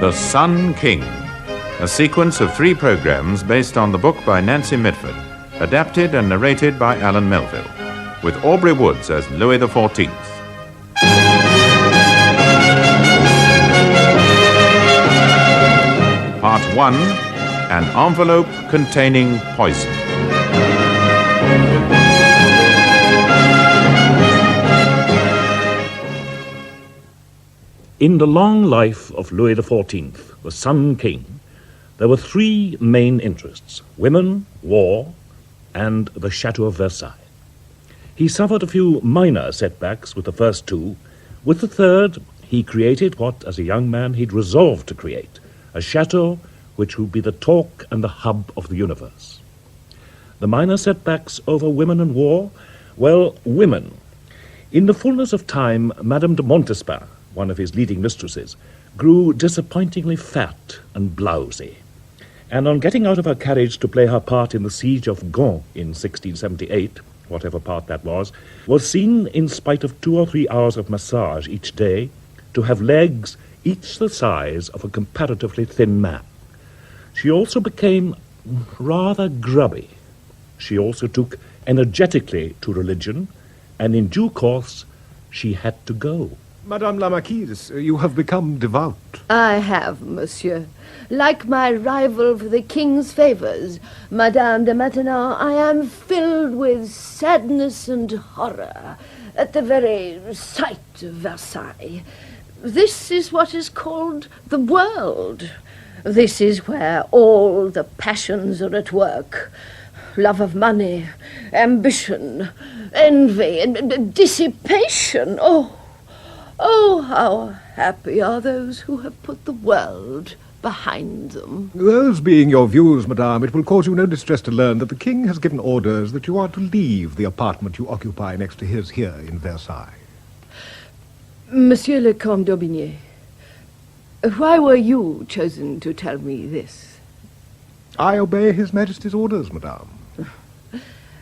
The Sun King, a sequence of 3 programs based on the book by Nancy Mitford, adapted and narrated by Alan Melville, with Aubrey Woods as Louis XIV. Part 1, An Envelope Containing Poison. In the long life of Louis XIV, the Sun King, there were 3 main interests: women, war, and the Chateau of Versailles. He suffered a few minor setbacks with the first 2. With the third, he created what, as a young man, he'd resolved to create: a chateau which would be the talk and the hub of the universe. The minor setbacks over women and war? Well, women. In the fullness of time, Madame de Montespan, one of his leading mistresses, grew disappointingly fat and blousy, and on getting out of her carriage to play her part in the siege of Gand in 1678, whatever part that was seen, in spite of 2 or 3 hours of massage each day, to have legs each the size of a comparatively thin man. She also became rather grubby. She also took energetically to religion, and in due course she had to go. Madame la Marquise, you have become devout. I have, monsieur. Like my rival for the king's favours, Madame de Maintenon, I am filled with sadness and horror at the very sight of Versailles. This is what is called the world. This is where all the passions are at work. Love of money, ambition, envy, and dissipation. Oh, how happy are those who have put the world behind them. Those being your views, madame, it will cause you no distress to learn that the king has given orders that you are to leave the apartment you occupy next to his here in Versailles. Monsieur le Comte d'Aubigné, why were you chosen to tell me this? I obey His Majesty's orders, madame.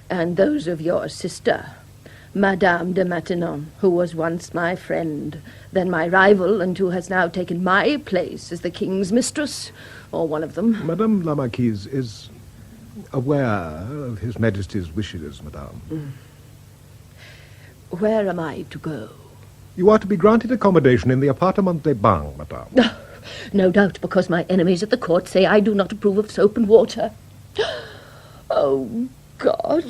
And those of your sister, Madame de Maintenon, who was once my friend, then my rival, and who has now taken my place as the king's mistress, or one of them. Madame la Marquise is aware of His Majesty's wishes, madame. Where am I to go? You are to be granted accommodation in the appartement des bains, madame. No doubt because my enemies at the court say I do not approve of soap and water. Oh, God,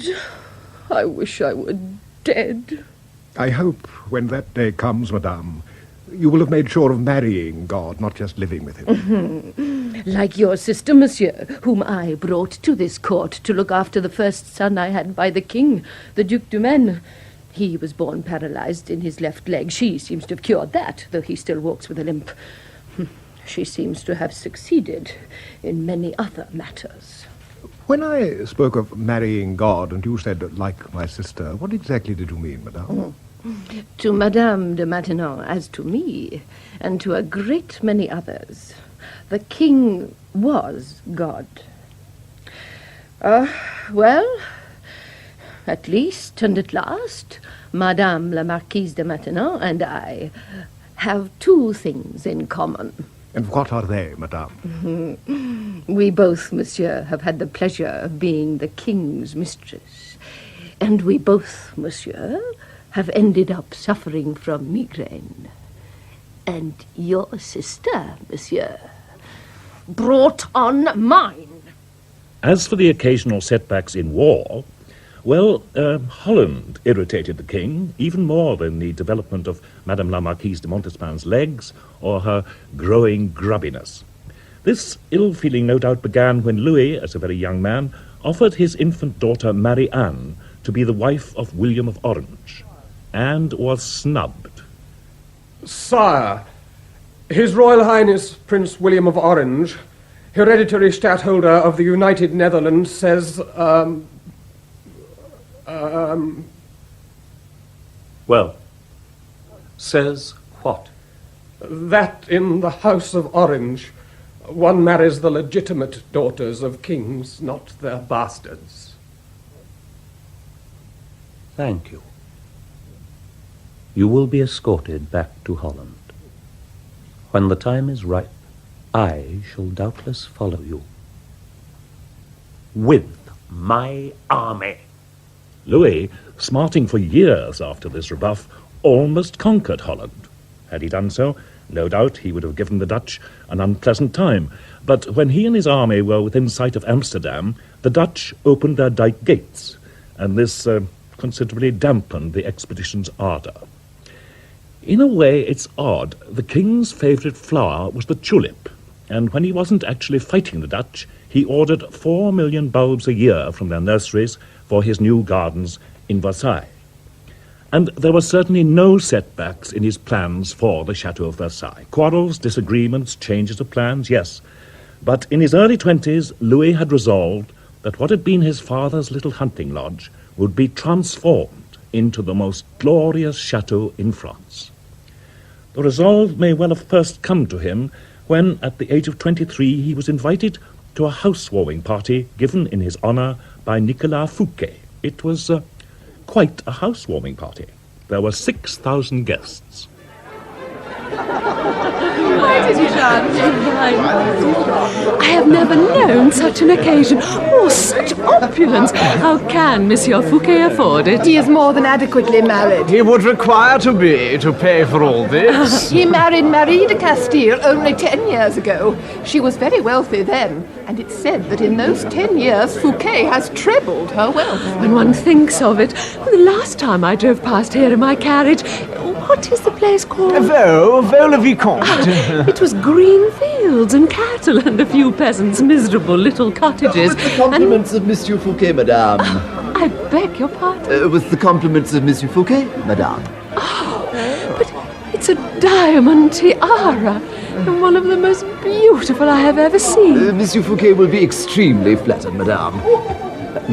I wish I were dead. I hope when that day comes, madame, you will have made sure of marrying God, not just living with him. Like your sister, monsieur, whom I brought to this court to look after the first son I had by the king, the Duc de Maine. He was born paralyzed in his left leg. She seems to have cured that, though he still walks with a limp. She seems to have succeeded in many other matters. When I spoke of marrying God and you said, like my sister, what exactly did you mean, madame? To Madame de Maintenon, as to me, and to a great many others, the king was God. Well, at least and at last, Madame la Marquise de Maintenon and I have 2 things in common. And what are they, madame? We both, monsieur, have had the pleasure of being the king's mistress. And we both, monsieur, have ended up suffering from migraine. And your sister, monsieur, brought on mine. As for the occasional setbacks in war, well, Holland irritated the king even more than the development of Madame la Marquise de Montespan's legs or her growing grubbiness. This ill feeling no doubt began when Louis, as a very young man, offered his infant daughter Marie-Anne to be the wife of William of Orange, and was snubbed. Sire, His Royal Highness Prince William of Orange, hereditary stadtholder of the United Netherlands, says, Well, says what? that in the House of Orange, one marries the legitimate daughters of kings, not their bastards. Thank you. You will be escorted back to Holland. When the time is ripe, I shall doubtless follow you. With my army. Louis, smarting for years after this rebuff, almost conquered Holland. Had he done so, no doubt he would have given the Dutch an unpleasant time. But when he and his army were within sight of Amsterdam, the Dutch opened their dike gates, and this considerably dampened the expedition's ardour. In a way, it's odd. The king's favourite flower was the tulip, and when he wasn't actually fighting the Dutch, he ordered 4 million bulbs a year from their nurseries for his new gardens in Versailles. And there were certainly no setbacks in his plans for the Chateau of Versailles. Quarrels, disagreements, changes of plans, yes. But in his early 20s, Louis had resolved that what had been his father's little hunting lodge would be transformed into the most glorious chateau in France. The resolve may well have first come to him when, at the age of 23, he was invited to a housewarming party given in his honour by Nicolas Fouquet. It was quite a housewarming party. There were 6,000 guests. Why did you dance? I have never known such an occasion. Oh, such opulence. How can Monsieur Fouquet afford it? He is more than adequately married. He would require to be to pay for all this. He married Marie de Castile only 10 years ago. She was very wealthy then, and it's said that in those 10 years Fouquet has trebled her wealth. When one thinks of it, the last time I drove past here in my carriage, what is the place called? Vaux-le-Vicomte. It was green fields and cattle and a few peasants' miserable little cottages. With the compliments of Monsieur Fouquet, madame. I beg your pardon? With the compliments of Monsieur Fouquet, madame. But it's a diamond tiara, and one of the most beautiful I have ever seen. Monsieur Fouquet will be extremely flattered, madame.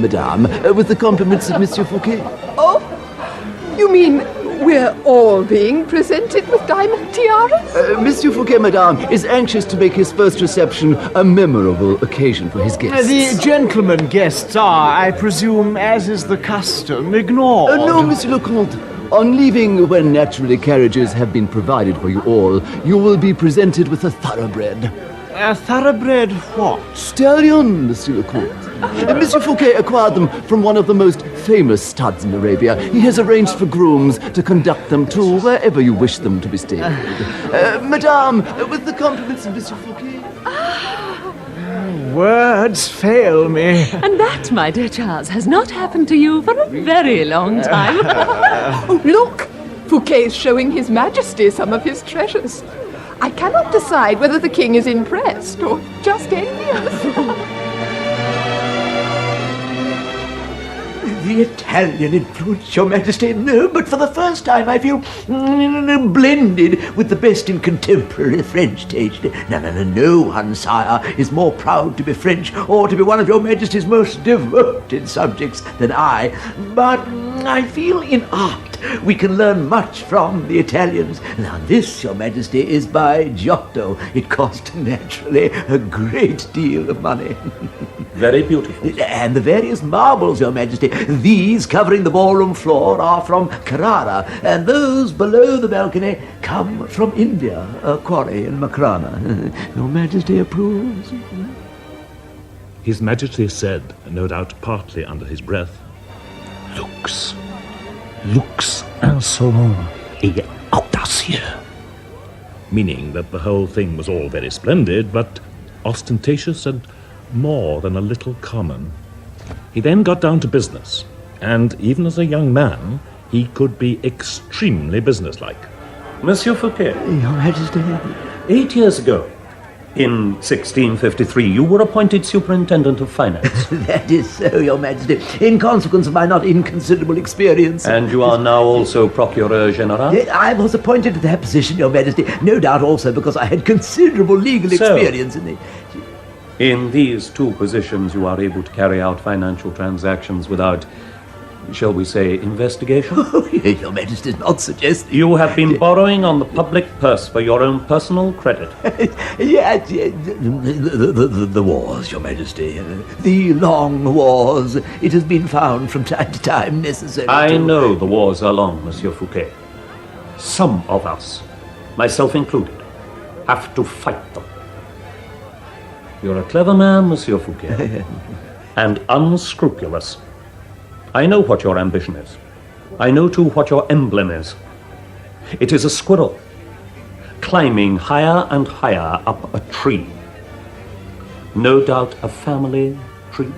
Madame, with the compliments of Monsieur Fouquet. Oh, you mean we're all being presented with diamond tiaras? Monsieur Fouquet, madame, is anxious to make his first reception a memorable occasion for his guests. The gentlemen guests are, I presume, as is the custom, ignored. No, Monsieur le Comte. On leaving, when naturally carriages have been provided for you all, you will be presented with a thoroughbred. A thoroughbred what? Stallion, Monsieur le Comte. Monsieur Fouquet acquired them from one of the most famous studs in Arabia. He has arranged for grooms to conduct them to wherever you wish them to be stabled. Madame, with the compliments of Monsieur Fouquet. Words fail me. And that, my dear Charles, has not happened to you for a very long time. Oh, look! Fouquet is showing His Majesty some of his treasures. I cannot decide whether the king is impressed or just envious. The Italian influence, Your Majesty. No, but for the first time I feel blended with the best in contemporary French taste. No one, sire, is more proud to be French or to be one of Your Majesty's most devoted subjects than I. But I feel in art we can learn much from the Italians. Now this, Your Majesty, is by Giotto. It cost, naturally, a great deal of money. Very beautiful. And the various marbles, Your Majesty. These, covering the ballroom floor, are from Carrara, and those below the balcony come from India, a quarry in Makrana. Your Majesty approves? His Majesty said, no doubt partly under his breath, Lux insolent et audacieux. meaning that the whole thing was all very splendid, but ostentatious and more than a little common. He then got down to business, and even as a young man, he could be extremely businesslike. Monsieur Fouquet, Your Majesty. 8 years ago, in 1653, you were appointed Superintendent of Finance. That is so, Your Majesty, in consequence of my not inconsiderable experience. And you are now also Procureur General? I was appointed to that position, Your Majesty, no doubt also because I had considerable legal experience in the... In these two positions, you are able to carry out financial transactions without, shall we say, investigation? Oh, Your Majesty is not suggesting... You have been borrowing on the public purse for your own personal credit. Yes, the wars, Your Majesty. The long wars. It has been found from time to time necessary I know the wars are long, Monsieur Fouquet. Some of us, myself included, have to fight them. You're a clever man, Monsieur Fouquet, and unscrupulous. I know what your ambition is. I know, too, what your emblem is. It is a squirrel, climbing higher and higher up a tree. No doubt a family tree.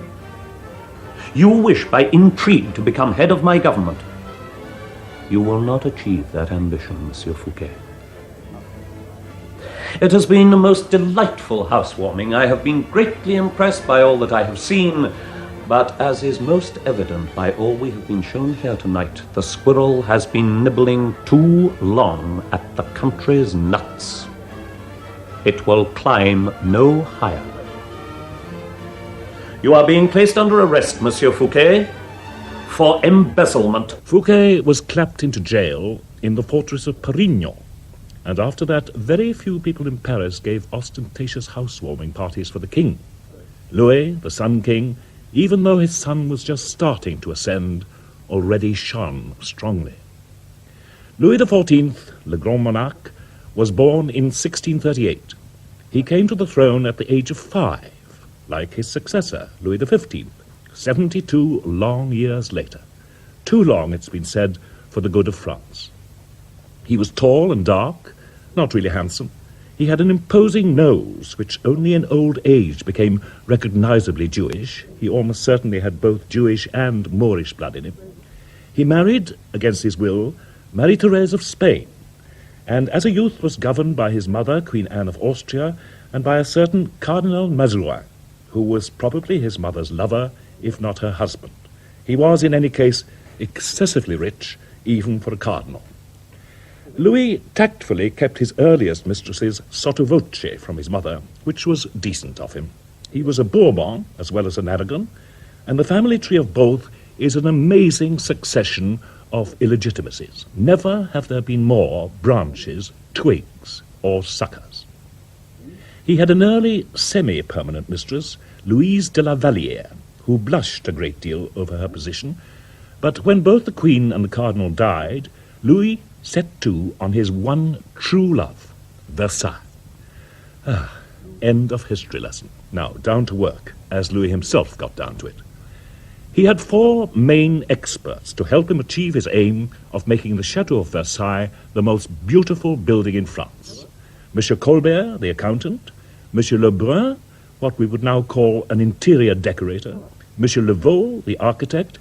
You wish by intrigue to become head of my government. You will not achieve that ambition, Monsieur Fouquet. It has been a most delightful housewarming. I have been greatly impressed by all that I have seen, but as is most evident by all we have been shown here tonight, the squirrel has been nibbling too long at the country's nuts. It will climb no higher. You are being placed under arrest, Monsieur Fouquet, for embezzlement. Fouquet was clapped into jail in the fortress of Perignon, and after that very few people in Paris gave ostentatious housewarming parties for the king. Louis, the Sun King, even though his sun was just starting to ascend, already shone strongly. Louis XIV, Le Grand Monarque, was born in 1638. He came to the throne at the age of 5, like his successor, Louis XV, 72 long years later. Too long, it's been said, for the good of France. He was tall and dark, not really handsome. He had an imposing nose, which only in old age became recognizably Jewish. He almost certainly had both Jewish and Moorish blood in him. He married, against his will, Marie-Thérèse of Spain, and as a youth was governed by his mother, Queen Anne of Austria, and by a certain Cardinal Mazarin, who was probably his mother's lover, if not her husband. He was, in any case, excessively rich, even for a cardinal. Louis tactfully kept his earliest mistresses sotto voce from his mother, which was decent of him. He was a Bourbon as well as an Aragon, and the family tree of both is an amazing succession of illegitimacies. Never have there been more branches, twigs, or suckers. He had an early semi-permanent mistress, Louise de la Vallière, who blushed a great deal over her position, but when both the Queen and the Cardinal died, Louis set to on his one true love, Versailles. End of history lesson. Now, down to work, as Louis himself got down to it. He had 4 main experts to help him achieve his aim of making the Chateau of Versailles the most beautiful building in France. Monsieur Colbert, the accountant, Monsieur Lebrun, what we would now call an interior decorator, Monsieur Levaux, the architect,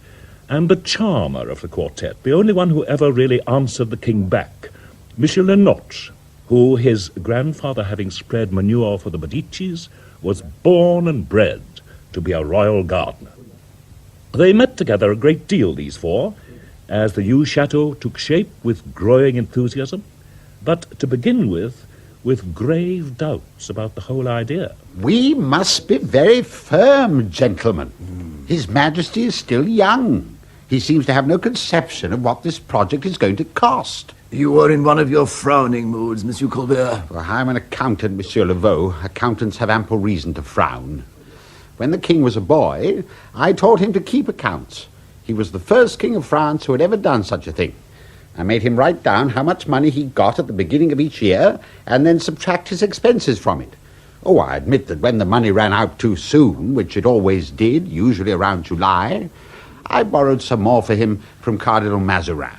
and the charmer of the quartet, the only one who ever really answered the king back, Monsieur Lenotre, who, his grandfather having spread manure for the Medicis, was born and bred to be a royal gardener. They met together a great deal, these 4, as the new chateau took shape with growing enthusiasm, but to begin with grave doubts about the whole idea. We must be very firm, gentlemen. His Majesty is still young. He seems to have no conception of what this project is going to cost. You are in one of your frowning moods, Monsieur Colbert. Well, I'm an accountant, Monsieur Levaux. Accountants have ample reason to frown. When the king was a boy, I taught him to keep accounts. He was the first king of France who had ever done such a thing. I made him write down how much money he got at the beginning of each year and then subtract his expenses from it. Oh, I admit that when the money ran out too soon, which it always did, usually around July, I borrowed some more for him from Cardinal Mazarin.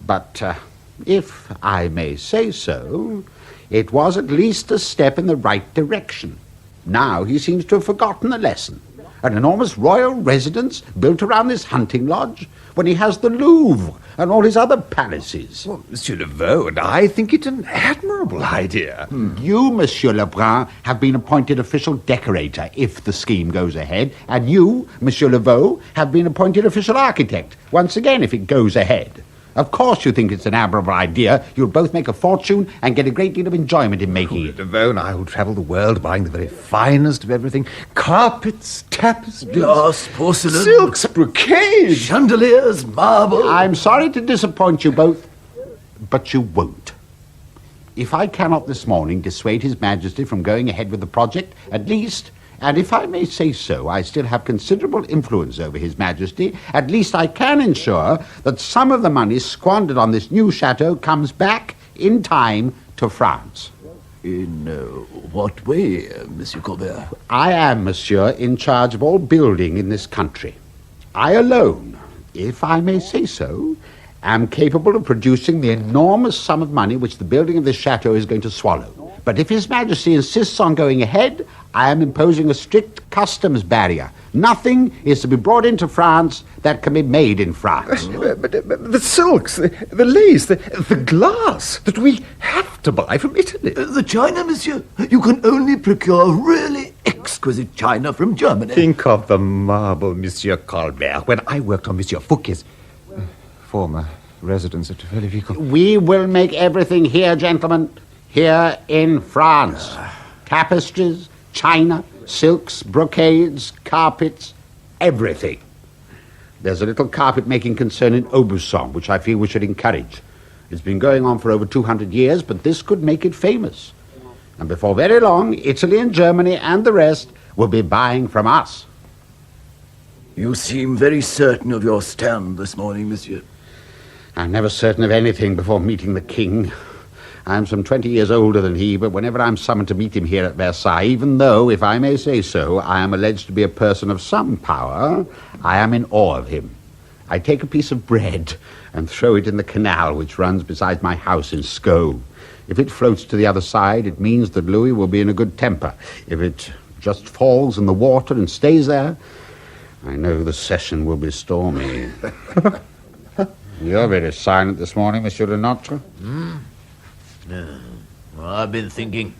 But, if I may say so, it was at least a step in the right direction. Now he seems to have forgotten the lesson. An enormous royal residence built around this hunting lodge, when he has the Louvre and all his other palaces. Well, Monsieur Levaux and I think it an admirable idea. You, Monsieur Lebrun, have been appointed official decorator, if the scheme goes ahead, and you, Monsieur Levaux, have been appointed official architect, once again, if it goes ahead. Of course you think it's an admirable idea. You'll both make a fortune and get a great deal of enjoyment in making it. Levaux and I will travel the world buying the very finest of everything. Carpets, tapestries, glass, porcelain, silks, brocades, chandeliers, marble. I'm sorry to disappoint you both, but you won't. If I cannot this morning dissuade His Majesty from going ahead with the project, at least, and if I may say so, I still have considerable influence over His Majesty, at least I can ensure that some of the money squandered on this new chateau comes back in time to France. In what way, Monsieur Colbert? I am, monsieur, in charge of all building in this country. I alone, if I may say so, am capable of producing the enormous sum of money which the building of this chateau is going to swallow. But if His Majesty insists on going ahead, I am imposing a strict customs barrier. Nothing is to be brought into France that can be made in France. But the silks, the lace, the glass that we have to buy from Italy. The china, monsieur. You can only procure really exquisite china from Germany. Think of the marble, Monsieur Colbert. When I worked on Monsieur Fouquet's former residence at Villevicq. We will make everything here, gentlemen, here in France. Tapestries, china, silks, brocades, carpets, everything. There's a little carpet-making concern in Aubusson, which I feel we should encourage. It's been going on for over 200 years, but this could make it famous. And before very long, Italy and Germany and the rest will be buying from us. You seem very certain of your stand this morning, monsieur. I'm never certain of anything before meeting the king. I'm some 20 years older than he, but whenever I'm summoned to meet him here at Versailles, even though, if I may say so, I am alleged to be a person of some power, I am in awe of him. I take a piece of bread and throw it in the canal which runs beside my house in Sceaux. If it floats to the other side, it means that Louis will be in a good temper. If it just falls in the water and stays there, I know the session will be stormy. You're very silent this morning, Monsieur Lenotre. I've been thinking.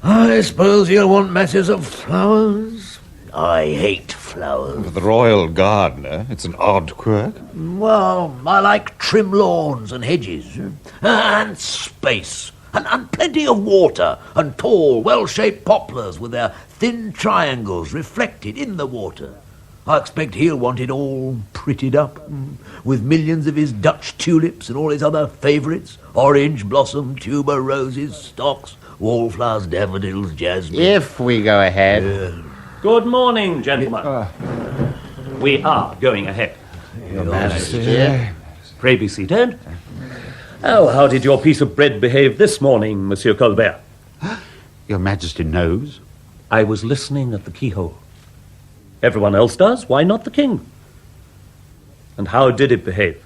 I suppose you'll want matters of flowers. I hate flowers. For the royal gardener, it's an odd quirk. Well, I like trim lawns and hedges, and space, and plenty of water, and tall, well-shaped poplars with their thin triangles reflected in the water. I expect he'll want it all prettied up, with millions of his Dutch tulips and all his other favourites, orange blossom, tuber roses, stocks, wallflowers, daffodils, jasmine. If we go ahead. Good morning, gentlemen. We are going ahead. Your Majesty. Pray be seated. Oh, how did your piece of bread behave this morning, Monsieur Colbert? Your Majesty knows. I was listening at the keyhole. Everyone else does. Why not the king? And how did it behave?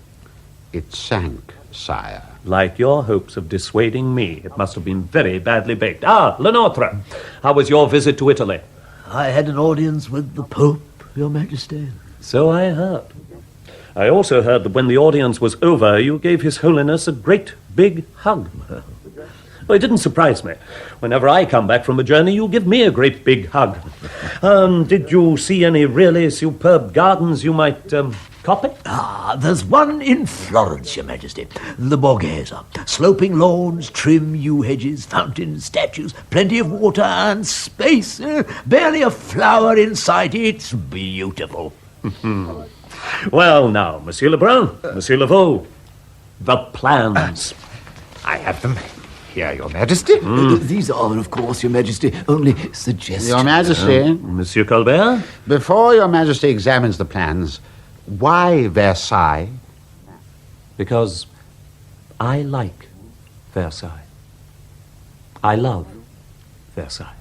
It sank, sire. Like your hopes of dissuading me. It must have been very badly baked. Ah, Lenotre, how was your visit to Italy? I had an audience with the Pope, Your Majesty. So I heard. I also heard that when the audience was over, you gave His Holiness a great big hug. Well, it didn't surprise me. Whenever I come back from a journey, you give me a great big hug. Did you see any really superb gardens you might copy? There's one in Florence, Your Majesty. The Borghese. Sloping lawns, trim yew hedges, fountains, statues, plenty of water and space. Barely a flower in sight. It's beautiful. Well, now, Monsieur Lebrun, Monsieur Laveau, the plans. I have them here, Your Majesty. These are, of course, Your Majesty, only suggestions. Your Majesty. Monsieur Colbert? Before Your Majesty examines the plans, why Versailles? Because I like Versailles. I love Versailles.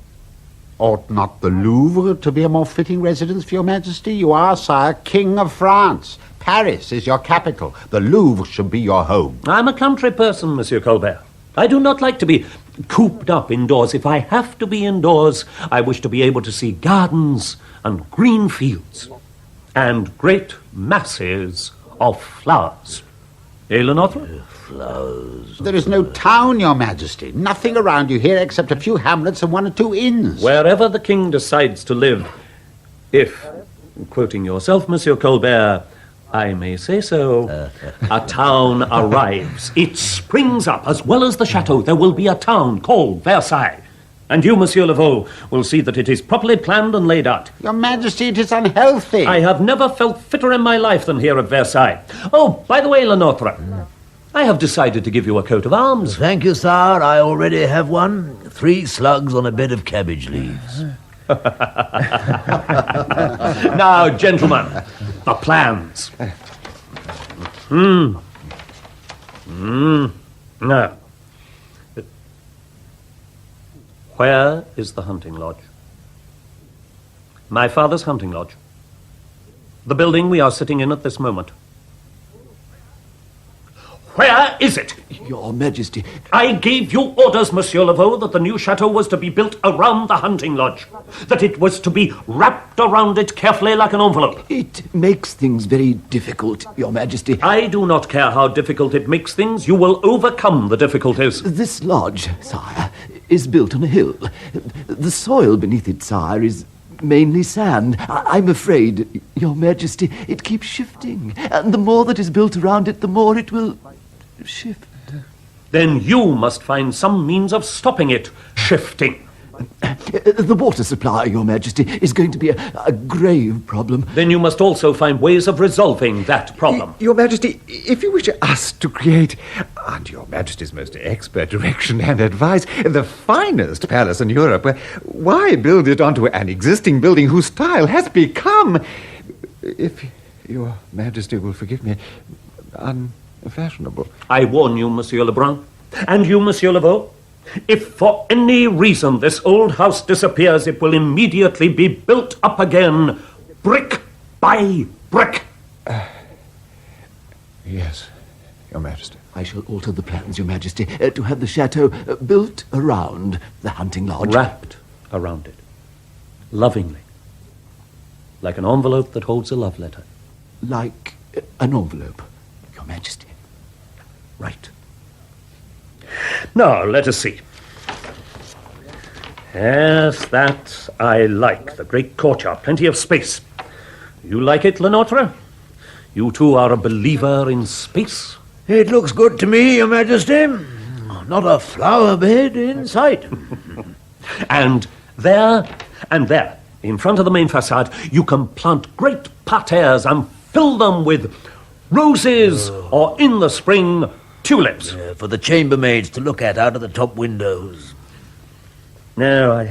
Ought not the Louvre to be a more fitting residence for Your Majesty? You are, sire, King of France. Paris is your capital. The Louvre should be your home. I'm a country person, Monsieur Colbert. I do not like to be cooped up indoors. If I have to be indoors, I wish to be able to see gardens and green fields and great masses of flowers. Eh, Lenotre? Flowers. There is no town, Your Majesty. Nothing around you here except a few hamlets and one or two inns. Wherever the king decides to live, if, quoting yourself, Monsieur Colbert, I may say so, a town arrives. It springs up. As well as the chateau, there will be a town called Versailles. And you, Monsieur Laveau, will see that it is properly planned and laid out. Your Majesty, it is unhealthy. I have never felt fitter in my life than here at Versailles. Oh, by the way, Lenotre, I have decided to give you a coat of arms. Thank you, sire. I already have one. 3 slugs on a bed of cabbage leaves. Now, gentlemen, the plans. Now, Where is the hunting lodge? My father's hunting lodge. The building we are sitting in at this moment. Where is it? Your Majesty. I gave you orders, Monsieur Laveau, that the new chateau was to be built around the hunting lodge. That it was to be wrapped around it carefully like an envelope. It makes things very difficult, Your Majesty. I do not care how difficult it makes things. You will overcome the difficulties. This lodge, sire, is built on a hill. The soil beneath it, sire, is mainly sand. I'm afraid, Your Majesty, it keeps shifting. And the more that is built around it, the more it will shift. Then you must find some means of stopping it shifting. The water supply, Your Majesty, is going to be a grave problem. Then you must also find ways of resolving that problem. Your Majesty, if you wish us to create, under Your Majesty's most expert direction and advice, the finest palace in Europe, why build it onto an existing building whose style has become, if Your Majesty will forgive me, unfashionable? I warn you, Monsieur Lebrun, and you, Monsieur Laveau, if for any reason this old house disappears, it will immediately be built up again, brick by brick. Yes, Your Majesty. I shall alter the plans, Your Majesty, to have the chateau built around the hunting lodge. Wrapped around it, lovingly, like an envelope that holds a love letter. Like an envelope, Your Majesty. Right. Now, let us see. Yes, that I like. The great courtyard, plenty of space. You like it, Lenotre? You too are a believer in space? It looks good to me, Your Majesty. Not a flower bed in sight. And there, in front of the main facade, you can plant great parterres and fill them with roses or, in the spring, tulips. For the chambermaids to look at out of the top windows. No,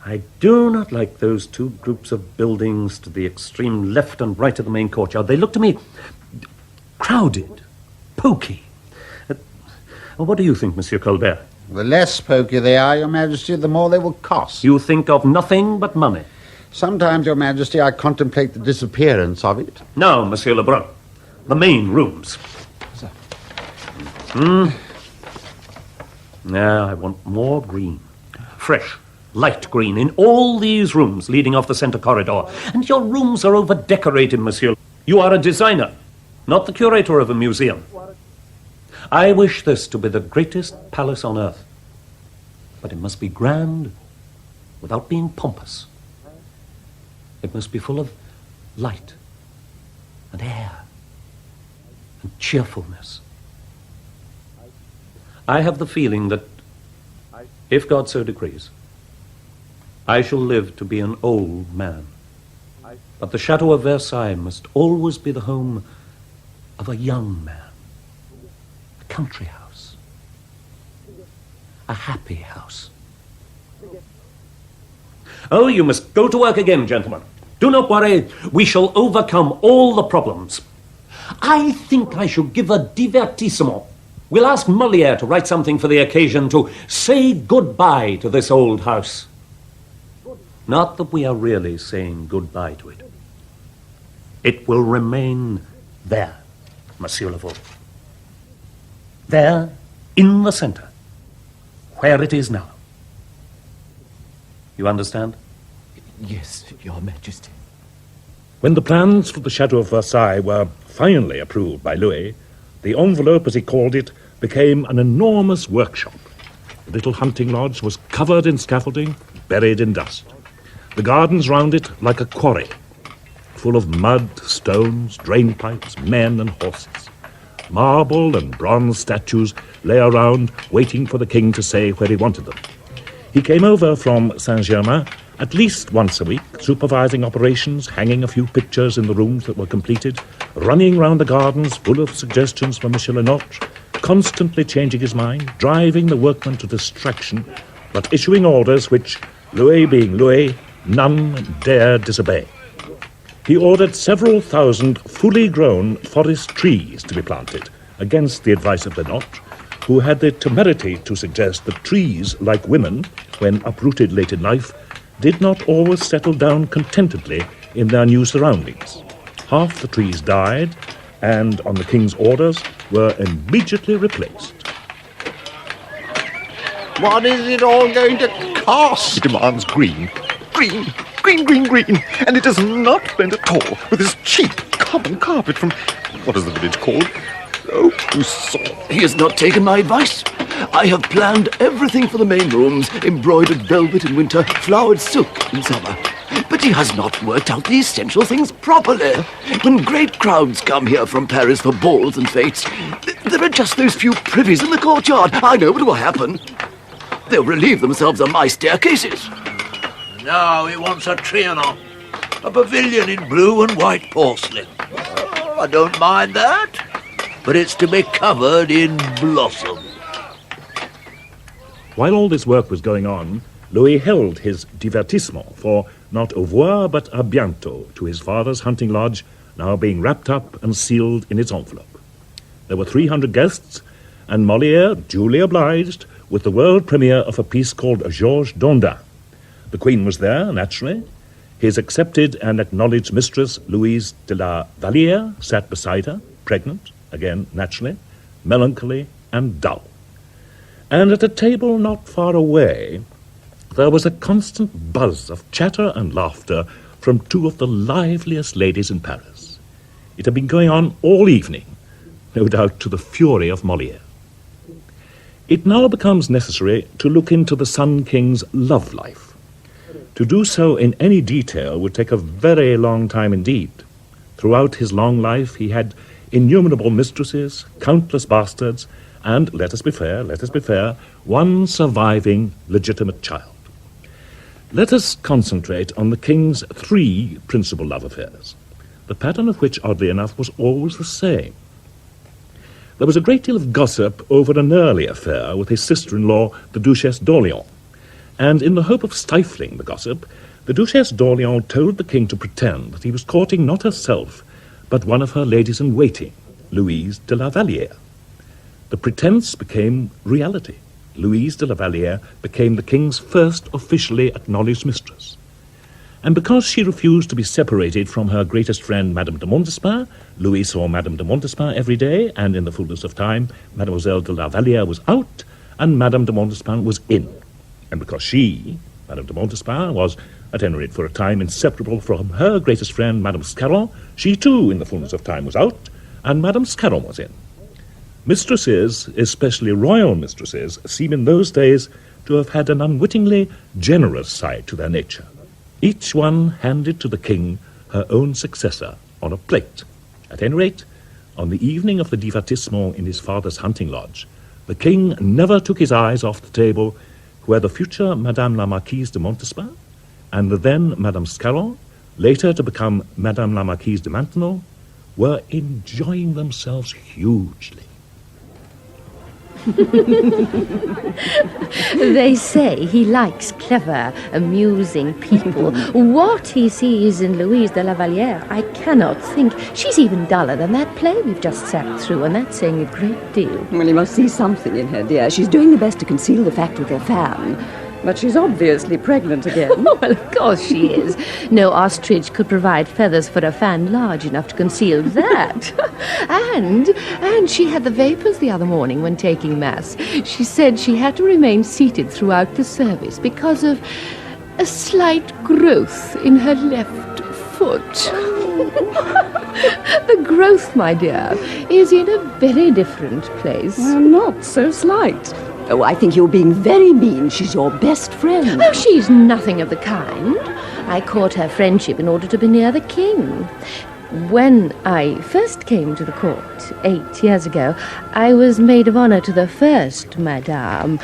I do not like those two groups of buildings to the extreme left and right of the main courtyard. They look to me crowded, poky. What do you think, Monsieur Colbert? The less poky they are, Your Majesty, the more they will cost. You think of nothing but money. Sometimes, Your Majesty, I contemplate the disappearance of it. Now, Monsieur Lebrun, the main rooms. Now, I want more green. Fresh, light green in all these rooms leading off the center corridor. And your rooms are over-decorated, Monsieur. You are a designer, not the curator of a museum. I wish this to be the greatest palace on earth. But it must be grand without being pompous. It must be full of light and air and cheerfulness. I have the feeling that, if God so decrees, I shall live to be an old man. But the Chateau of Versailles must always be the home of a young man. A country house. A happy house. Oh, you must go to work again, gentlemen. Do not worry. We shall overcome all the problems. I think I shall give a divertissement. We'll ask Molière to write something for the occasion to say goodbye to this old house. Not that we are really saying goodbye to it. It will remain there, Monsieur Laveau. There, in the center, where it is now. You understand? Yes, Your Majesty. When the plans for the Chateau of Versailles were finally approved by Louis, the envelope, as he called it, became an enormous workshop. The little hunting lodge was covered in scaffolding, buried in dust. The gardens round it like a quarry, full of mud, stones, drain pipes, men and horses. Marble and bronze statues lay around, waiting for the king to say where he wanted them. He came over from Saint-Germain at least once a week, supervising operations, hanging a few pictures in the rooms that were completed, running round the gardens full of suggestions for Monsieur Lenotre, constantly changing his mind, driving the workmen to distraction, but issuing orders which, Louis being Louis, none dared disobey. He ordered several thousand fully grown forest trees to be planted, against the advice of Lenotre, who had the temerity to suggest that trees, like women, when uprooted late in life, did not always settle down contentedly in their new surroundings. Half the trees died, and, on the king's orders, were immediately replaced. What is it all going to cost? He demands green. Green, green, green, green. And it does not blend at all with this cheap common carpet from... what is the village called? Oh, you saw. He has not taken my advice. I have planned everything for the main rooms, embroidered velvet in winter, flowered silk in summer. But he has not worked out the essential things properly. When great crowds come here from Paris for balls and fetes, there are just those few privies in the courtyard. I know what will happen. They'll relieve themselves on my staircases. Now he wants a Trianon, a pavilion in blue and white porcelain. Oh, I don't mind that, but it's to be covered in blossom. While all this work was going on, Louis held his divertissement for not au revoir but à bientôt to his father's hunting lodge, now being wrapped up and sealed in its envelope. There were 300 guests, and Molière, duly obliged, with the world premiere of a piece called Georges Dandin. The Queen was there, naturally. His accepted and acknowledged mistress, Louise de la Vallière, sat beside her, pregnant, again, naturally, melancholy and dull. And at a table not far away, there was a constant buzz of chatter and laughter from two of the liveliest ladies in Paris. It had been going on all evening, no doubt to the fury of Molière. It now becomes necessary to look into the Sun King's love life. To do so in any detail would take a very long time indeed. Throughout his long life he had innumerable mistresses, countless bastards, and, let us be fair, one surviving legitimate child. Let us concentrate on the king's 3 principal love affairs, the pattern of which, oddly enough, was always the same. There was a great deal of gossip over an early affair with his sister-in-law, the Duchesse d'Orléans, and in the hope of stifling the gossip, the Duchesse d'Orléans told the king to pretend that he was courting not herself, but one of her ladies-in-waiting, Louise de la Vallière. The pretense became reality. Louise de la Vallière became the king's first officially acknowledged mistress. And because she refused to be separated from her greatest friend, Madame de Montespan, Louis saw Madame de Montespan every day, and in the fullness of time, Mademoiselle de la Vallière was out, and Madame de Montespan was in. And because she, Madame de Montespan, was, at any rate for a time, inseparable from her greatest friend, Madame Scarron, she too, in the fullness of time, was out, and Madame Scarron was in. Mistresses, especially royal mistresses, seem in those days to have had an unwittingly generous side to their nature. Each one handed to the king her own successor on a plate. At any rate, on the evening of the divertissement in his father's hunting lodge, the king never took his eyes off the table where the future Madame la Marquise de Montespan and the then Madame Scarron, later to become Madame la Marquise de Maintenon, were enjoying themselves hugely. They say he likes clever, amusing people. What he sees in Louise de la Vallière, I cannot think. She's even duller than that play we've just sat through, and that's saying a great deal. Well, you must see something in her, dear. She's doing the best to conceal the fact with her fan. But she's obviously pregnant again. Well, of course she is. No ostrich could provide feathers for a fan large enough to conceal that. And she had the vapors the other morning when taking Mass. She said she had to remain seated throughout the service because of a slight growth in her left foot. The growth, my dear, is in a very different place. Well, not so slight. Oh, I think you're being very mean. She's your best friend. Oh, she's nothing of the kind. I court her friendship in order to be near the king. When I first came to the court 8 years ago, I was maid of honor to the first Madame.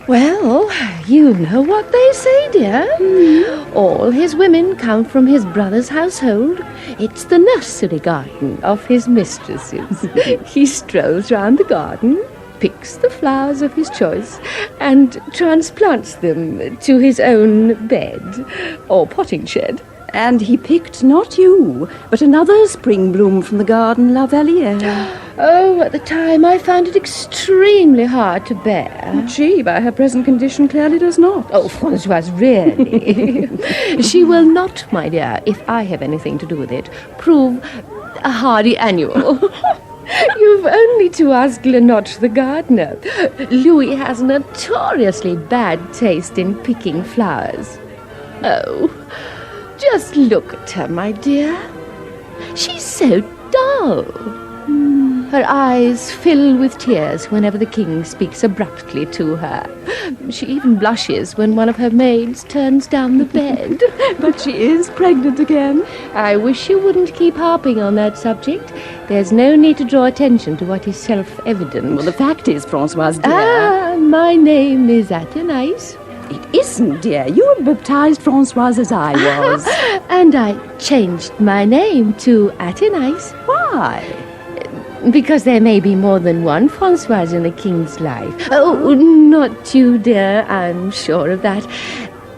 Well, you know what they say, dear. All his women come from his brother's household. It's the nursery garden of his mistresses. He strolls round the garden, picks the flowers of his choice, and transplants them to his own bed or potting shed. And he picked not you, but another spring bloom from the garden, La Valliere. Oh, at the time I found it extremely hard to bear. She, by her present condition, clearly does not. Oh, Francoise, really? She will not, my dear, if I have anything to do with it, prove a hardy annual. You've only to ask Lenotre the gardener. Louis has notoriously bad taste in picking flowers. Oh, just look at her, my dear. She's so dull. Her eyes fill with tears whenever the king speaks abruptly to her. She even blushes when one of her maids turns down the bed. But she is pregnant again. I wish you wouldn't keep harping on that subject. There's no need to draw attention to what is self-evident. Well, the fact is, Francoise, dear... Ah, my name is Athénais. It isn't, dear. You were baptized Francoise as I was. And I changed my name to Athénais. Why? Because there may be more than one Francoise in the king's life. Oh, not you, dear, I'm sure of that.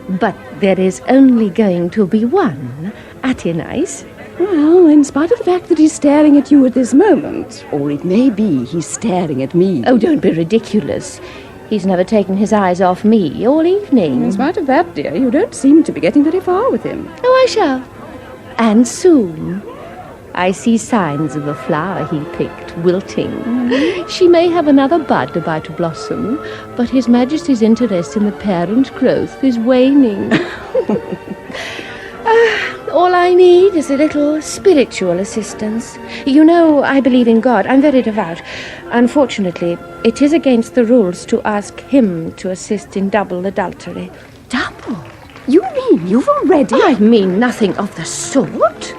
But there is only going to be one Athénais. Well, in spite of the fact that he's staring at you at this moment, or it may be he's staring at me. Oh, don't be ridiculous. He's never taken his eyes off me all evening. In spite of that, dear, you don't seem to be getting very far with him. Oh, I shall. And soon. I see signs of a flower he picked wilting. She may have another bud about to blossom, but His Majesty's interest in the parent growth is waning. All I need is a little spiritual assistance. You know, I believe in God. I'm very devout. Unfortunately, it is against the rules to ask him to assist in double adultery. Double? You mean you've already... I mean nothing of the sort.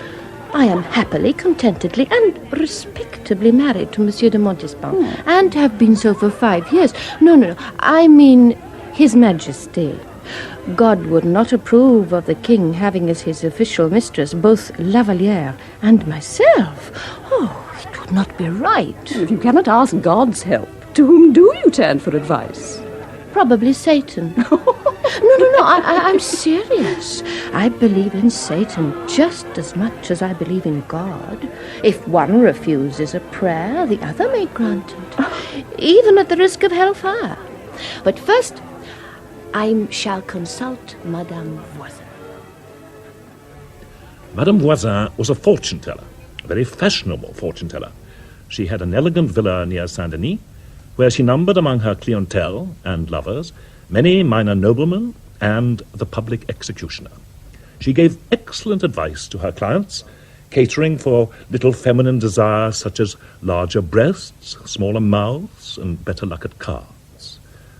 I am happily, contentedly, and respectably married to Monsieur de Montespan, and have been so for 5 years. No. I mean His Majesty. God would not approve of the king having as his official mistress both La Valliere and myself. Oh, it would not be right. If you cannot ask God's help, to whom do you turn for advice? Probably Satan. No, I'm serious. I believe in Satan just as much as I believe in God. If one refuses a prayer, the other may grant it, even at the risk of hellfire. But first, I shall consult Madame Voisin. Madame Voisin was a fortune-teller, a very fashionable fortune-teller. She had an elegant villa near Saint-Denis, where she numbered among her clientele and lovers many minor noblemen and the public executioner. She gave excellent advice to her clients, catering for little feminine desires such as larger breasts, smaller mouths, and better luck at cards.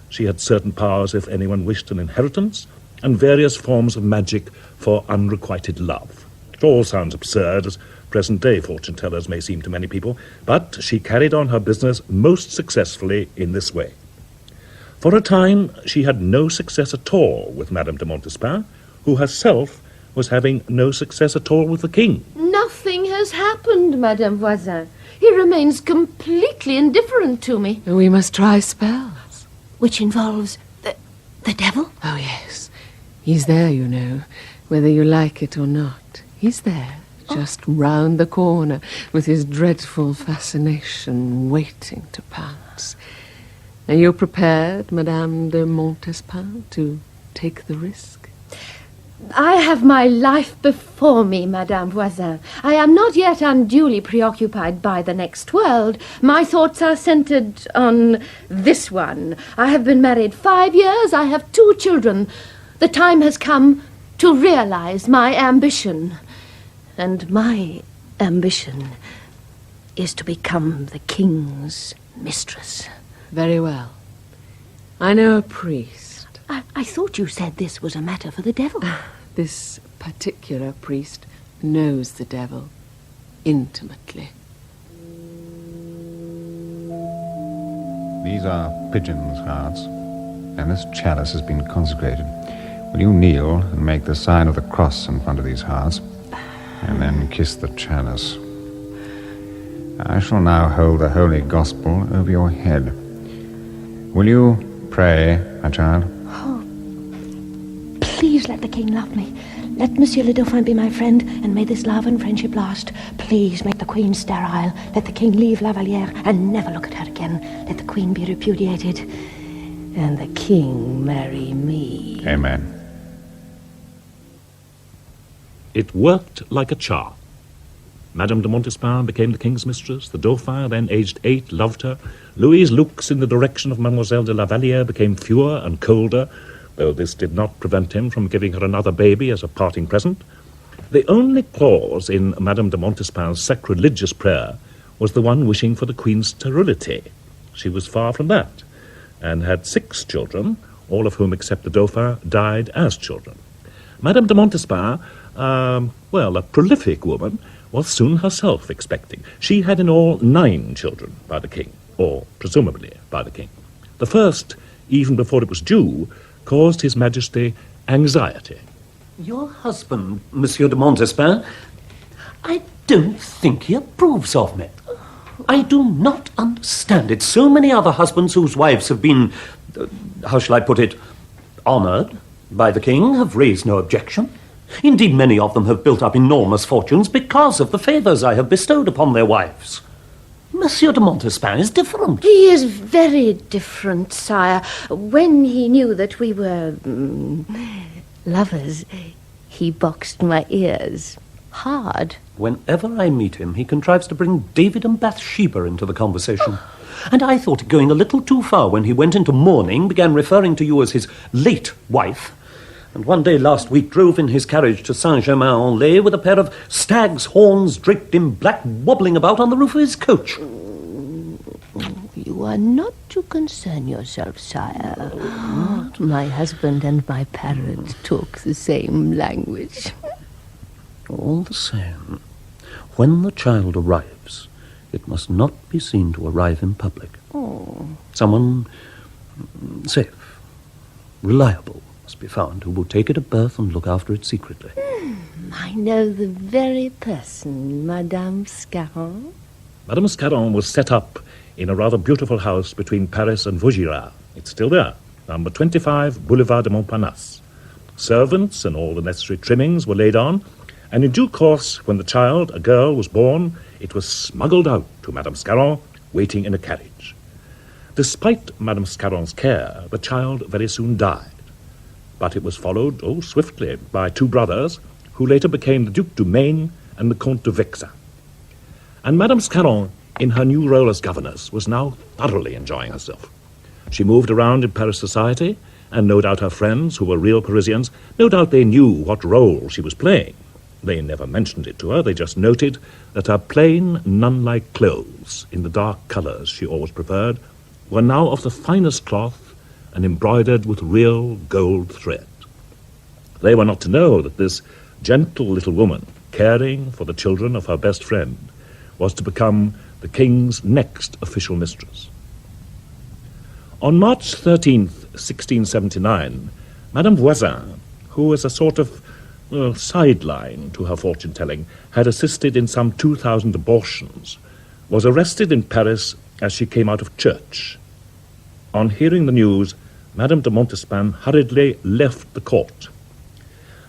She had certain powers if anyone wished an inheritance, and various forms of magic for unrequited love. It all sounds absurd, as present-day fortune-tellers may seem to many people, but she carried on her business most successfully in this way. For a time, she had no success at all with Madame de Montespan, who herself was having no success at all with the king. Nothing has happened, Madame Voisin. He remains completely indifferent to me. We must try spells. Which involves the devil? Oh, yes. He's there, you know, whether you like it or not. He's there, just round the corner, with his dreadful fascination waiting to pounce. Are you prepared, Madame de Montespan, to take the risk? I have my life before me, Madame Voisin. I am not yet unduly preoccupied by the next world. My thoughts are centered on this one. I have been married 5 years. I have 2 children. The time has come to realize my ambition. And my ambition is to become the king's mistress. Very well. I know a priest. I thought you said this was a matter for the devil. This particular priest knows the devil intimately. These are pigeons' hearts, and this chalice has been consecrated. Will you kneel and make the sign of the cross in front of these hearts, and then kiss the chalice? I shall now hold the Holy Gospel over your head. Will you pray, my child? Oh, please let the king love me. Let Monsieur le Dauphin be my friend, and may this love and friendship last. Please make the Queen sterile. Let the King leave La Valliere and never look at her again. Let the Queen be repudiated, and the King marry me. Amen. It worked like a charm. Madame de Montespan became the king's mistress. The Dauphin, then aged 8, loved her. Louis's looks in the direction of Mademoiselle de la Valliere became fewer and colder, though this did not prevent him from giving her another baby as a parting present. The only clause in Madame de Montespan's sacrilegious prayer was the one wishing for the Queen's sterility. She was far from that, and had 6 children, all of whom, except the Dauphin, died as children. Madame de Montespan, a prolific woman, was soon herself expecting. She had in all 9 children by the king, or presumably by the king. The first, even before it was due, caused His Majesty anxiety. Your husband, Monsieur de Montespan, I don't think he approves of me. I do not understand it. So many other husbands whose wives have been, how shall I put it, honoured by the king have raised no objection. Indeed, many of them have built up enormous fortunes because of the favours I have bestowed upon their wives. Monsieur de Montespan is different. He is very different, sire. When he knew that we were lovers, he boxed my ears hard. Whenever I meet him, he contrives to bring David and Bathsheba into the conversation. And I thought it going a little too far when he went into mourning, began referring to you as his late wife, and one day last week drove in his carriage to Saint-Germain-en-Laye with a pair of stag's horns draped in black wobbling about on the roof of his coach. You are not to concern yourself, sire. My husband and my parrot talk the same language. All the same, when the child arrives, it must not be seen to arrive in public. Someone safe, reliable, must be found who will take it at birth and look after it secretly. I know the very person, Madame Scarron. Madame Scarron was set up in a rather beautiful house between Paris and Vaugirard. It's still there, number 25, Boulevard de Montparnasse. Servants and all the necessary trimmings were laid on, and in due course, when the child, a girl, was born, it was smuggled out to Madame Scarron, waiting in a carriage. Despite Madame Scarron's care, the child very soon died. But it was followed, swiftly, by 2 brothers, who later became the Duc du Maine and the Comte de Vexin. And Madame Scarron, in her new role as governess, was now thoroughly enjoying herself. She moved around in Paris society, and no doubt her friends, who were real Parisians, no doubt they knew what role she was playing. They never mentioned it to her, they just noted that her plain, nun-like clothes, in the dark colours she always preferred, were now of the finest cloth and embroidered with real gold thread. They were not to know that this gentle little woman, caring for the children of her best friend, was to become the king's next official mistress. On March 13th, 1679, Madame Voisin, who was a sort of sideline to her fortune-telling, had assisted in some 2,000 abortions, was arrested in Paris as she came out of church. On hearing the news, Madame de Montespan hurriedly left the court.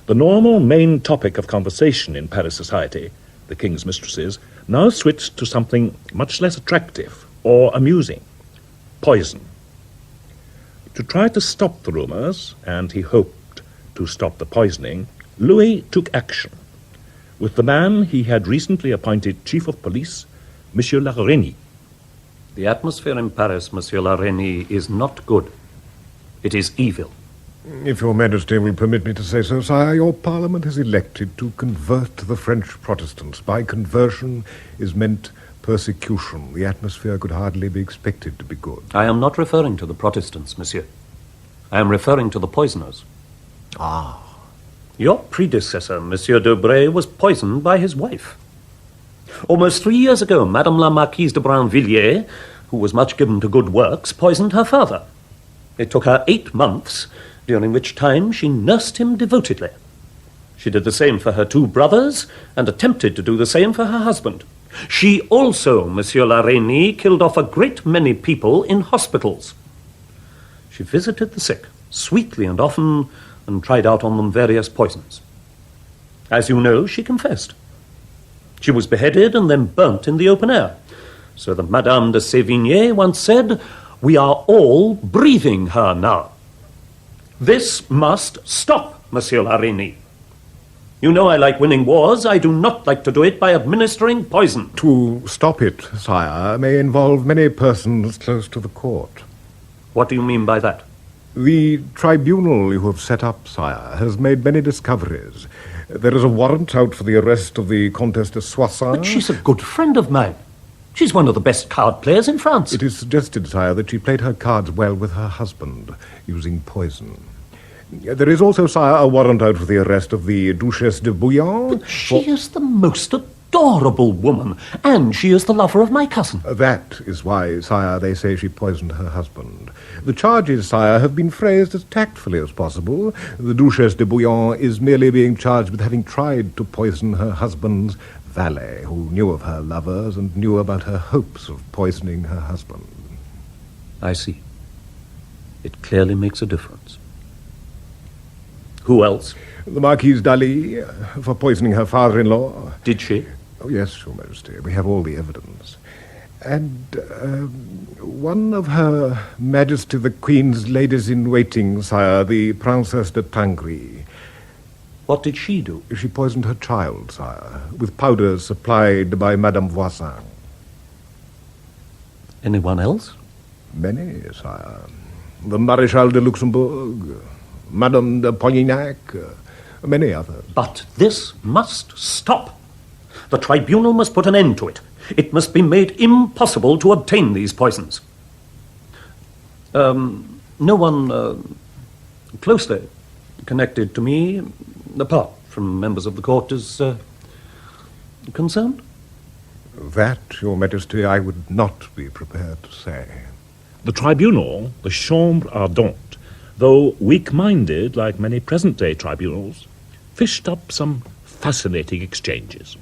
The normal main topic of conversation in Paris society, the king's mistresses, now switched to something much less attractive or amusing: poison. To try to stop the rumors, and he hoped to stop the poisoning, Louis took action. With the man he had recently appointed chief of police, Monsieur la Reynie. The atmosphere in Paris, Monsieur la Reynie, is not good. It is evil. If your Majesty will permit me to say so, sire, your Parliament has elected to convert the French Protestants. By conversion is meant persecution. The atmosphere could hardly be expected to be good. I am not referring to the Protestants, monsieur. I am referring to the poisoners. Your predecessor, Monsieur d'Aubray, was poisoned by his wife. Almost 3 years ago, Madame la Marquise de Brinvilliers, who was much given to good works, poisoned her father. It took her 8 months, during which time she nursed him devotedly. She did the same for her 2 brothers, and attempted to do the same for her husband. She also, Monsieur la Reynie, killed off a great many people in hospitals. She visited the sick, sweetly and often, and tried out on them various poisons. As you know, she confessed. She was beheaded and then burnt in the open air, so that Madame de Sévigné once said, "We are all breathing her now." This must stop, Monsieur Larini. You know I like winning wars. I do not like to do it by administering poison. To stop it, sire, may involve many persons close to the court. What do you mean by that? The tribunal you have set up, sire, has made many discoveries. There is a warrant out for the arrest of the Comtesse de Soissons. But she's a good friend of mine. She's one of the best card players in France. It is suggested, sire, that she played her cards well with her husband, using poison. There is also, sire, a warrant out for the arrest of the Duchesse de Bouillon. But she is the most adorable woman, and she is the lover of my cousin. That is why, sire, they say she poisoned her husband. The charges, sire, have been phrased as tactfully as possible. The Duchesse de Bouillon is merely being charged with having tried to poison her husband's valet, who knew of her lovers and knew about her hopes of poisoning her husband. I see. It clearly makes a difference. Who else? The Marquise d'Ali, for poisoning her father-in-law. Did she? Oh, yes, Your Majesty. We have all the evidence. And one of Her Majesty the Queen's ladies-in-waiting, sire, the Princesse de Tangri. What did she do? She poisoned her child, sire, with powders supplied by Madame Voisin. Anyone else? Many, sire. The Maréchal de Luxembourg, Madame de Polignac, many others. But this must stop. The tribunal must put an end to it. It must be made impossible to obtain these poisons. No one closely connected to me, apart from members of the court, is concerned? That, Your Majesty, I would not be prepared to say. The tribunal, the Chambre Ardente, though weak-minded like many present-day tribunals, fished up some fascinating exchanges.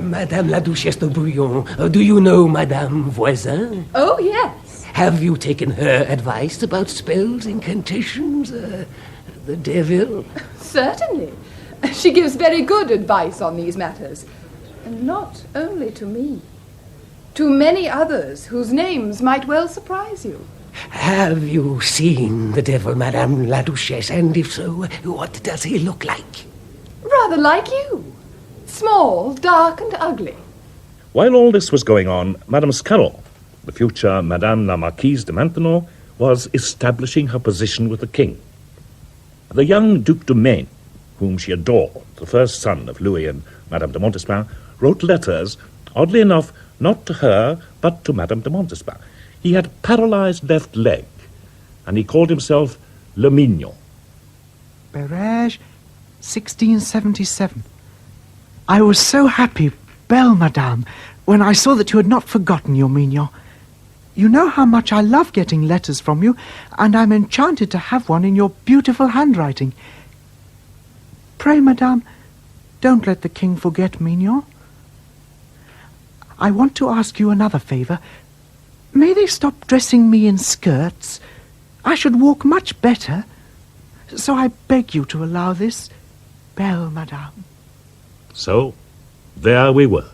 Madame la Duchesse de Bouillon, do you know Madame Voisin? Oh, yes. Have you taken her advice about spells, incantations, the devil? Certainly. She gives very good advice on these matters. And not only to me. To many others whose names might well surprise you. Have you seen the devil, Madame la Duchesse? And if so, what does he look like? Rather like you. Small, dark, and ugly. While all this was going on, Madame Scarron, the future Madame la Marquise de Maintenon, was establishing her position with the king. The young Duc de Maine, whom she adored, the first son of Louis and Madame de Montespan, wrote letters, oddly enough, not to her, but to Madame de Montespan. He had a paralyzed left leg, and he called himself Le Mignon. Barrage, 1677. I was so happy, belle madame, when I saw that you had not forgotten your Mignon. You know how much I love getting letters from you, and I'm enchanted to have one in your beautiful handwriting. Pray, madame, don't let the king forget Mignon. I want to ask you another favor. May they stop dressing me in skirts? I should walk much better. So I beg you to allow this, belle madame. So, there we were.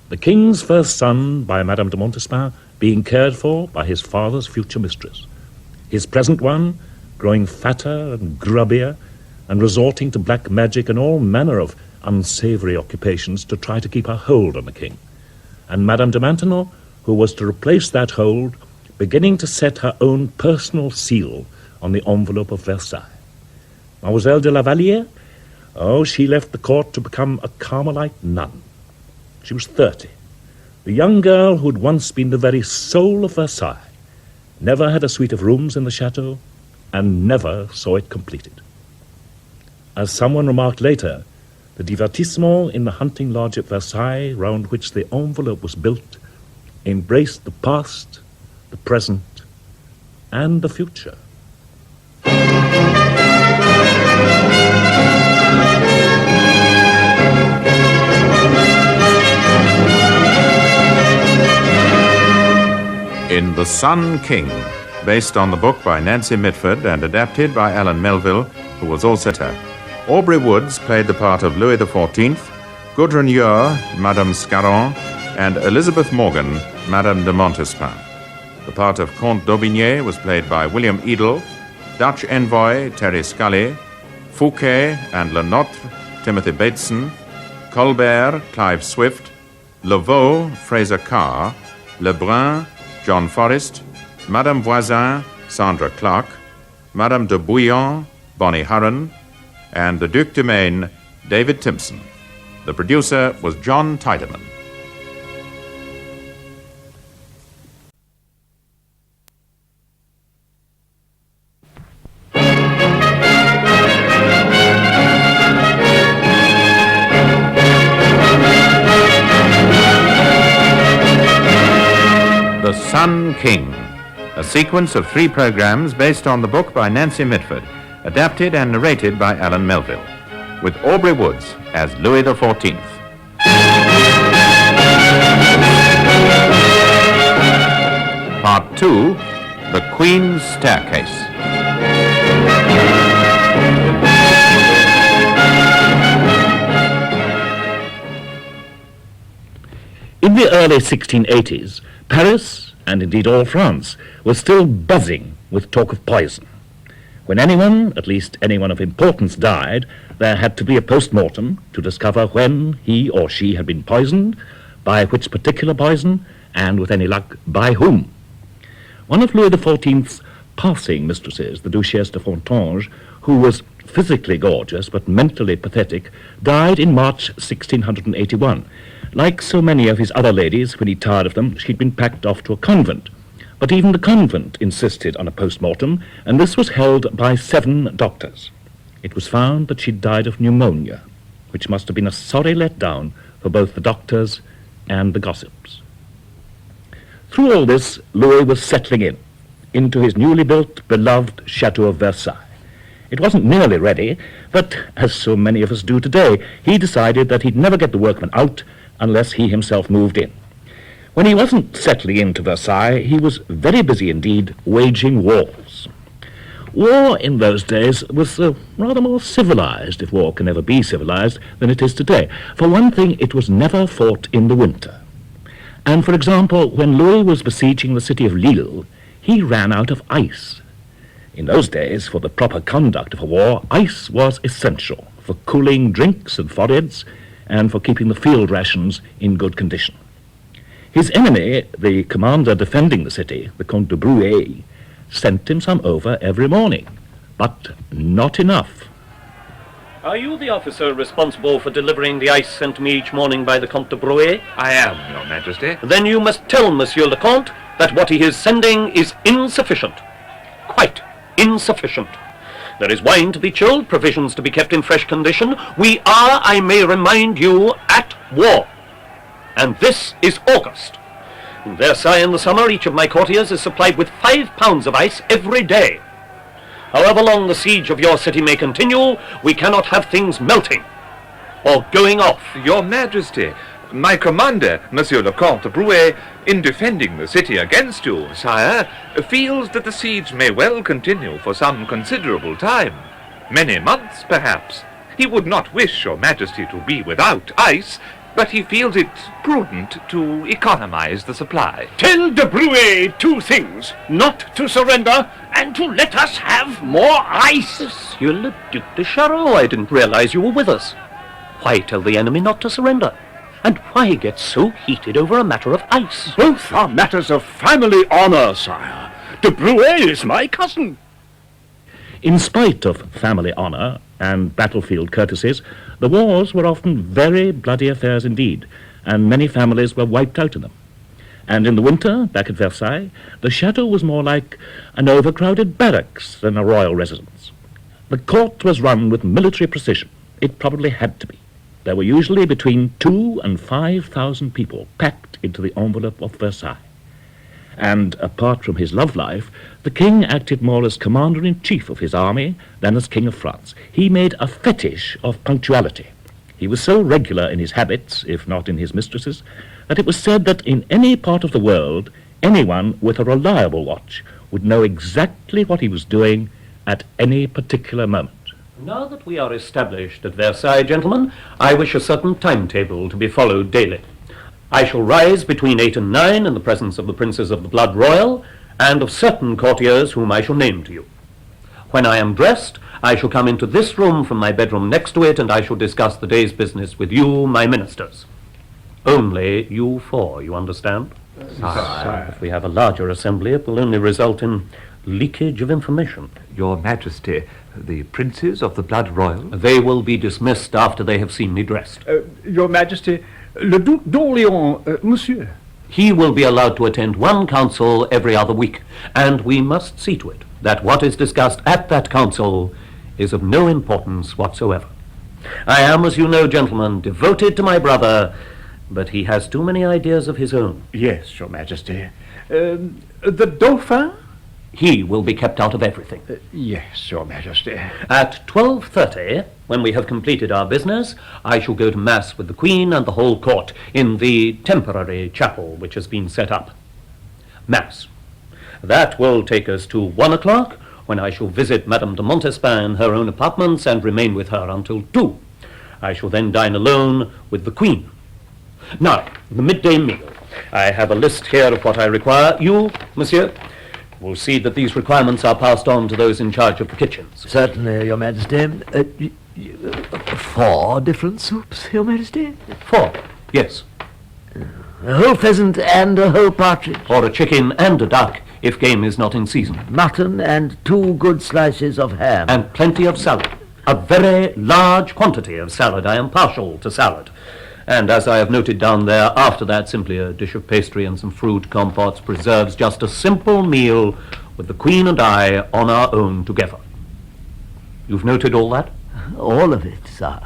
The king's first son by Madame de Montespan being cared for by his father's future mistress. His present one growing fatter and grubbier and resorting to black magic and all manner of unsavory occupations to try to keep a hold on the king. And Madame de Maintenon, who was to replace that hold, beginning to set her own personal seal on the envelope of Versailles. Mademoiselle de la Vallière, she left the court to become a Carmelite nun. She was 30. The young girl who had once been the very soul of Versailles, never had a suite of rooms in the chateau, and never saw it completed. As someone remarked later, the divertissement in the hunting lodge at Versailles, round which the envelope was built, embraced the past, the present, and the future. In The Sun King, based on the book by Nancy Mitford and adapted by Alan Melville, who was also her. Aubrey Woods played the part of Louis XIV, Gudrun Ure, Madame Scarron, and Elizabeth Morgan, Madame de Montespan. The part of Comte d'Aubigné was played by William Edel, Dutch envoy Terry Scully, Fouquet and Le Notre, Timothy Bateson, Colbert, Clive Swift, Laveau, Fraser Carr, Lebrun, John Forrest, Madame Voisin, Sandra Clark, Madame de Bouillon, Bonnie Hurren, and the Duc de Maine, David Timpson. The producer was John Tiedemann. The Sun King, a sequence of 3 programs based on the book by Nancy Mitford, adapted and narrated by Alan Melville, with Aubrey Woods as Louis XIV. Part 2, The Queen's Staircase. In the early 1680s, Paris, and indeed all France, was still buzzing with talk of poison. When anyone, at least anyone of importance, died, there had to be a post-mortem to discover when he or she had been poisoned, by which particular poison, and with any luck, by whom. One of Louis XIV's passing mistresses, the Duchesse de Fontanges, who was physically gorgeous but mentally pathetic, died in March 1681. Like so many of his other ladies, when he tired of them, she'd been packed off to a convent. But even the convent insisted on a post-mortem, and this was held by 7 doctors. It was found that she'd died of pneumonia, which must have been a sorry letdown for both the doctors and the gossips. Through all this, Louis was settling into his newly built, beloved Chateau of Versailles. It wasn't nearly ready, but, as so many of us do today, he decided that he'd never get the workmen out unless he himself moved in. When he wasn't settling into Versailles, he was very busy indeed waging wars. War in those days was rather more civilized, if war can ever be civilized, than it is today. For one thing, it was never fought in the winter. And, for example, when Louis was besieging the city of Lille, he ran out of ice. In those days, for the proper conduct of a war, ice was essential for cooling drinks and foreheads, and for keeping the field rations in good condition. His enemy, the commander defending the city, the Comte de Bruay, sent him some over every morning, but not enough. Are you the officer responsible for delivering the ice sent to me each morning by the Comte de Bruay? I am, Your Majesty. Then you must tell Monsieur le Comte that what he is sending is insufficient. Quite insufficient. There is wine to be chilled, provisions to be kept in fresh condition. We are, I may remind you, at war. And this is August. In Versailles in the summer, each of my courtiers is supplied with 5 pounds of ice every day. However long the siege of your city may continue, we cannot have things melting or going off. Your Majesty, my commander, Monsieur le Comte de Bruay, in defending the city against you, sire, feels that the siege may well continue for some considerable time. Many months, perhaps. He would not wish Your Majesty to be without ice, but he feels it prudent to economize the supply. Tell de Bruay 2 things: not to surrender, and to let us have more ice. Monsieur le Duc de Charot, I didn't realize you were with us. Why tell the enemy not to surrender? And why get so heated over a matter of ice? Both are matters of family honor, sire. De Bruay is my cousin. In spite of family honor and battlefield courtesies, the wars were often very bloody affairs indeed, and many families were wiped out in them. And in the winter, back at Versailles, the chateau was more like an overcrowded barracks than a royal residence. The court was run with military precision. It probably had to be. There were usually between 2,000 and 5,000 people packed into the envelope of Versailles. And apart from his love life, the king acted more as commander-in-chief of his army than as king of France. He made a fetish of punctuality. He was so regular in his habits, if not in his mistresses, that it was said that in any part of the world, anyone with a reliable watch would know exactly what he was doing at any particular moment. Now that we are established at Versailles, gentlemen, I wish a certain timetable to be followed daily. I shall rise between 8 and 9 in the presence of the princes of the blood royal and of certain courtiers whom I shall name to you. When I am dressed, I shall come into this room from my bedroom next to it, and I shall discuss the day's business with you, my ministers. Only you four, you understand? Sire. If we have a larger assembly, it will only result in leakage of information. Your Majesty, the princes of the blood royal? They will be dismissed after they have seen me dressed. Your Majesty, le Duc d'Orléans, monsieur. He will be allowed to attend one council every other week, and we must see to it that what is discussed at that council is of no importance whatsoever. I am, as you know, gentlemen, devoted to my brother, but he has too many ideas of his own. Yes, Your Majesty. The Dauphin? He will be kept out of everything. Yes, Your Majesty. At 12:30, when we have completed our business, I shall go to Mass with the Queen and the whole court in the temporary chapel which has been set up. Mass. That will take us to 1 o'clock, when I shall visit Madame de Montespan in her own apartments and remain with her until 2. I shall then dine alone with the Queen. Now, the midday meal. I have a list here of what I require. You, monsieur, will see that these requirements are passed on to those in charge of the kitchens. Certainly, Your Majesty. 4 different soups, Your Majesty? 4, yes. A whole pheasant and a whole partridge. Or a chicken and a duck, if game is not in season. Mutton and 2 good slices of ham. And plenty of salad. A very large quantity of salad. I am partial to salad. And as I have noted down there, after that, simply a dish of pastry and some fruit, compotes, preserves, just a simple meal with the Queen and I on our own together. You've noted all that? All of it, sir.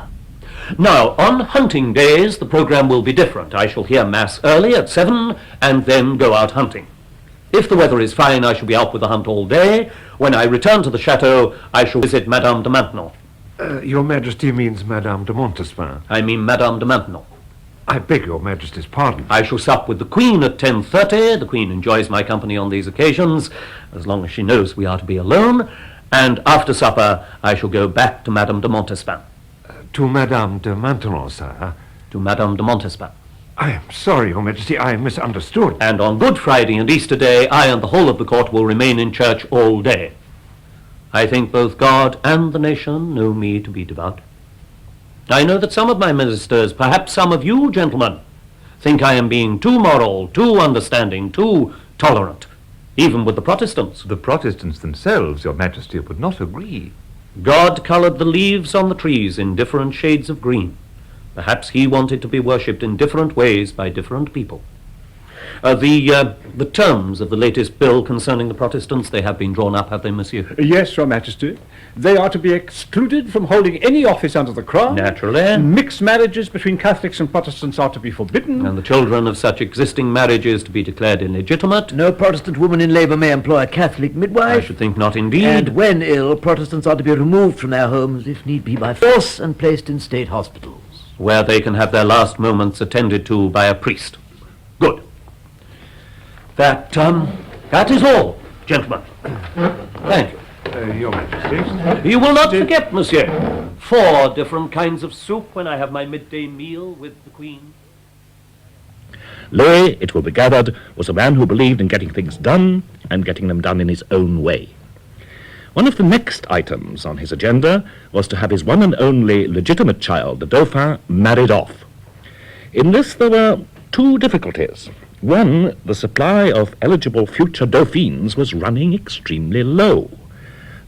Now, on hunting days, the program will be different. I shall hear Mass early at 7 and then go out hunting. If the weather is fine, I shall be out with the hunt all day. When I return to the chateau, I shall visit Madame de Maintenon. Your Majesty means Madame de Montespan. I mean Madame de Maintenon. I beg your Majesty's pardon. I shall sup with the Queen at 10:30. The Queen enjoys my company on these occasions, as long as she knows we are to be alone. And after supper, I shall go back to Madame de Montespan. To Madame de Maintenon, sir? To Madame de Montespan. I am sorry, Your Majesty, I misunderstood. And on Good Friday and Easter Day, I and the whole of the court will remain in church all day. I think both God and the nation know me to be devout. I know that some of my ministers, perhaps some of you, gentlemen, think I am being too moral, too understanding, too tolerant, even with the Protestants. The Protestants themselves, Your Majesty, would not agree. God colored the leaves on the trees in different shades of green. Perhaps he wanted to be worshipped in different ways by different people. The terms of the latest bill concerning the Protestants, they have been drawn up, have they, monsieur? Yes, Your Majesty. They are to be excluded from holding any office under the crown. Naturally. Mixed marriages between Catholics and Protestants are to be forbidden. And the children of such existing marriages to be declared illegitimate. No Protestant woman in labour may employ a Catholic midwife. I should think not, indeed. And when ill, Protestants are to be removed from their homes, if need be by force, and placed in state hospitals, where they can have their last moments attended to by a priest. Good. That is all, gentlemen. Thank you. Your Majesty. You will not forget, monsieur, 4 different kinds of soup when I have my midday meal with the Queen. Louis, it will be gathered, was a man who believed in getting things done and getting them done in his own way. One of the next items on his agenda was to have his one and only legitimate child, the Dauphin, married off. In this there were 2 difficulties. One, the supply of eligible future Dauphins was running extremely low.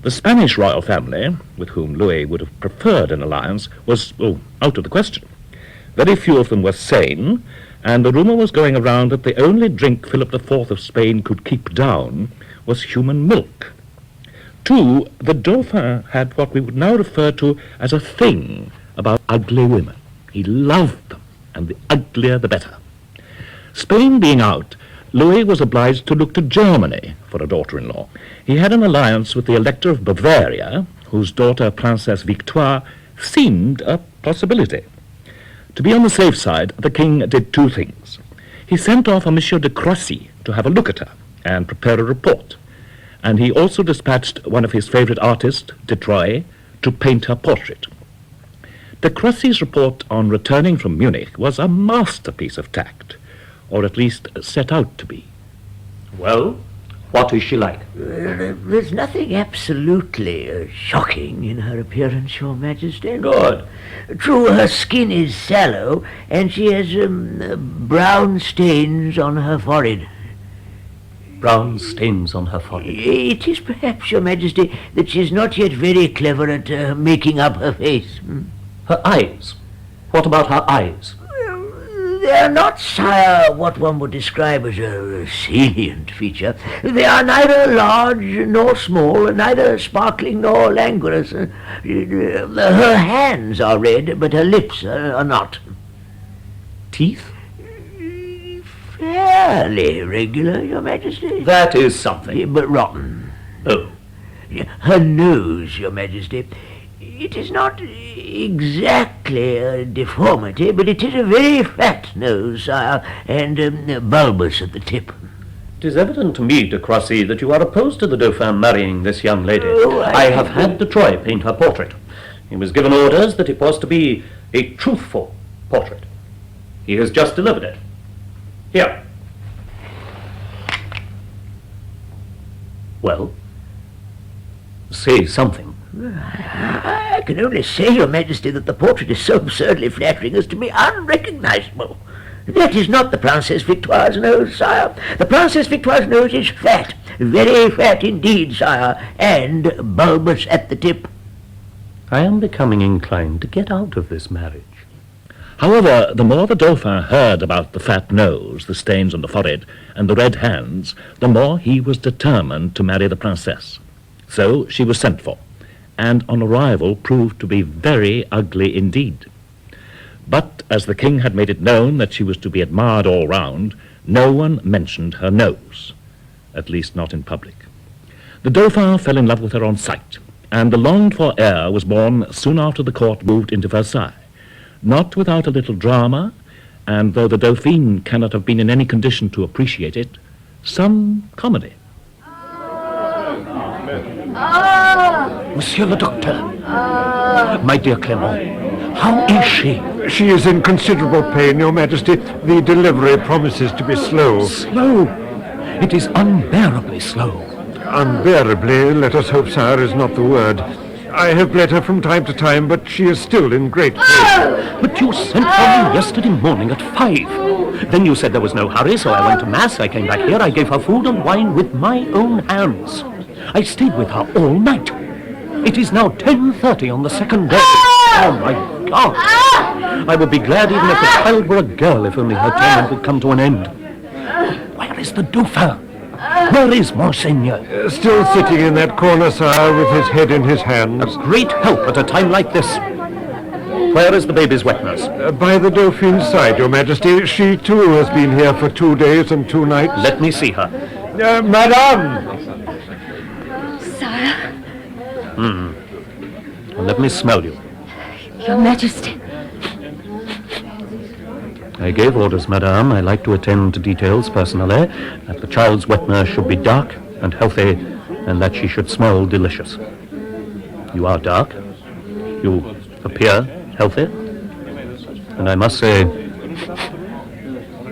The Spanish royal family, with whom Louis would have preferred an alliance, was, out of the question. Very few of them were sane, and the rumor was going around that the only drink Philip IV of Spain could keep down was human milk. 2, the Dauphin had what we would now refer to as a thing about ugly women. He loved them, and the uglier the better. Spain being out, Louis was obliged to look to Germany for a daughter-in-law. He had an alliance with the Elector of Bavaria, whose daughter, Princess Victoire, seemed a possibility. To be on the safe side, the king did 2 things. He sent off a Monsieur de Croissy to have a look at her and prepare a report. And he also dispatched one of his favorite artists, de Troyes, to paint her portrait. De Crucy's report on returning from Munich was a masterpiece of tact, or at least set out to be. Well, what is she like? There's nothing absolutely shocking in her appearance, Your Majesty. Good. True, her skin is sallow, and she has brown stains on her forehead. Brown stains on her forehead? It is perhaps, Your Majesty, that she's not yet very clever at making up her face. Her eyes? What about her eyes? They are not, sire, what one would describe as a salient feature. They are neither large nor small, neither sparkling nor languorous. Her hands are red, but her lips are not. Teeth? Fairly regular, Your Majesty. That is something. But rotten. Oh. Her nose, Your Majesty. It is not exactly a deformity, but it is a very fat nose, sire, and bulbous at the tip. It is evident to me, de Croissy, that you are opposed to the Dauphin marrying this young lady. Oh, I have had de Troyes paint her portrait. He was given orders that it was to be a truthful portrait. He has just delivered it. Here. Well, say something. I can only say, Your Majesty, that the portrait is so absurdly flattering as to be unrecognizable. That is not the Princess Victoire's nose, sire. The Princess Victoire's nose is fat, very fat indeed, sire, and bulbous at the tip. I am becoming inclined to get out of this marriage. However, the more the Dauphin heard about the fat nose, the stains on the forehead, and the red hands, the more he was determined to marry the princess. So she was sent for, and on arrival proved to be very ugly indeed. But as the king had made it known that she was to be admired all round, no one mentioned her nose, at least not in public. The Dauphin fell in love with her on sight, and the longed-for heir was born soon after the court moved into Versailles, not without a little drama, and though the Dauphine cannot have been in any condition to appreciate it, some comedy. Monsieur le Docteur. My dear Clement, how is she? She is in considerable pain, Your Majesty. The delivery promises to be slow. Slow? It is unbearably slow. Unbearably, let us hope, sire, is not the word. I have bled her from time to time, but she is still in great pain. But you sent for me yesterday morning at 5. Then you said there was no hurry, so I went to Mass. I came back here. I gave her food and wine with my own hands. I stayed with her all night. It is now 10:30 on the second day. Oh, my God. I would be glad even if the child were a girl, if only her torment would come to an end. Where is the Dauphin? Where is Monseigneur? Still sitting in that corner, sire, with his head in his hands. A great help at a time like this. Where is the baby's wet nurse? By the Dauphine's side, Your Majesty. She, too, has been here for 2 days and 2 nights. Let me see her. Madame! Sire. Well, let me smell you. Your Majesty. I gave orders, madame. I like to attend to details personally, that the child's wet nurse should be dark and healthy, and that she should smell delicious. You are dark. You appear healthy. And I must say,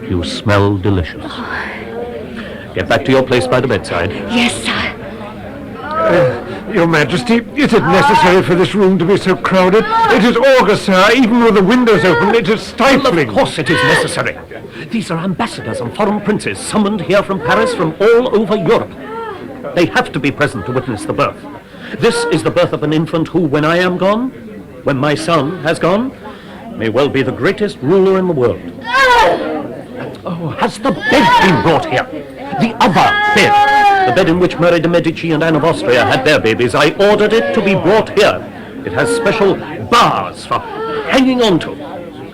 you smell delicious. Get back to your place by the bedside. Yes, sire. Your Majesty, is it necessary for this room to be so crowded? It is August, sir. Even with the windows open, it is stifling. Well, of course it is necessary. These are ambassadors and foreign princes summoned here from Paris from all over Europe. They have to be present to witness the birth. This is the birth of an infant who, when I am gone, when my son has gone, may well be the greatest ruler in the world. Oh, has the bed been brought here? The other bed. The bed in which Mary de Medici and Anne of Austria had their babies. I ordered it to be brought here. It has special bars for hanging on to,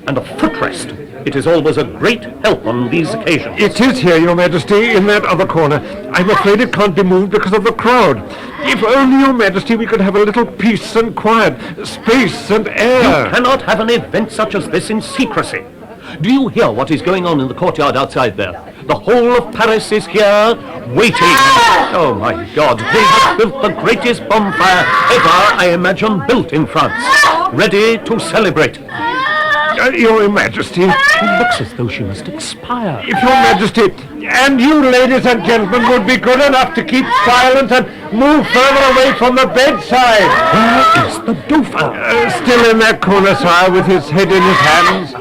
and a footrest. It is always a great help on these occasions. It is here, Your Majesty, in that other corner. I'm afraid it can't be moved because of the crowd. If only, Your Majesty, we could have a little peace and quiet, space and air. You cannot have an event such as this in secrecy. Do you hear what is going on in the courtyard outside there? The whole of Paris is here, waiting. Oh, my God. They have built the greatest bonfire ever, I imagine, built in France. Ready to celebrate. Your Majesty. It looks as though she must expire. If Your Majesty and you, ladies and gentlemen, would be good enough to keep silent and move further away from the bedside. Where is the Dauphin? Still in that corner, sire, with his head in his hands.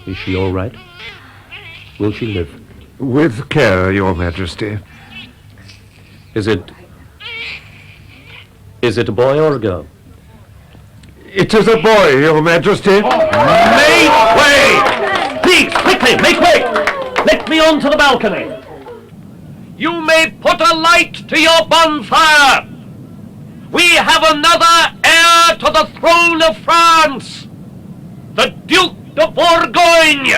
Is she all right? Will she live? With care, Your Majesty. Is it a boy or a girl? It is a boy, Your Majesty. Make way! Please, quickly, make way! Let me on to the balcony. You may put a light to your bonfire. We have another heir to the throne of France, the Duke de Bourgogne.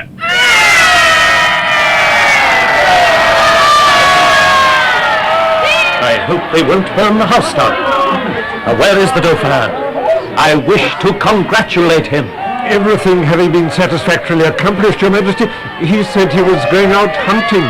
I hope they won't burn the house down. Now, where is the Dauphin? I wish to congratulate him. Everything having been satisfactorily accomplished, Your Majesty, he said he was going out hunting.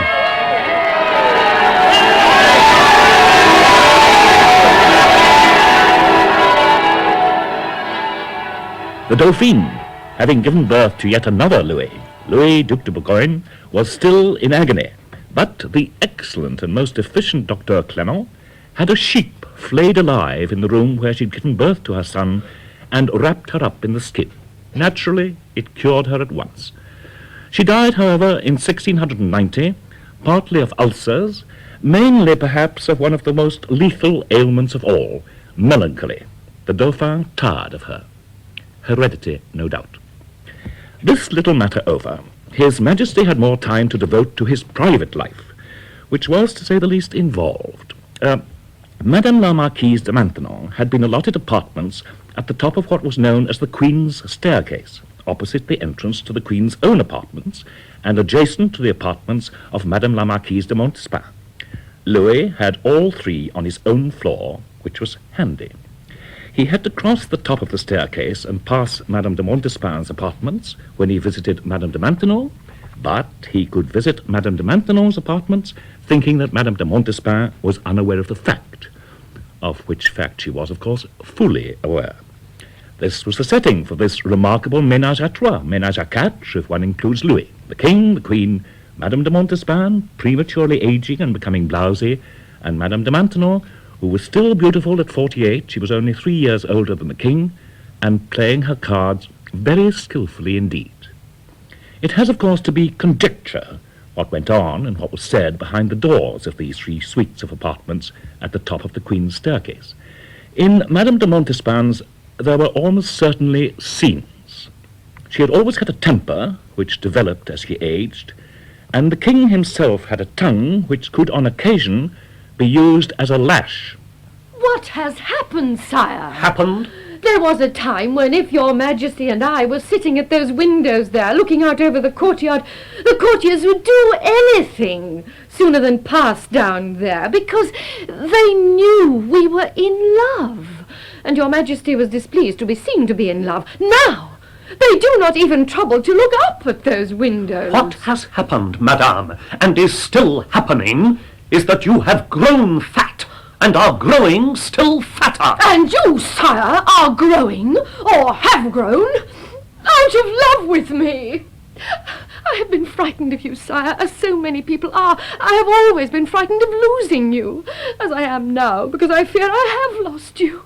The Dauphine, having given birth to yet another Louis, Duc de Bourgogne, was still in agony. But the excellent and most efficient Dr. Clement had a sheep flayed alive in the room where she'd given birth to her son and wrapped her up in the skin. Naturally, it cured her at once. She died, however, in 1690, partly of ulcers, mainly perhaps of one of the most lethal ailments of all, melancholy. The Dauphin tired of her. Heredity, no doubt. This little matter over, His Majesty had more time to devote to his private life, which was, to say the least, involved. Madame la Marquise de Maintenon had been allotted apartments at the top of what was known as the Queen's Staircase, opposite the entrance to the Queen's own apartments and adjacent to the apartments of Madame la Marquise de Montespan. Louis had all three on his own floor, which was handy. He had to cross the top of the staircase and pass Madame de Montespan's apartments when he visited Madame de Maintenon, but he could visit Madame de Maintenon's apartments thinking that Madame de Montespan was unaware of the fact, of which fact she was, of course, fully aware. This was the setting for this remarkable ménage à trois, ménage à quatre, if one includes Louis, the King, the Queen, Madame de Montespan, prematurely aging and becoming blousy, and Madame de Maintenon, who was still beautiful at 48, she was only 3 years older than the King, and playing her cards very skillfully indeed. It has, of course, to be conjecture what went on and what was said behind the doors of these three suites of apartments at the top of the Queen's staircase. In Madame de Montespan's there were almost certainly scenes. She had always had a temper which developed as she aged, and the King himself had a tongue which could on occasion be used as a lash. What has happened, sire? Happened? There was a time when if your Majesty and I were sitting at those windows there, looking out over the courtyard, the courtiers would do anything sooner than pass down there, because they knew we were in love, and your Majesty was displeased to be seen to be in love. Now, they do not even trouble to look up at those windows. What has happened, madame, and is still happening, is that you have grown fat, and are growing still fatter. And you, sire, are growing, or have grown, out of love with me. I have been frightened of you, sire, as so many people are. I have always been frightened of losing you, as I am now, because I fear I have lost you.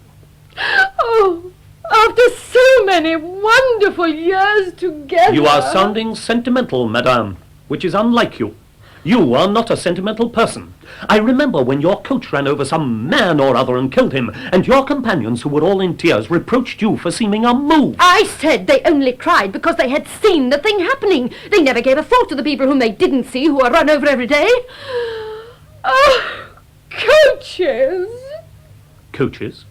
Oh, after so many wonderful years together. You are sounding sentimental, madame, which is unlike you. You are not a sentimental person. I remember when your coach ran over some man or other and killed him, and your companions, who were all in tears, reproached you for seeming unmoved. I said they only cried because they had seen the thing happening. They never gave a thought to the people whom they didn't see, who were run over every day. Oh, coaches. Coaches?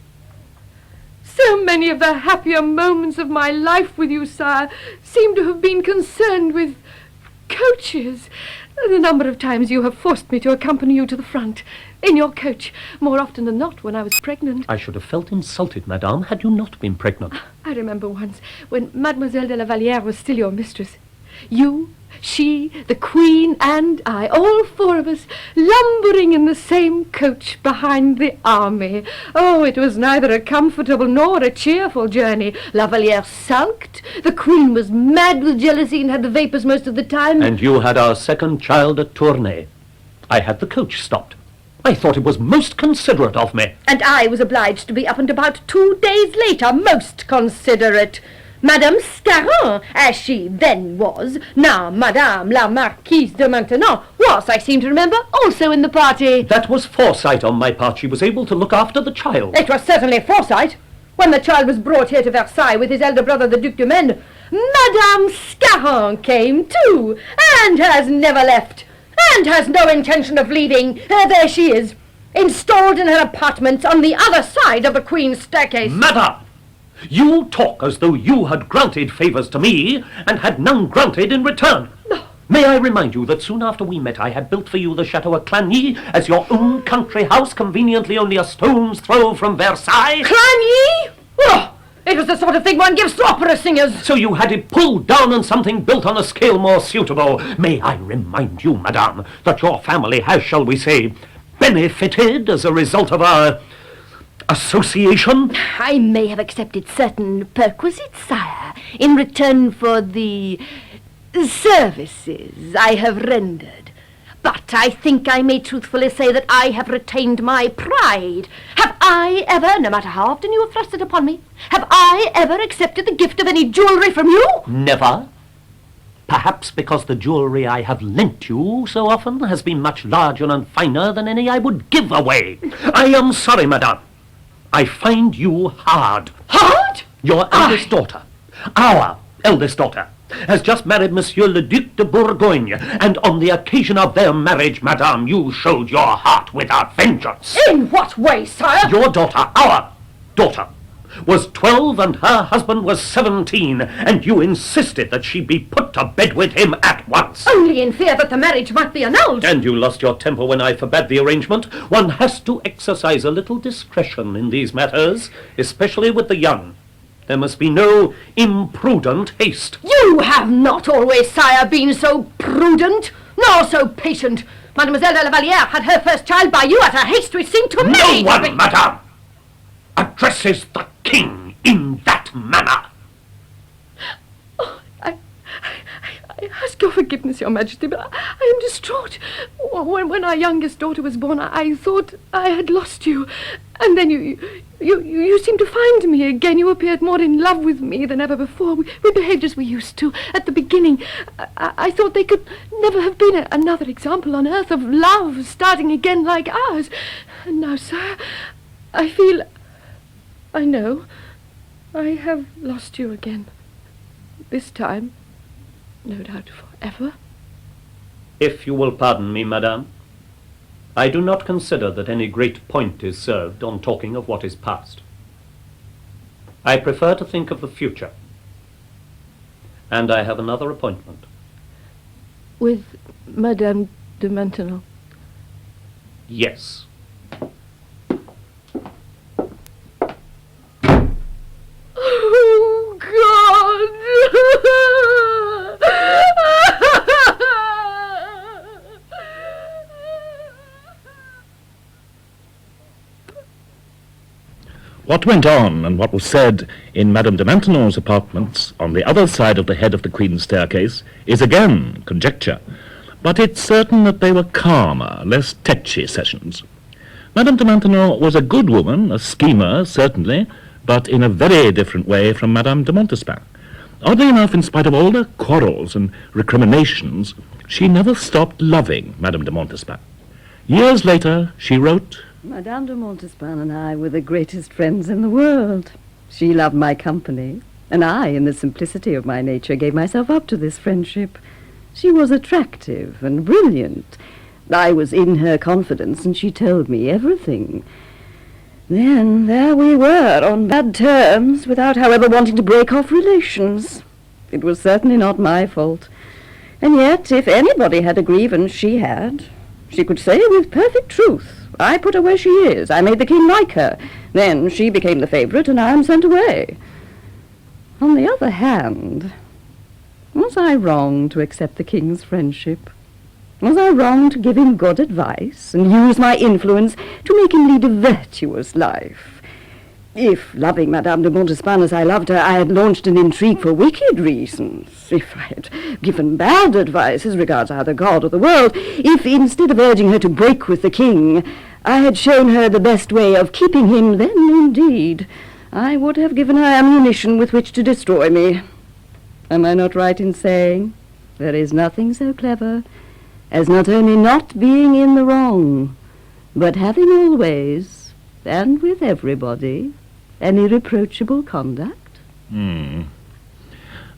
So So many of the happier moments of my life with you, sire, seem to have been concerned with coaches. The number of times you have forced me to accompany you to the front, in your coach, more often than not when I was pregnant. I should have felt insulted, madame, had you not been pregnant. I remember once, when Mademoiselle de la Vallière was still your mistress. You, she, the Queen, and I, all four of us, lumbering in the same coach behind the army. Oh, it was neither a comfortable nor a cheerful journey. La Vallière sulked, the Queen was mad with jealousy and had the vapours most of the time. And you had our second child at Tournai. I had the coach stopped. I thought it was most considerate of me. And I was obliged to be up and about 2 days later, most considerate. Madame Scarron, as she then was, now Madame la Marquise de Maintenon, was, I seem to remember, also in the party. That was foresight on my part. She was able to look after the child. It was certainly foresight. When the child was brought here to Versailles with his elder brother, the Duc de Maine, Madame Scarron came too, and has never left, and has no intention of leaving. There she is, installed in her apartments on the other side of the Queen's staircase. Madame! You talk as though you had granted favours to me, and had none granted in return. May I remind you that soon after we met I had built for you the Chateau at Clagny as your own country house, conveniently only a stone's throw from Versailles? Clagny? Oh, it was the sort of thing one gives to opera singers. So you had it pulled down and something built on a scale more suitable. May I remind you, madame, that your family has, shall we say, benefited as a result of our association? I may have accepted certain perquisites, sire, in return for the services I have rendered. But I think I may truthfully say that I have retained my pride. Have I ever, no matter how often you have thrust it upon me, have I ever accepted the gift of any jewellery from you? Never. Perhaps because the jewellery I have lent you so often has been much larger and finer than any I would give away. I am sorry, madame. I find you hard. Hard? Your eldest daughter, our eldest daughter, has just married Monsieur le Duc de Bourgogne, and on the occasion of their marriage, madame, you showed your heart without vengeance. In what way, sire? Your daughter, our daughter, was 12 and her husband was 17, and you insisted that she be put to bed with him at once. Only in fear that the marriage might be annulled. And you lost your temper when I forbade the arrangement. One has to exercise a little discretion in these matters, especially with the young. There must be no imprudent haste. You have not always, sire, been so prudent, nor so patient. Mademoiselle de la Vallière had her first child by you at a haste which seemed to me... No one, madame, addresses the king in that manner. Oh, I ask your forgiveness, your majesty, but I am distraught. When our youngest daughter was born, I thought I had lost you. And then you seemed to find me again. You appeared more in love with me than ever before. We behaved as we used to at the beginning. I thought there could never have been another example on earth of love starting again like ours. And now, sir, I know, I have lost you again. This time, no doubt forever. If you will pardon me, madame, I do not consider that any great point is served on talking of what is past. I prefer to think of the future. And I have another appointment. With Madame de Maintenon? Yes. Oh, God! What went on and what was said in Madame de Maintenon's apartments on the other side of the head of the Queen's staircase is again conjecture, but it's certain that they were calmer, less tetchy sessions. Madame de Maintenon was a good woman, a schemer, certainly, but in a very different way from Madame de Montespan. Oddly enough, in spite of all their quarrels and recriminations, she never stopped loving Madame de Montespan. Years later, she wrote, Madame de Montespan and I were the greatest friends in the world. She loved my company, and I, in the simplicity of my nature, gave myself up to this friendship. She was attractive and brilliant. I was in her confidence, and she told me everything. Then there we were, on bad terms, without, however, wanting to break off relations. It was certainly not my fault. And yet, if anybody had a grievance, she had. She could say with perfect truth, I put her where she is. I made the king like her. Then she became the favourite, and I am sent away. On the other hand, was I wrong to accept the king's friendship? Was I wrong to give him good advice and use my influence to make him lead a virtuous life? If, loving Madame de Montespan as I loved her, I had launched an intrigue for wicked reasons, if I had given bad advice as regards either God or the world, if, instead of urging her to break with the king, I had shown her the best way of keeping him, then, indeed, I would have given her ammunition with which to destroy me. Am I not right in saying there is nothing so clever as not only not being in the wrong, but having always, and with everybody, an irreproachable conduct? Madame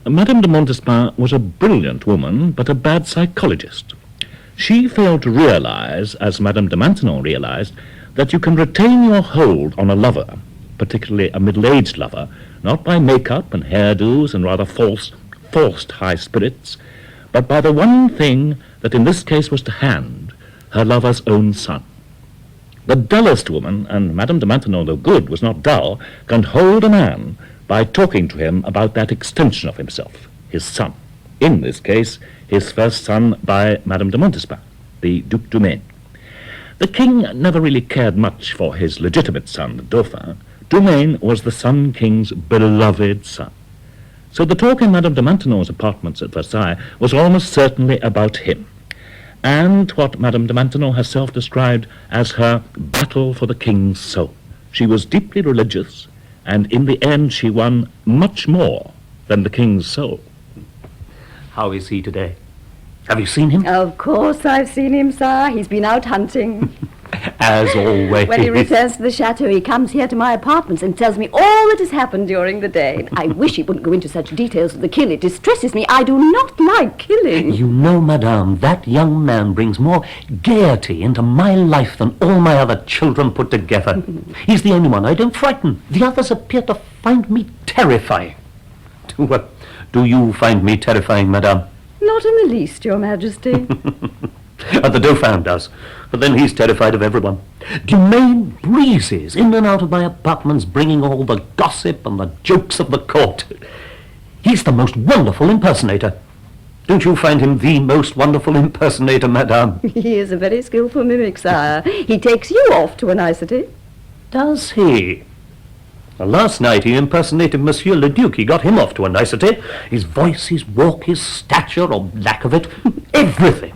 de Montespan was a brilliant woman, but a bad psychologist. She failed to realize, as Madame de Maintenon realized, that you can retain your hold on a lover, particularly a middle-aged lover, not by make-up and hairdos and rather forced high spirits, but by the one thing that in this case was to hand, her lover's own son. The dullest woman, and Madame de Maintenon, though good, was not dull, can hold a man by talking to him about that extension of himself, his son. In this case, his first son by Madame de Montespan, the Duc d'Umaine. The king never really cared much for his legitimate son, the Dauphin. d'Umaine was the Sun King's beloved son. So the talk in Madame de Maintenon's apartments at Versailles was almost certainly about him, and what Madame de Maintenon herself described as her battle for the king's soul. She was deeply religious, and in the end she won much more than the king's soul. How is he today? Have you seen him? Of course I've seen him, sir. He's been out hunting. As always. When he returns to the chateau, he comes here to my apartments and tells me all that has happened during the day. I wish he wouldn't go into such details of the kill. It distresses me. I do not like killing. You know, madame, that young man brings more gaiety into my life than all my other children put together. He's the only one I don't frighten. The others appear to find me terrifying. Do you find me terrifying, madame? Not in the least, Your Majesty. The Dauphin does, but then he's terrified of everyone. d'Umaine breezes in and out of my apartments, bringing all the gossip and the jokes of the court. He's the most wonderful impersonator. Don't you find him the most wonderful impersonator, madame? He is a very skillful mimic, sire. He takes you off to a nicety. Does he? Well, last night he impersonated Monsieur le Duc. He got him off to a nicety. His voice, his walk, his stature, or lack of it, everything.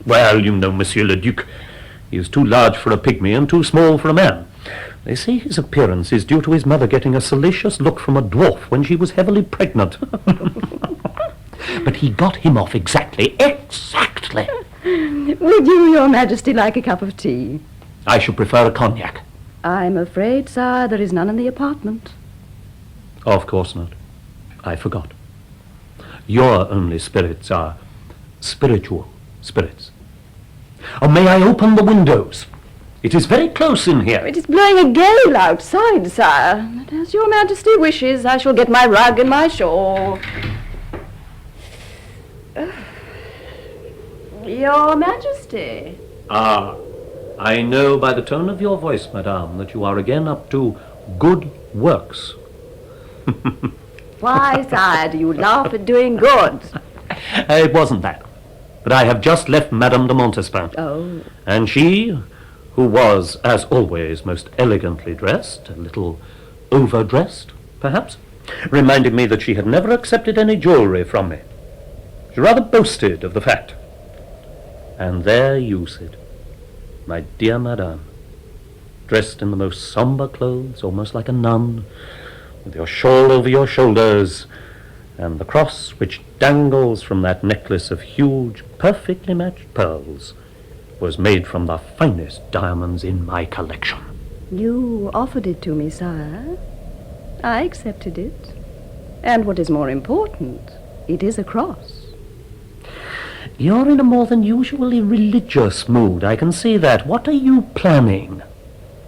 Well, you know Monsieur le Duc. He is too large for a pygmy and too small for a man. They say his appearance is due to his mother getting a salacious look from a dwarf when she was heavily pregnant. But he got him off exactly. Would you, Your Majesty, like a cup of tea? I should prefer a cognac. I'm afraid, sire, there is none in the apartment. Of course not. I forgot. Your only spirits are spiritual spirits. Oh, may I open the windows? It is very close in here. It is blowing a gale outside, sire. But as Your Majesty wishes, I shall get my rug and my shawl. Your Majesty. Ah, I know by the tone of your voice, madame, that you are again up to good works. Why, sire, do you laugh at doing good? It wasn't that. But I have just left Madame de Montespan. Oh. And she, who was, as always, most elegantly dressed, a little overdressed, perhaps, reminded me that she had never accepted any jewellery from me. She rather boasted of the fact. And there you sit, my dear madame, dressed in the most sombre clothes, almost like a nun, with your shawl over your shoulders, and the cross which dangles from that necklace of huge, perfectly matched pearls was made from the finest diamonds in my collection. You offered it to me, sire. I accepted it. And what is more important, it is a cross. You're in a more than usually religious mood, I can see that. What are you planning?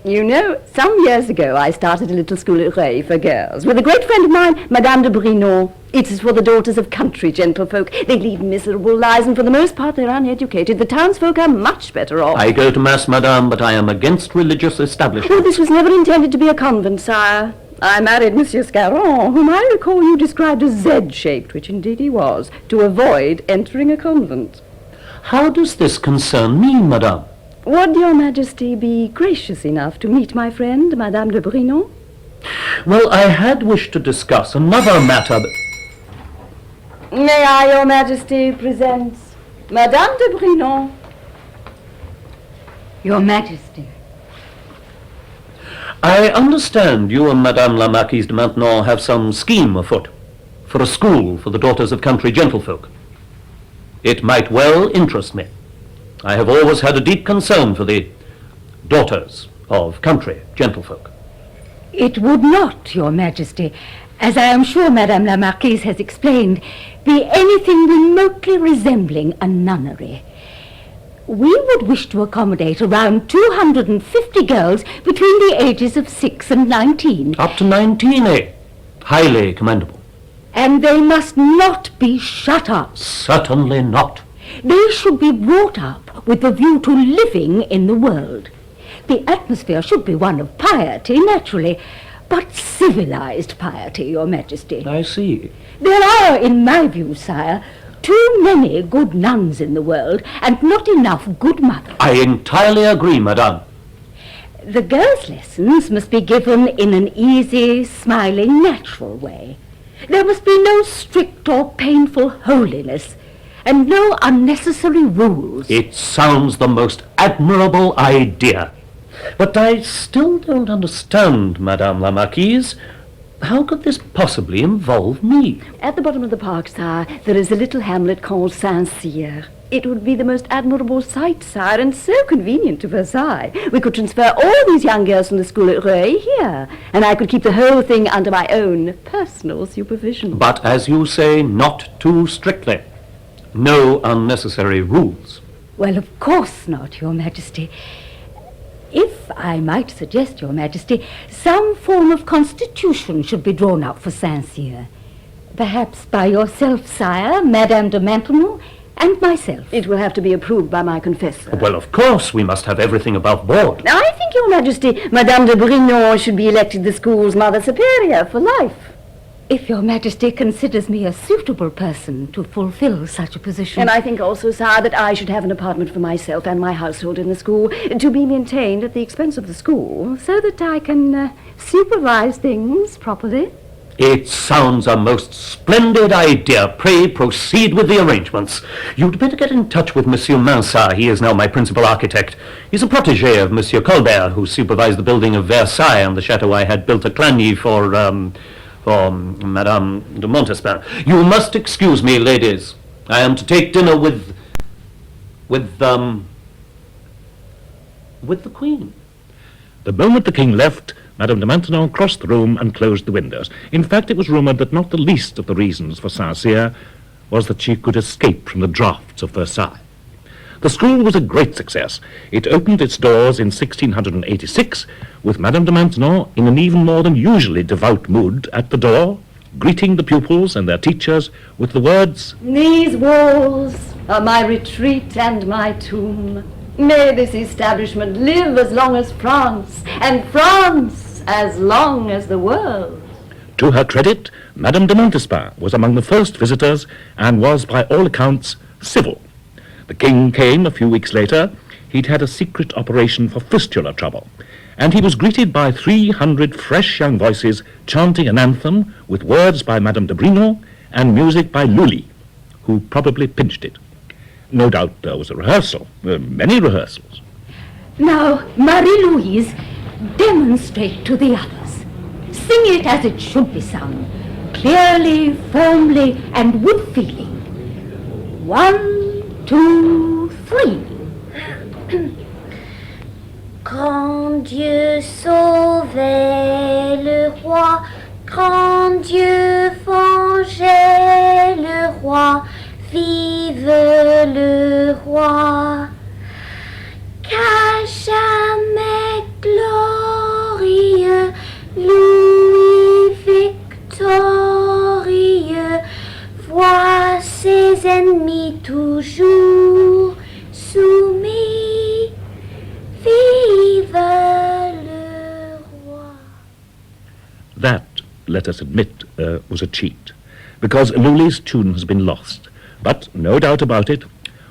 You know, some years ago I started a little school at Ray for girls with a great friend of mine, Madame de Brinon. It is for the daughters of country gentlefolk. They lead miserable lives, and for the most part they're uneducated. The townsfolk are much better off. I go to mass, madame, but I am against religious establishment. Oh, this was never intended to be a convent, sire. I married Monsieur Scarron, whom I recall you described as Z-shaped, which indeed he was, to avoid entering a convent. How does this concern me, madame? Would your majesty be gracious enough to meet my friend, Madame de Brinon? Well, I had wished to discuss another matter, but... May I, your majesty, present Madame de Brinon? Your majesty. I understand you and Madame la Marquise de Maintenon have some scheme afoot for a school for the daughters of country gentlefolk. It might well interest me. I have always had a deep concern for the daughters of country gentlefolk. It would not, your majesty, as I am sure Madame la Marquise has explained, be anything remotely resembling a nunnery. We would wish to accommodate around 250 girls between the ages of 6 and 19. Up to 19, eh? Highly commendable. And they must not be shut up. Certainly not. They should be brought up with the view to living in the world. The atmosphere should be one of piety, naturally, but civilized piety, your majesty. I see. There are, in my view, sire, too many good nuns in the world, and not enough good mothers. I entirely agree, madame. The girls' lessons must be given in an easy, smiling, natural way. There must be no strict or painful holiness, and no unnecessary rules. It sounds the most admirable idea. But I still don't understand, Madame la Marquise. How could this possibly involve me? At the bottom of the park, sire, there is a little hamlet called Saint-Cyr. It would be the most admirable sight, sire, and so convenient to Versailles. We could transfer all these young girls from the school at Rueil here, and I could keep the whole thing under my own personal supervision. But, as you say, not too strictly. No unnecessary rules. Well, of course not, your majesty. If I might suggest, your majesty, some form of constitution should be drawn up for Saint-Cyr. Perhaps by yourself, sire, Madame de Maintenon, and myself. It will have to be approved by my confessor. Well, of course, we must have everything above board. I think, your majesty, Madame de Brinon should be elected the school's mother superior for life. If your majesty considers me a suitable person to fulfill such a position. And I think also, sire, that I should have an apartment for myself and my household in the school, to be maintained at the expense of the school, so that I can supervise things properly. It sounds a most splendid idea. Pray proceed with the arrangements. You'd better get in touch with Monsieur Mansart. He is now my principal architect. He's a protégé of Monsieur Colbert, who supervised the building of Versailles and the chateau I had built at Clagny for Madame de Montespan. You must excuse me, ladies. I am to take dinner with the Queen. The moment the king left, Madame de Maintenon crossed the room and closed the windows. In fact, it was rumoured that not the least of the reasons for Saint-Cyr was that she could escape from the drafts of Versailles. The school was a great success. It opened its doors in 1686 with Madame de Maintenon in an even more than usually devout mood at the door, greeting the pupils and their teachers with the words, "These walls are my retreat and my tomb. May this establishment live as long as France, and France as long as the world." To her credit, Madame de Montespan was among the first visitors and was, by all accounts, civil. The king came a few weeks later. He'd had a secret operation for fistula trouble, and he was greeted by 300 fresh young voices chanting an anthem with words by Madame de Brinon and music by Lully, who probably pinched it. No doubt there was a rehearsal, many rehearsals. Now, Marie-Louise, demonstrate to the others. Sing it as it should be sung, clearly, firmly, and with feeling. 1, 2, 3. Grand Dieu sauvait le roi, grand Dieu vengeait le roi, vive le roi, qu'à jamais gloire. that, let us admit, was a cheat, because Lully's tune has been lost. But no doubt about it,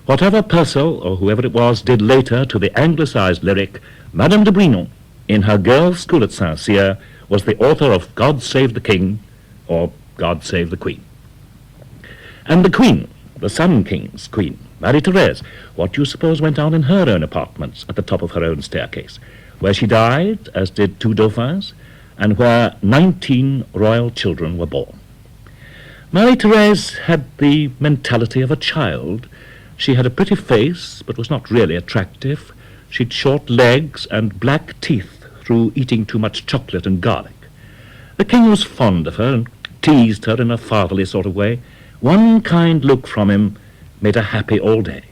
whatever Purcell, or whoever it was, did later to the anglicised lyric, Madame de Brinon, in her girls' school at Saint-Cyr, was the author of God Save the King, or God Save the Queen. And the Queen, the Sun King's Queen, Marie-Thérèse, what do you suppose went on in her own apartments at the top of her own staircase, where she died, as did 2 dauphins, and where 19 royal children were born? Marie-Thérèse had the mentality of a child. She had a pretty face, but was not really attractive. She'd short legs and black teeth through eating too much chocolate and garlic. The king was fond of her and teased her in a fatherly sort of way. One kind look from him made her happy all day.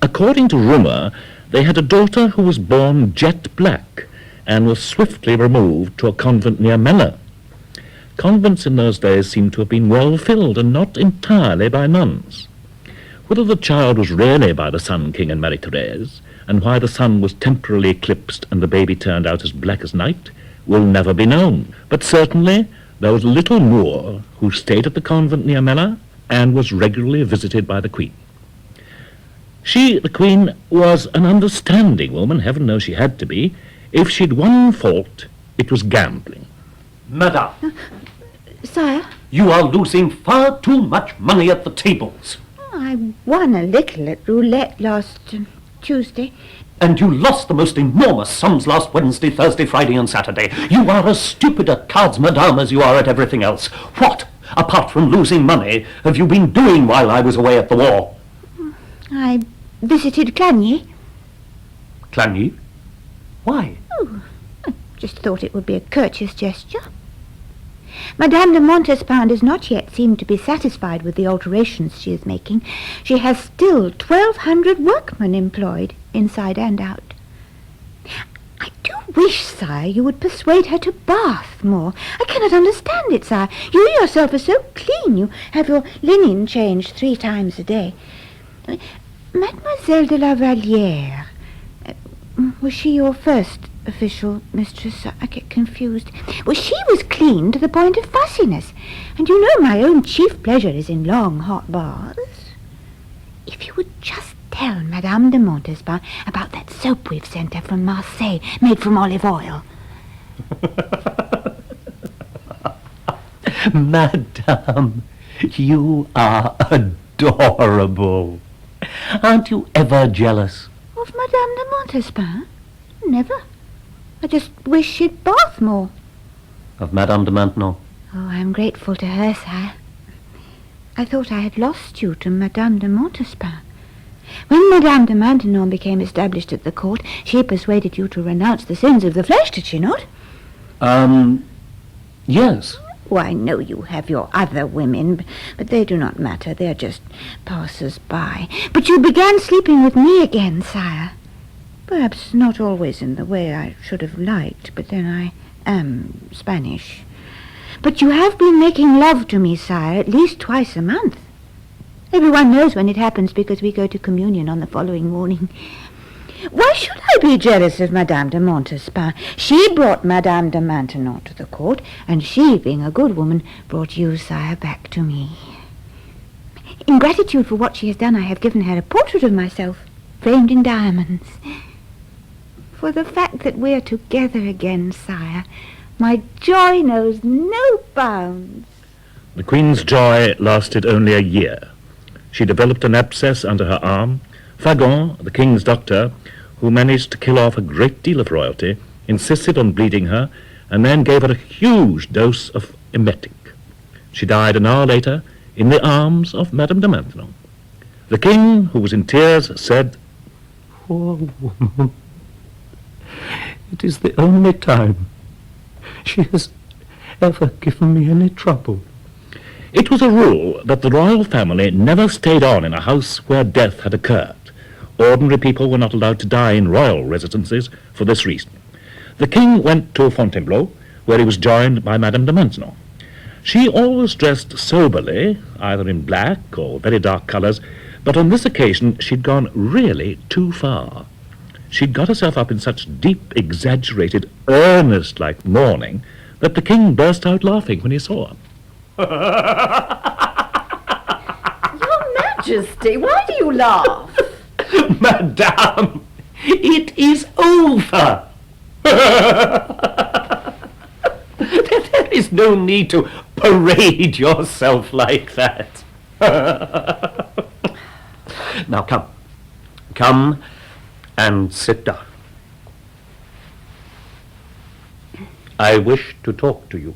According to rumour, they had a daughter who was born jet black and was swiftly removed to a convent near Melun. Convents in those days seem to have been well filled, and not entirely by nuns. Whether the child was really by the Sun King and Marie-Thérèse, and why the sun was temporarily eclipsed and the baby turned out as black as night, will never be known. But certainly there was a little Moor who stayed at the convent near Melun and was regularly visited by the Queen. She, the Queen, was an understanding woman, heaven knows she had to be. If she'd one fault, it was gambling. Madame, Sire? you are losing far too much money at the tables. I won a little at roulette last Tuesday. And you lost the most enormous sums last Wednesday, Thursday, Friday, and Saturday. You are as stupid at cards, madame, as you are at everything else. What, apart from losing money, have you been doing while I was away at the war? I visited Clagny. Clagny? Why? Oh, I just thought it would be a courteous gesture. Madame de Montespan does not yet seem to be satisfied with the alterations she is making. She has still 1,200 workmen employed, inside and out. I do wish, sire, you would persuade her to bath more. I cannot understand it, sire. You yourself are so clean. You have your linen changed 3 times a day. Mademoiselle de la Vallière, was she your first official mistress? I get confused. Well, she was clean to the point of fussiness. And you know my own chief pleasure is in long hot baths. If you would just tell Madame de Montespan about that soap we've sent her from Marseille, made from olive oil. Madame, you are adorable. Aren't you ever jealous? Of Madame de Montespan? Never. I just wish she'd bath more. Of Madame de Maintenon? Oh, I'm grateful to her, sire. I thought I had lost you to Madame de Montespan. When Madame de Maintenon became established at the court, she persuaded you to renounce the sins of the flesh, did she not? Yes. Oh, I know you have your other women, but they do not matter. They're just passers-by. But you began sleeping with me again, sire. Perhaps not always in the way I should have liked, but then I am Spanish. But you have been making love to me, sire, at least twice a month. Everyone knows when it happens because we go to communion on the following morning. Why should I be jealous of Madame de Montespan? She brought Madame de Maintenon to the court, and she, being a good woman, brought you, sire, back to me. In gratitude for what she has done, I have given her a portrait of myself, framed in diamonds. For the fact that we're together again, sire, my joy knows no bounds. The Queen's joy lasted only a year. She developed an abscess under her arm. Fagon, the King's doctor, who managed to kill off a great deal of royalty, insisted on bleeding her, and then gave her a huge dose of emetic. She died an hour later in the arms of Madame de Maintenon. The King, who was in tears, said, Poor woman. It is the only time she has ever given me any trouble. It was a rule that the royal family never stayed on in a house where death had occurred. Ordinary people were not allowed to die in royal residences for this reason. The King went to Fontainebleau, where he was joined by Madame de Maintenon. She always dressed soberly, either in black or very dark colours, but on this occasion she'd gone really too far. She'd got herself up in such deep, exaggerated, earnest-like mourning that the king burst out laughing when he saw her. Your Majesty, why do you laugh? Madame, it is over. There is no need to parade yourself like that. Now come. Come and sit down. I wish to talk to you.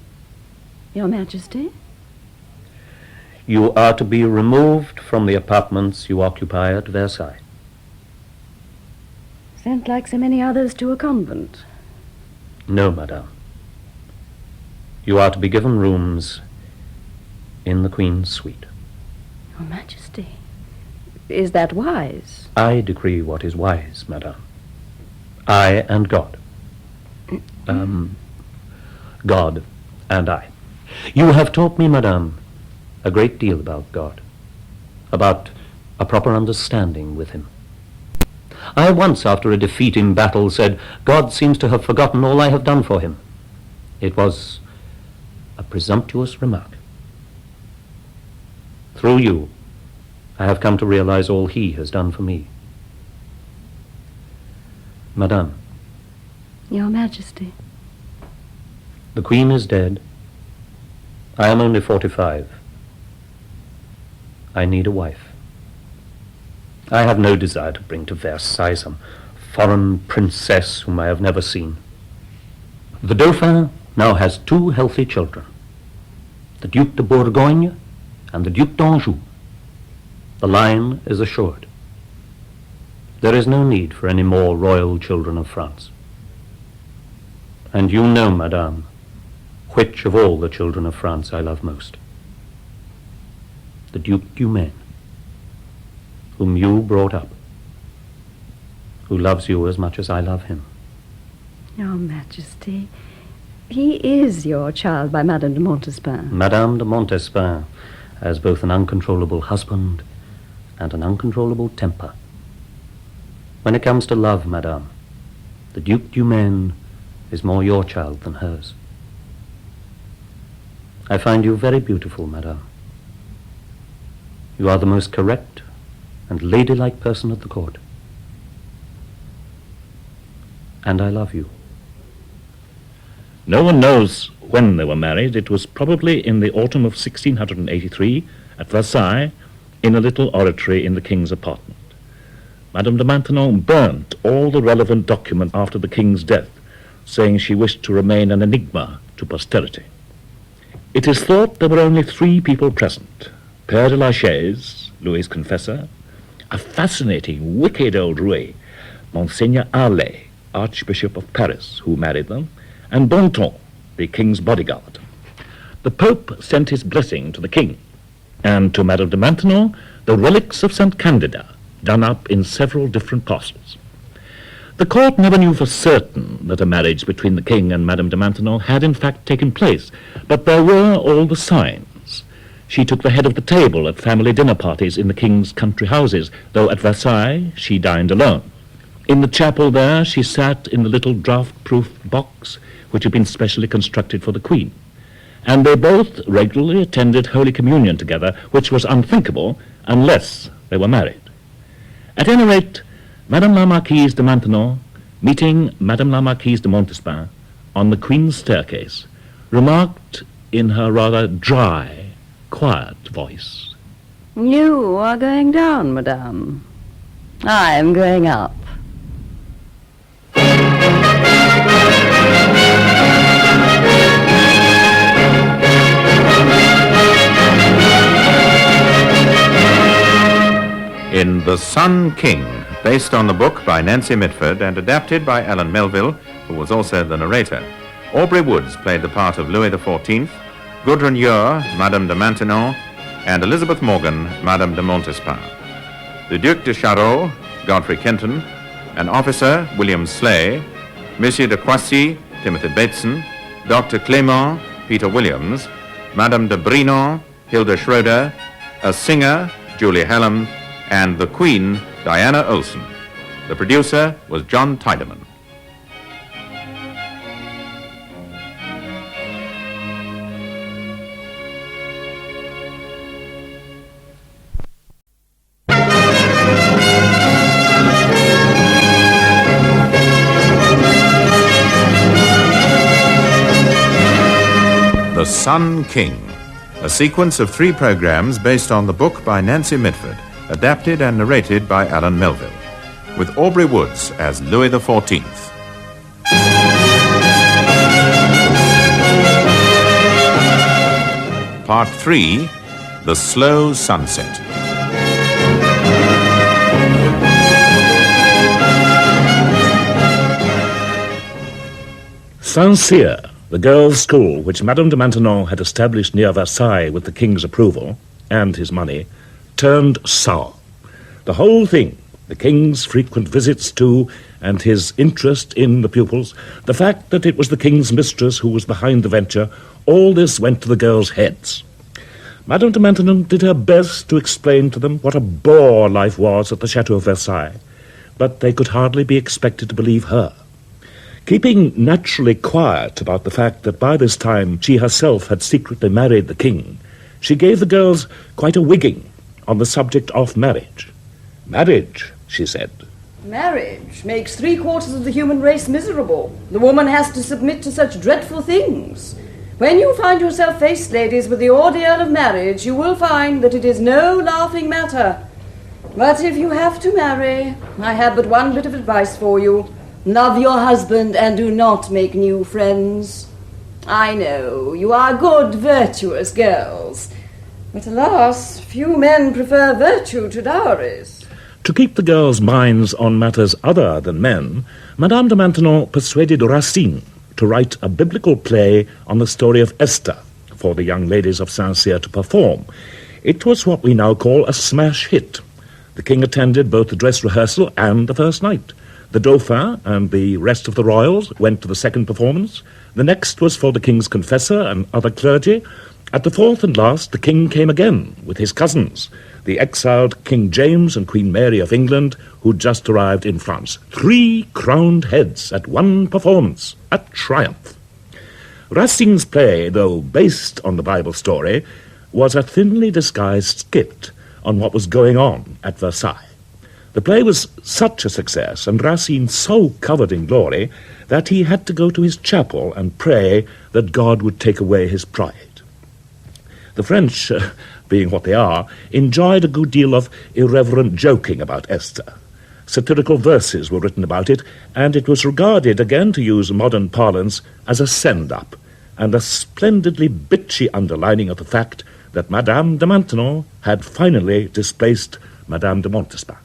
Your Majesty? You are to be removed from the apartments you occupy at Versailles. Sent like so many others to a convent. No, madame. You are to be given rooms in the Queen's suite. Your Majesty, is that wise? I decree what is wise, madame. I and God. God and I. You have taught me, madame, a great deal about God, about a proper understanding with him. I once, after a defeat in battle, said, God seems to have forgotten all I have done for him. It was a presumptuous remark. Through you, I have come to realize all he has done for me. Madame. Your Majesty. The Queen is dead. I am only 45. I need a wife. I have no desire to bring to Versailles some foreign princess whom I have never seen. The Dauphin now has 2 healthy children, the Duc de Bourgogne and the Duc d'Anjou. The line is assured. There is no need for any more royal children of France. And you know, madame, which of all the children of France I love most. The Duc d'Umaine, whom you brought up, who loves you as much as I love him. Your Majesty, he is your child by Madame de Montespan. Madame de Montespan has both an uncontrollable husband and an uncontrollable temper. When it comes to love, madame, the Duc d'Umaine is more your child than hers. I find you very beautiful, madame. You are the most correct and ladylike person at the court. And I love you. No one knows when they were married. It was probably in the autumn of 1683 at Versailles, in a little oratory in the king's apartment. Madame de Maintenon burnt all the relevant documents after the king's death, saying she wished to remain an enigma to posterity. It is thought there were only 3 people present: Père de la Chaise, Louis's confessor, a fascinating, wicked old roué, Monseigneur Harlay, Archbishop of Paris, who married them, and Bonton, the king's bodyguard. The Pope sent his blessing to the king, and to Madame de Maintenon the relics of St. Candida, done up in several different parcels. The court never knew for certain that a marriage between the king and Madame de Maintenon had in fact taken place, but there were all the signs. She took the head of the table at family dinner parties in the king's country houses, though at Versailles she dined alone. In the chapel there she sat in the little draught-proof box which had been specially constructed for the Queen, and they both regularly attended Holy Communion together, which was unthinkable unless they were married. At any rate, Madame la Marquise de Maintenon, meeting Madame la Marquise de Montespan on the Queen's staircase, remarked in her rather dry, quiet voice, You are going down, madame. I am going up. In The Sun King, based on the book by Nancy Mitford and adapted by Alan Melville, who was also the narrator, Aubrey Woods played the part of Louis XIV, Gudrun Ure, Madame de Maintenon, and Elizabeth Morgan, Madame de Montespan. The Duc de Charolles, Godfrey Kenton, an officer, William Slay, Monsieur de Croissy, Timothy Bateson, Dr. Clément, Peter Williams, Madame de Brinon, Hilda Schroeder, a singer, Julie Hallam, and the Queen, Diana Olsen. The producer was John Tiedemann. Sun King, a sequence of 3 programs based on the book by Nancy Mitford, adapted and narrated by Alan Melville, with Aubrey Woods as Louis XIV. Part 3, The Slow Sunset. Saint-Cyr, the girls' school which Madame de Maintenon had established near Versailles with the king's approval and his money, turned sour. The whole thing, the king's frequent visits to and his interest in the pupils, the fact that it was the king's mistress who was behind the venture, all this went to the girls' heads. Madame de Maintenon did her best to explain to them what a bore life was at the Chateau of Versailles, but they could hardly be expected to believe her. Keeping naturally quiet about the fact that by this time she herself had secretly married the king, she gave the girls quite a wigging on the subject of marriage. Marriage, she said. Marriage makes 3/4 of the human race miserable. The woman has to submit to such dreadful things. When you find yourself faced, ladies, with the ordeal of marriage, you will find that it is no laughing matter. But if you have to marry, I have but one bit of advice for you. Love your husband and do not make new friends. I know, you are good, virtuous girls. But alas, few men prefer virtue to dowries. To keep the girls' minds on matters other than men, Madame de Maintenon persuaded Racine to write a biblical play on the story of Esther for the young ladies of Saint-Cyr to perform. It was what we now call a smash hit. The king attended both the dress rehearsal and the first night. The Dauphin and the rest of the royals went to the second performance. The next was for the king's confessor and other clergy. At the fourth and last, the king came again with his cousins, the exiled King James and Queen Mary of England, who'd just arrived in France. 3 crowned heads at one performance. A triumph. Racine's play, though based on the Bible story, was a thinly disguised skit on what was going on at Versailles. The play was such a success, and Racine so covered in glory, that he had to go to his chapel and pray that God would take away his pride. The French, being what they are, enjoyed a good deal of irreverent joking about Esther. Satirical verses were written about it, and it was regarded, again to use modern parlance, as a send-up, and a splendidly bitchy underlining of the fact that Madame de Maintenon had finally displaced Madame de Montespan.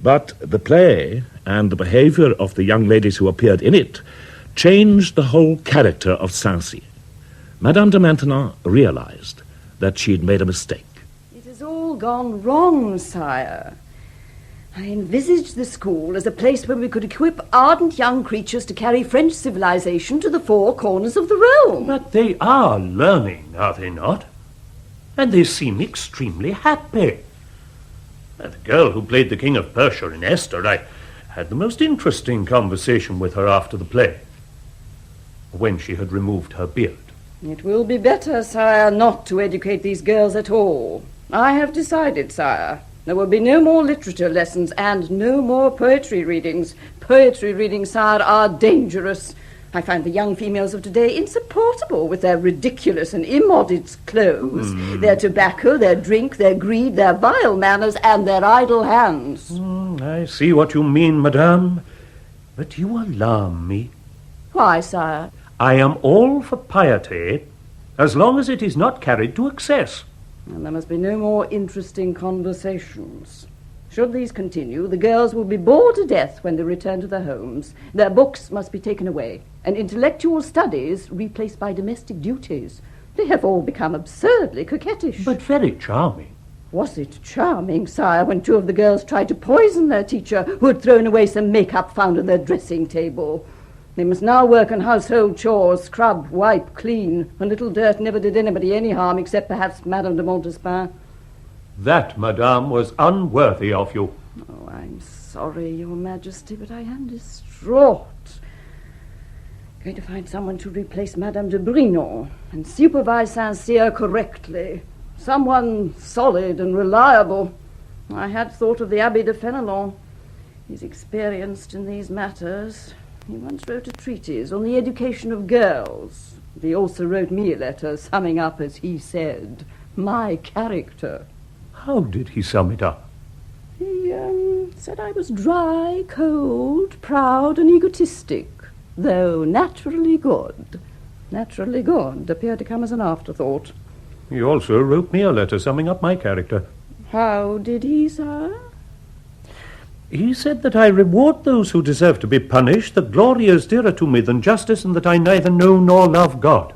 But the play and the behavior of the young ladies who appeared in it changed the whole character of Saint-Cyr. Madame de Maintenon realized that she had made a mistake. It has all gone wrong, sire. I envisaged the school as a place where we could equip ardent young creatures to carry French civilization to the 4 corners of the realm. But they are learning, are they not? And they seem extremely happy. The girl who played the King of Persia in Esther, I had the most interesting conversation with her after the play, when she had removed her beard. It will be better, sire, not to educate these girls at all. I have decided, sire. There will be no more literature lessons and no more poetry readings. Poetry readings, sire, are dangerous. I find the young females of today insupportable with their ridiculous and immodest clothes, their tobacco, their drink, their greed, their vile manners, and their idle hands. I see what you mean, madame, but you alarm me. Why, sire? I am all for piety, as long as it is not carried to excess. And there must be no more interesting conversations. Should these continue, the girls will be bored to death when they return to their homes. Their books must be taken away, and intellectual studies replaced by domestic duties. They have all become absurdly coquettish. But very charming. Was it charming, sire, when 2 of the girls tried to poison their teacher, who had thrown away some makeup found on their dressing table? They must now work on household chores, scrub, wipe, clean. A little dirt never did anybody any harm, except perhaps Madame de Montespan. That, madame, was unworthy of you. Oh, I'm sorry, Your Majesty, but I am distraught. Going to find someone to replace Madame de Brinon and supervise Saint-Cyr correctly. Someone solid and reliable. I had thought of the Abbé de Fenelon. He's experienced in these matters. He once wrote a treatise on the education of girls. He also wrote me a letter summing up, as he said, my character. How did he sum it up? He said I was dry, cold, proud, and egotistic, though naturally good. Naturally good appeared to come as an afterthought. He also wrote me a letter summing up my character. How did he, sir? He said that I reward those who deserve to be punished, that glory is dearer to me than justice, and that I neither know nor love God.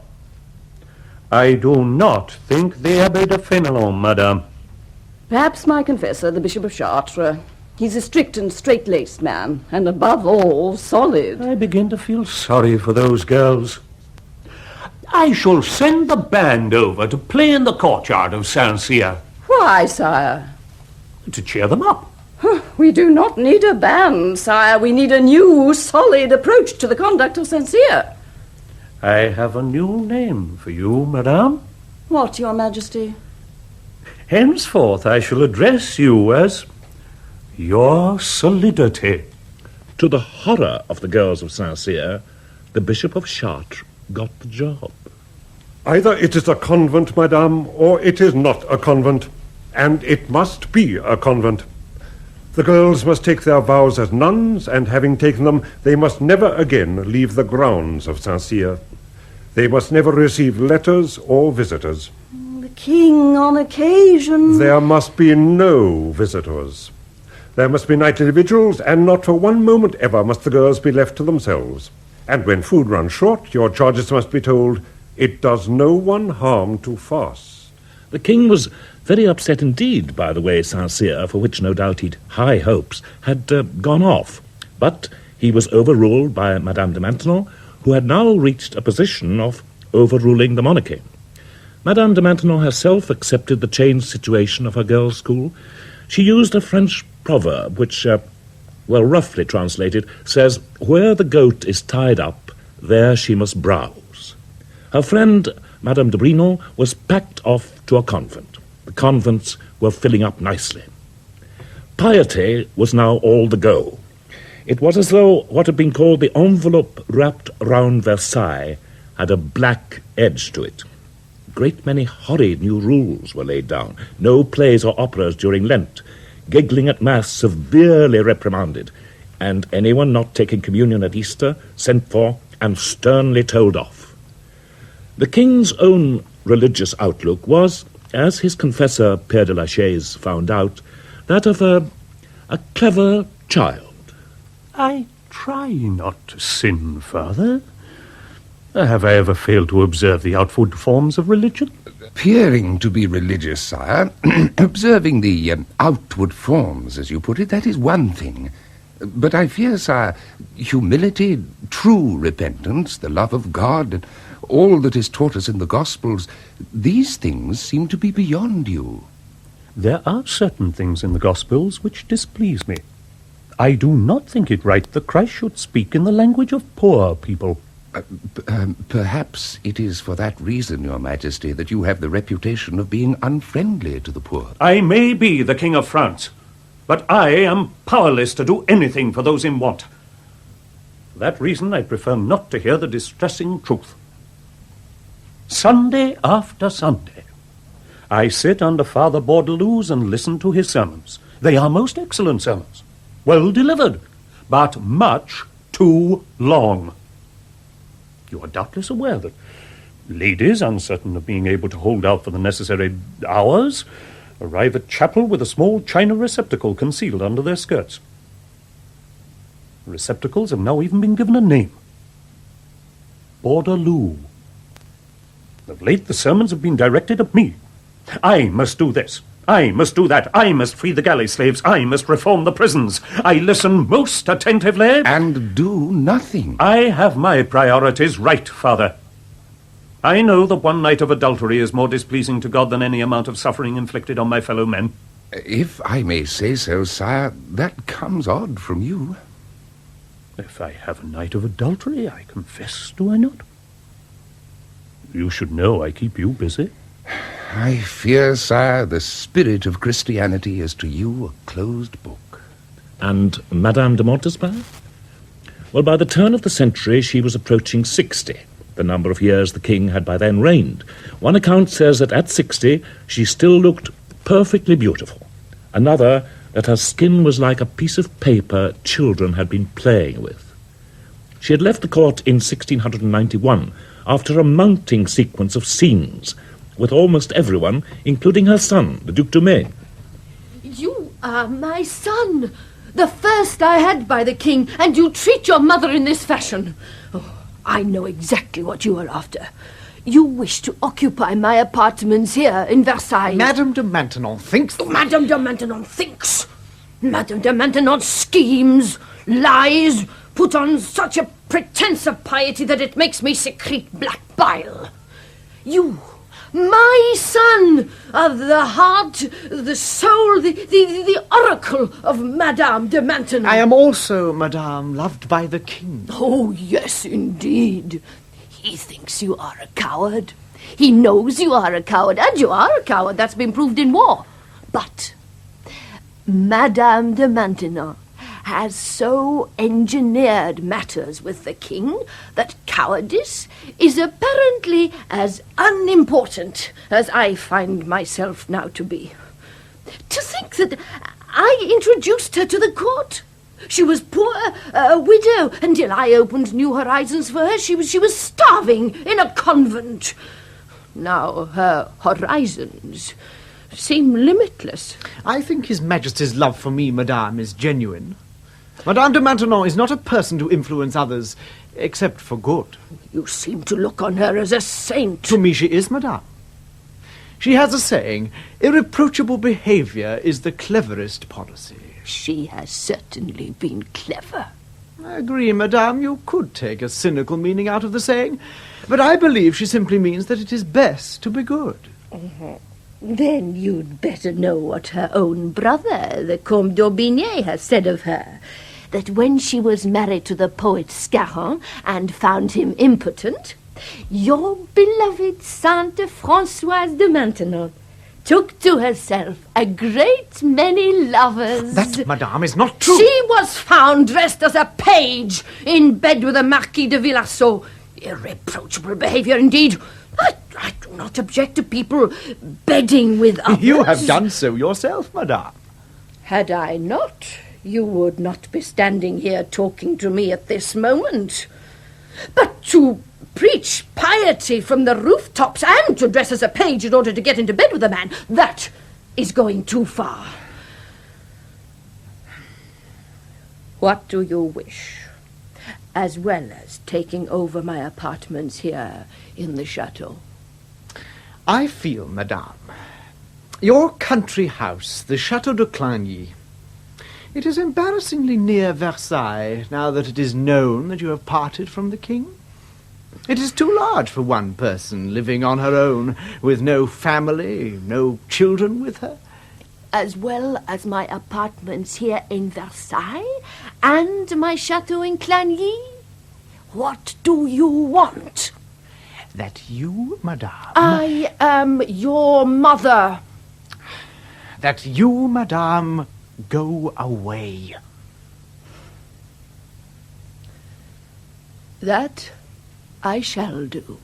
I do not think the Abbé de Fénelon, madame. Perhaps my confessor, the Bishop of Chartres. He's a strict and straight-laced man, and above all, solid. I begin to feel sorry for those girls. I shall send the band over to play in the courtyard of Saint-Cyr. Why, sire? To cheer them up. We do not need a band, sire. We need a new, solid approach to the conduct of Saint-Cyr. I have a new name for you, madame. What, your majesty? Henceforth I shall address you as your solidity. To the horror of the girls of Saint-Cyr, the Bishop of Chartres got the job. Either it is a convent, madame, or it is not a convent, and it must be a convent. The girls must take their vows as nuns, and having taken them, they must never again leave the grounds of Saint-Cyr. They must never receive letters or visitors. The king, on occasion... There must be no visitors. There must be nightly vigils, and not for one moment ever must the girls be left to themselves. And when food runs short, your charges must be told, it does no one harm to fast. The king was very upset indeed by the way Saint-Cyr, for which no doubt he'd high hopes, had gone off. But he was overruled by Madame de Maintenon, who had now reached a position of overruling the monarchy. Madame de Maintenon herself accepted the changed situation of her girls' school. She used a French proverb which, roughly translated, says, "Where the goat is tied up, there she must browse." Her friend, Madame de Brinon, was packed off to a convent. The convents were filling up nicely. Piety was now all the go. It was as though what had been called the envelope wrapped round Versailles had a black edge to it. A great many horrid new rules were laid down. No plays or operas during Lent. Giggling at Mass severely reprimanded. And anyone not taking communion at Easter sent for and sternly told off. The king's own religious outlook was, as his confessor Père de la Chaise found out, that of a clever child. I try not to sin, Father. Have I ever failed to observe the outward forms of religion? Appearing to be religious, sire, observing the outward forms, as you put it, that is one thing. But I fear, sire, humility, true repentance, the love of God, and all that is taught us in the Gospels, these things seem to be beyond you. There are certain things in the Gospels which displease me. I do not think it right that Christ should speak in the language of poor people. Perhaps it is for that reason, Your Majesty, that you have the reputation of being unfriendly to the poor. I may be the King of France, but I am powerless to do anything for those in want. For that reason, I prefer not to hear the distressing truth. Sunday after Sunday, I sit under Father Bordeloux's and listen to his sermons. They are most excellent sermons, well delivered, but much too long. You are doubtless aware that ladies, uncertain of being able to hold out for the necessary hours, arrive at chapel with a small china receptacle concealed under their skirts. The receptacles have now even been given a name. Bordeloux. Of late, the sermons have been directed at me. I must do this. I must do that. I must free the galley slaves. I must reform the prisons. I listen most attentively. And do nothing. I have my priorities right, Father. I know that one night of adultery is more displeasing to God than any amount of suffering inflicted on my fellow men. If I may say so, sire, that comes odd from you. If I have a night of adultery, I confess, do I not? You should know I keep you busy. I fear, sire, the spirit of Christianity is to you a closed book. And Madame de Montespan? Well, by the turn of the century, she was approaching 60, the number of years the king had by then reigned. One account says that at 60, she still looked perfectly beautiful. Another, that her skin was like a piece of paper children had been playing with. She had left the court in 1691 after a mounting sequence of scenes with almost everyone, including her son, the Duc de Maine. You are my son, the first I had by the king, and you treat your mother in this fashion. Oh, I know exactly what you are after. You wish to occupy my apartments here in Versailles. Madame de Maintenon thinks... Madame de Maintenon thinks. Madame de Maintenon schemes, lies, put on such a pretense of piety that it makes me secrete black bile. You, my son, are the heart, the soul, the oracle of Madame de Maintenon. I am also, Madame, loved by the king. Oh, yes, indeed. He thinks you are a coward. He knows you are a coward, and you are a coward. That's been proved in war. But Madame de Maintenon has so engineered matters with the king that cowardice is apparently as unimportant as I find myself now to be. To think that I introduced her to the court. She was poor, a widow, until I opened new horizons for her. She was starving in a convent. Now her horizons seem limitless. I think His Majesty's love for me, Madame, is genuine. Madame de Maintenon is not a person to influence others, except for good. You seem to look on her as a saint. To me she is, Madame. She has a saying, irreproachable behaviour is the cleverest policy. She has certainly been clever. I agree, Madame, you could take a cynical meaning out of the saying, but I believe she simply means that it is best to be good. Then you'd better know what her own brother, the Comte d'Aubigné, has said of her. That when she was married to the poet Scarron and found him impotent, your beloved Sainte Françoise de Maintenon took to herself a great many lovers. That, Madame, is not true. She was found dressed as a page in bed with the Marquis de Villarceau. Irreproachable behaviour indeed. I do not object to people bedding with others. You have done so yourself, Madame. Had I not, you would not be standing here talking to me at this moment. But to preach piety from the rooftops and to dress as a page in order to get into bed with a man, that is going too far. What do you wish? As well as taking over my apartments here in the chateau. I feel, Madame, your country house, the Chateau de Clagny, it is embarrassingly near Versailles, now that it is known that you have parted from the king. It is too large for one person living on her own, with no family, no children with her. As well as my apartments here in Versailles and my chateau in Clagny? What do you want? That you, Madame... I am your mother. That you, Madame, go away. That I shall do.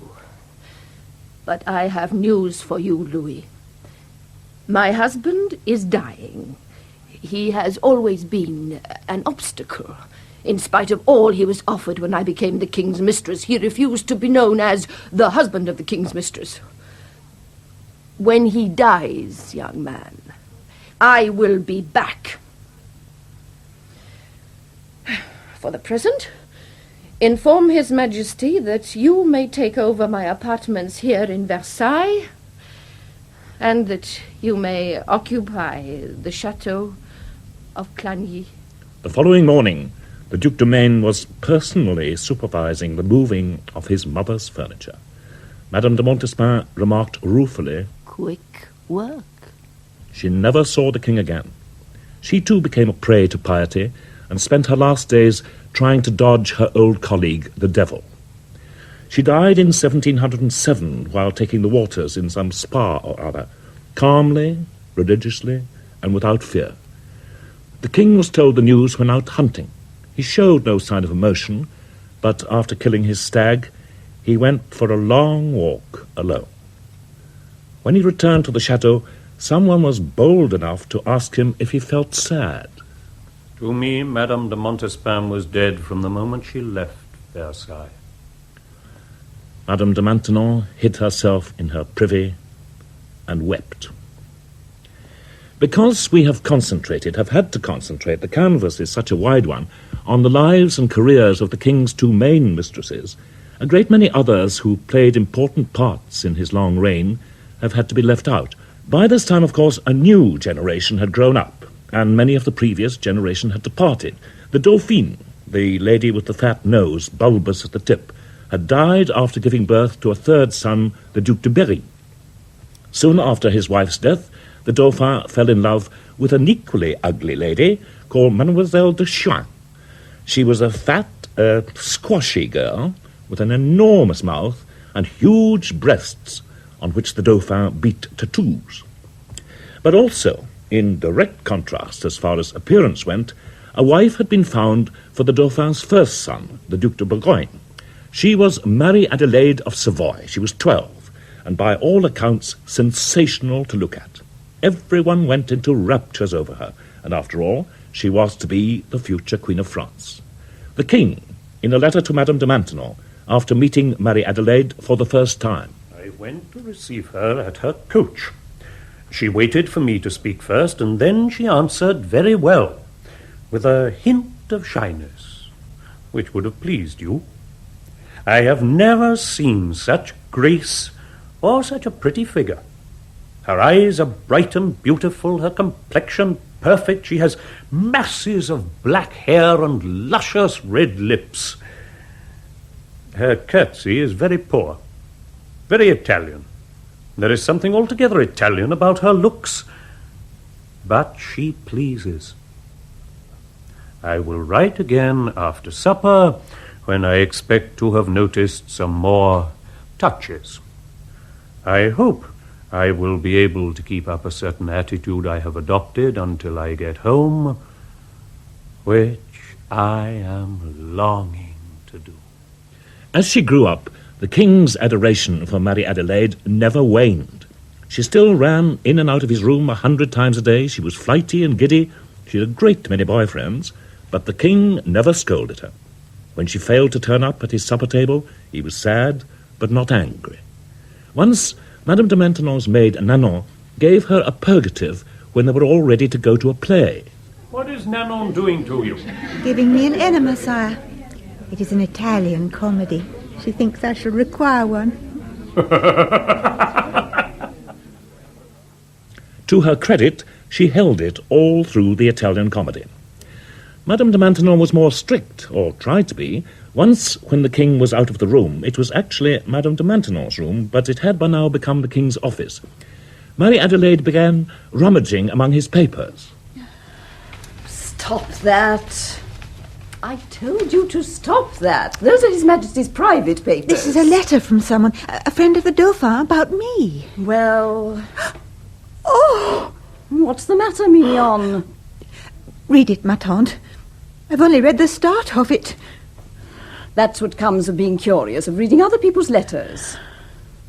But I have news for you, Louis. My husband is dying. He has always been an obstacle. In spite of all he was offered when I became the king's mistress, he refused to be known as the husband of the king's mistress. When he dies, young man, I will be back. For the present, inform His Majesty that you may take over my apartments here in Versailles, and that you may occupy the chateau of Clagny. The following morning, the Duc de Maine was personally supervising the moving of his mother's furniture. Madame de Montespan remarked ruefully, Quick work. She never saw the king again. She too became a prey to piety and spent her last days trying to dodge her old colleague, the devil. She died in 1707 while taking the waters in some spa or other, calmly, religiously, and without fear. The king was told the news when out hunting. He showed no sign of emotion, but after killing his stag, he went for a long walk alone. When he returned to the chateau, someone was bold enough to ask him if he felt sad. To me, Madame de Montespan was dead from the moment she left Versailles. Madame de Maintenon hid herself in her privy and wept. Because we have had to concentrate, the canvas is such a wide one, on the lives and careers of the king's two main mistresses, a great many others who played important parts in his long reign have had to be left out. By this time, of course, a new generation had grown up, and many of the previous generation had departed. The Dauphine, the lady with the fat nose, bulbous at the tip, had died after giving birth to a third son, the Duc de Berry. Soon after his wife's death, the Dauphin fell in love with an equally ugly lady called Mademoiselle de Chouin. She was a fat, squashy girl with an enormous mouth and huge breasts on which the Dauphin beat tattoos. But also, in direct contrast as far as appearance went, a wife had been found for the Dauphin's first son, the Duc de Bourgogne. She was Marie Adelaide of Savoy. She was 12, and by all accounts sensational to look at. Everyone went into raptures over her, and after all, she was to be the future Queen of France. The King, in a letter to Madame de Maintenon, after meeting Marie Adelaide for the first time, I went to receive her at her coach. She waited for me to speak first, and then she answered very well, with a hint of shyness, which would have pleased you. I have never seen such grace or such a pretty figure. Her eyes are bright and beautiful, her complexion perfect. She has masses of black hair and luscious red lips. Her curtsy is very poor, very Italian. There is something altogether Italian about her looks, but she pleases. I will write again after supper, when I expect to have noticed some more touches. I hope I will be able to keep up a certain attitude I have adopted until I get home, which I am longing to do. As she grew up, the king's adoration for Marie Adelaide never waned. She still ran in and out of his room 100 times a day. She was flighty and giddy. She had a great many boyfriends, but the king never scolded her. When she failed to turn up at his supper table, he was sad, but not angry. Once, Madame de Maintenon's maid, Nanon, gave her a purgative when they were all ready to go to a play. What is Nanon doing to you? Giving me an enema, sire. It is an Italian comedy. She thinks I shall require one. To her credit, she held it all through the Italian comedy. Madame de Maintenon was more strict, or tried to be. Once, when the king was out of the room, it was actually Madame de Maintenon's room, but it had by now become the king's office. Marie Adelaide began rummaging among his papers. Stop that. I told you to stop that. Those are His Majesty's private papers. This is a letter from someone, a friend of the Dauphin, about me. Well... Oh! What's the matter, Mignon? Read it, ma tante. I've only read the start of it. That's what comes of being curious, of reading other people's letters.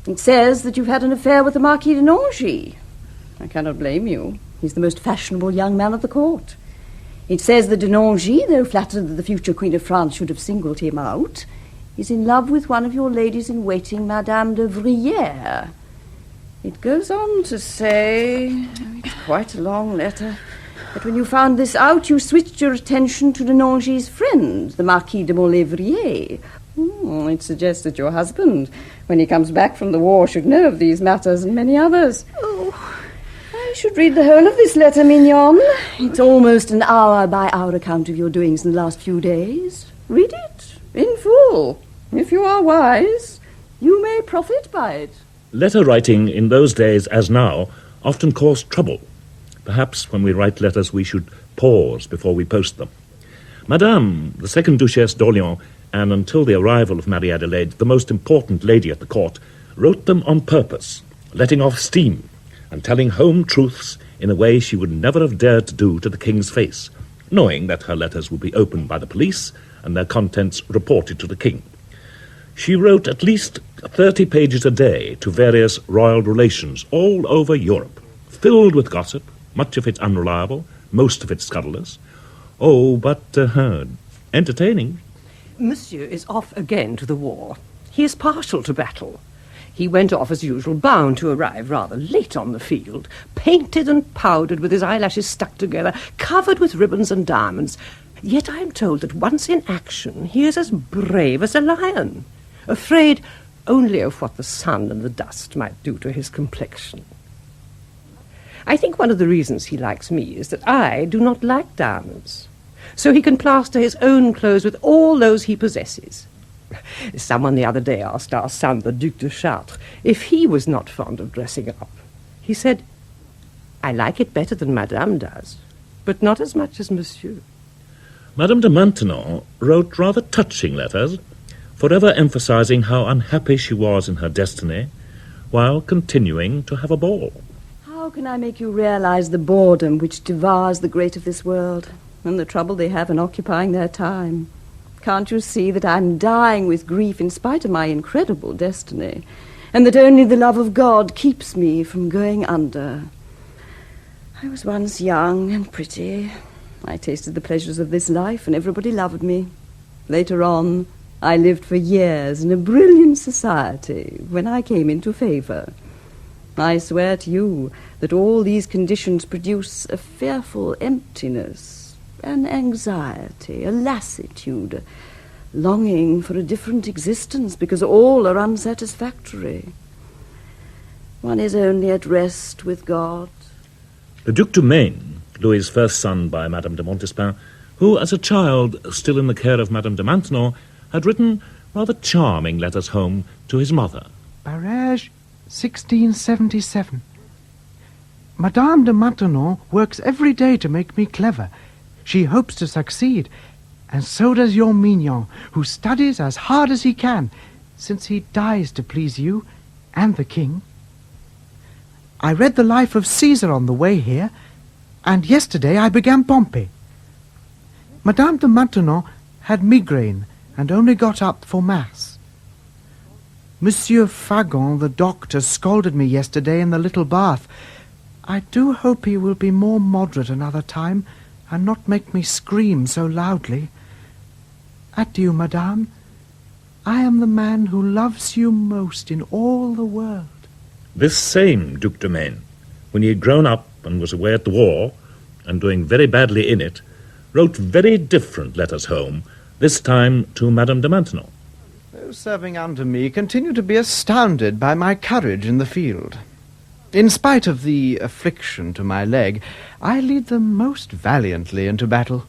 It says that you've had an affair with the Marquis de Nangis. I cannot blame you. He's the most fashionable young man at the court. It says that de Nangis, though flattered that the future Queen of France should have singled him out, is in love with one of your ladies-in-waiting, Madame de Vrillers. It goes on to say... It's quite a long letter... But when you found this out, you switched your attention to de Nangis' friend, the Marquis de Maulevrier. It suggests that your husband, when he comes back from the war, should know of these matters and many others. Oh, I should read the whole of this letter, Mignon. It's almost an hour-by-hour account of your doings in the last few days. Read it in full. If you are wise, you may profit by it. Letter writing in those days, as now, often caused trouble. Perhaps when we write letters we should pause before we post them. Madame, the second Duchesse d'Orléans, and until the arrival of Marie Adelaide, the most important lady at the court, wrote them on purpose, letting off steam and telling home truths in a way she would never have dared to do to the king's face. knowing that her letters would be opened by the police and their contents reported to the king. She wrote at least 30 pages a day to various royal relations all over Europe, filled with gossip, much of it unreliable, most of it scurrilous. Oh, but entertaining. Monsieur is off again to the war. He is partial to battle. He went off as usual, bound to arrive rather late on the field, painted and powdered with his eyelashes stuck together, covered with ribbons and diamonds. Yet I am told that once in action he is as brave as a lion, afraid only of what the sun and the dust might do to his complexion. I think one of the reasons he likes me is that I do not like diamonds, so he can plaster his own clothes with all those he possesses. Someone the other day asked our son, the Duc de Chartres, if he was not fond of dressing up. He said, "I like it better than Madame does, but not as much as Monsieur." Madame de Maintenon wrote rather touching letters, forever emphasizing how unhappy she was in her destiny, while continuing to have a ball. How can I make you realize the boredom which devours the great of this world, and the trouble they have in occupying their time? Can't you see that I'm dying with grief in spite of my incredible destiny, and that only the love of God keeps me from going under? I was once young and pretty. I tasted the pleasures of this life, and everybody loved me. Later on, I lived for years in a brilliant society when I came into favor. I swear to you that all these conditions produce a fearful emptiness, an anxiety, a lassitude, longing for a different existence because all are unsatisfactory. One is only at rest with God. The Duc de Maine, Louis's first son by Madame de Montespan, who as a child, still in the care of Madame de Maintenon, had written rather charming letters home to his mother. Barège, 1677. Madame de Maintenon works every day to make me clever. She hopes to succeed, and so does your Mignon, who studies as hard as he can, since he dies to please you and the king. I read the life of Caesar on the way here, and yesterday I began Pompey. Madame de Maintenon had migraine and only got up for Mass. Monsieur Fagon, the doctor, scolded me yesterday in the little bath. I do hope he will be more moderate another time, and not make me scream so loudly. Adieu, madame. I am the man who loves you most in all the world. This same Duc de Maine, when he had grown up and was away at the war, and doing very badly in it, wrote very different letters home, this time to Madame de Maintenon. Those serving under me continue to be astounded by my courage in the field. In spite of the affliction to my leg, I lead them most valiantly into battle.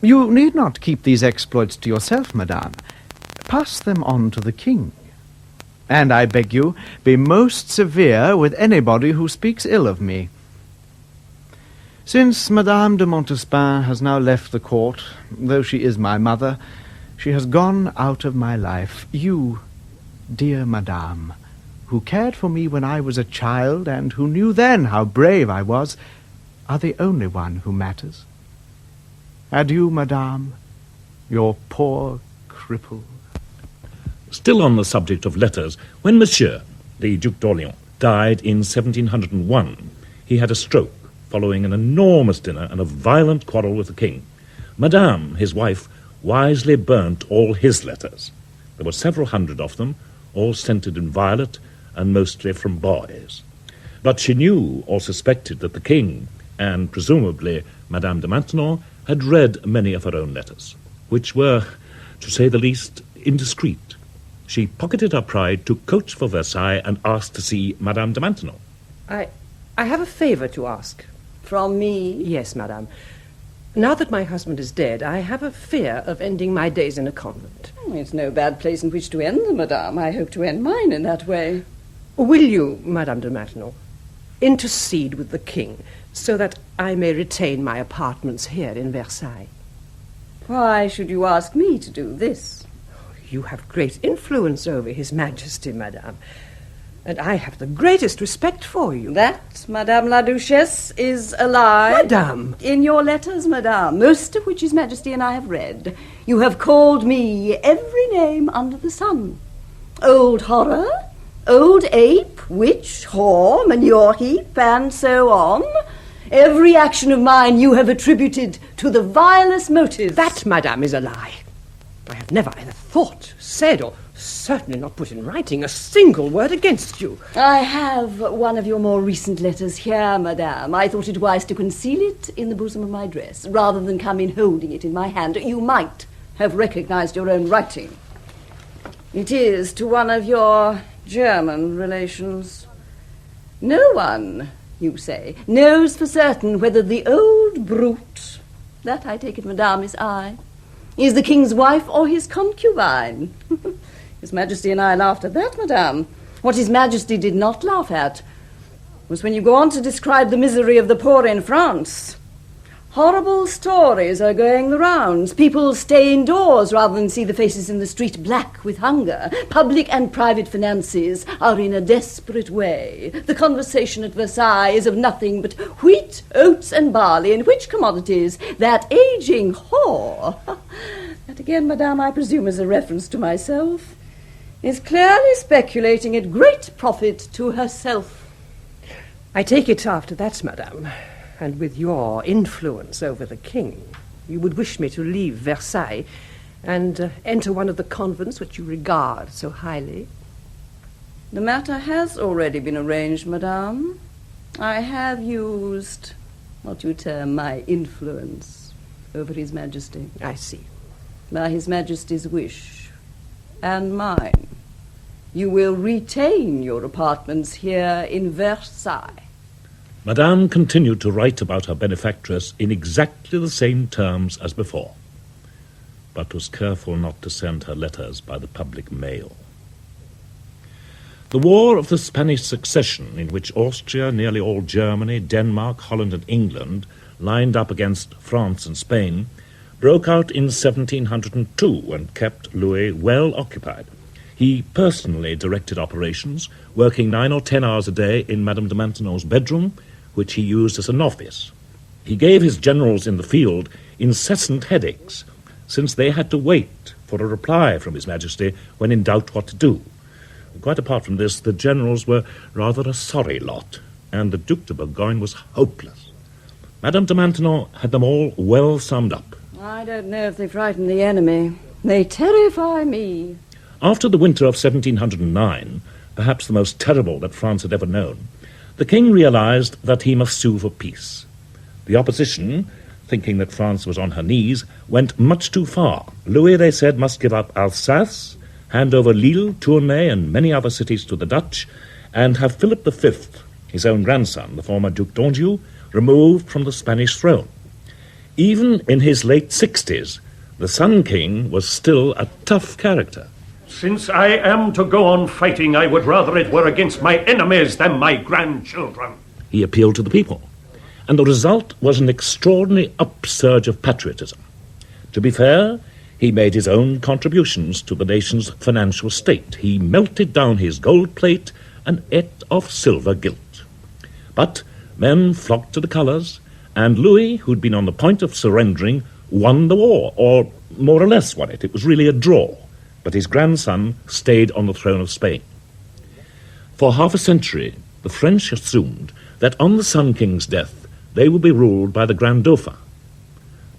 You need not keep these exploits to yourself, madame. Pass them on to the king. And I beg you, be most severe with anybody who speaks ill of me. Since Madame de Montespan has now left the court, though she is my mother, she has gone out of my life. You, dear madame, who cared for me when I was a child, and who knew then how brave I was, are the only one who matters. Adieu, madame, your poor cripple. Still on the subject of letters, when Monsieur, the Duc d'Orléans, died in 1701, he had a stroke, following an enormous dinner and a violent quarrel with the king. Madame, his wife, wisely burnt all his letters. There were several hundred of them, all scented in violet, and mostly from boys. But she knew or suspected that the king, and presumably Madame de Maintenon, had read many of her own letters, which were, to say the least, indiscreet. She pocketed her pride, took coach for Versailles, and asked to see Madame de Maintenon. I have a favor to ask. From me? Yes, madame. Now that my husband is dead, I have a fear of ending my days in a convent. It's no bad place in which to end them, madame. I hope to end mine in that way. Will you, Madame de Maintenon, intercede with the king so that I may retain my apartments here in Versailles? Why should you ask me to do this? You have great influence over His Majesty, madame. And I have the greatest respect for you. That, Madame la Duchesse, is a lie. Madame! In your letters, Madame, most of which His Majesty and I have read, you have called me every name under the sun. Old horror, old ape, witch, whore, manure heap, and so on. Every action of mine you have attributed to the vilest motives. That, Madame, is a lie. I have never either thought, said, or certainly not put in writing a single word against you. I have one of your more recent letters here, Madame. I thought it wise to conceal it in the bosom of my dress, rather than come in holding it in my hand. You might have recognized your own writing. It is to one of your German relations. No one, you say, knows for certain whether the old brute, that I take it, Madame, is I, is the king's wife or his concubine. His Majesty and I laughed at that, Madame. What His Majesty did not laugh at was when you go on to describe the misery of the poor in France. Horrible stories are going the rounds. People stay indoors rather than see the faces in the street black with hunger. Public and private finances are in a desperate way. The conversation at Versailles is of nothing but wheat, oats, and barley, and which commodities that aging whore, that again, Madame, I presume is a reference to myself, is clearly speculating at great profit to herself. I take it after that, Madame, and with your influence over the king, you would wish me to leave Versailles and enter one of the convents which you regard so highly. The matter has already been arranged, Madame. I have used what you term my influence over His Majesty. I see. By His Majesty's wish, and mine, you will retain your apartments here in Versailles. Madame continued to write about her benefactress in exactly the same terms as before, but was careful not to send her letters by the public mail. The War of the Spanish Succession, in which Austria, nearly all Germany, Denmark, Holland, and England lined up against France and Spain, broke out in 1702 and kept Louis well occupied. He personally directed operations, working 9 or 10 hours a day in Madame de Maintenon's bedroom, which he used as an office. He gave his generals in the field incessant headaches, since they had to wait for a reply from His Majesty when in doubt what to do. Quite apart from this, the generals were rather a sorry lot, and the Duc de Bourgogne was hopeless. Madame de Maintenon had them all well summed up. I don't know if they frighten the enemy. They terrify me. After the winter of 1709, perhaps the most terrible that France had ever known, the king realized that he must sue for peace. The opposition, thinking that France was on her knees, went much too far. Louis, they said, must give up Alsace, hand over Lille, Tournai, and many other cities to the Dutch, and have Philip V, his own grandson, the former Duc d'Anjou, removed from the Spanish throne. Even in his late 60s, the Sun King was still a tough character. Since I am to go on fighting, I would rather it were against my enemies than my grandchildren. He appealed to the people, and the result was an extraordinary upsurge of patriotism. To be fair, he made his own contributions to the nation's financial state. He melted down his gold plate and ate off silver gilt. But men flocked to the colours, and Louis, who'd been on the point of surrendering, won the war, or more or less won it. It was really a draw. But his grandson stayed on the throne of Spain. For half a century, the French assumed that on the Sun King's death, they would be ruled by the Grand Dauphin.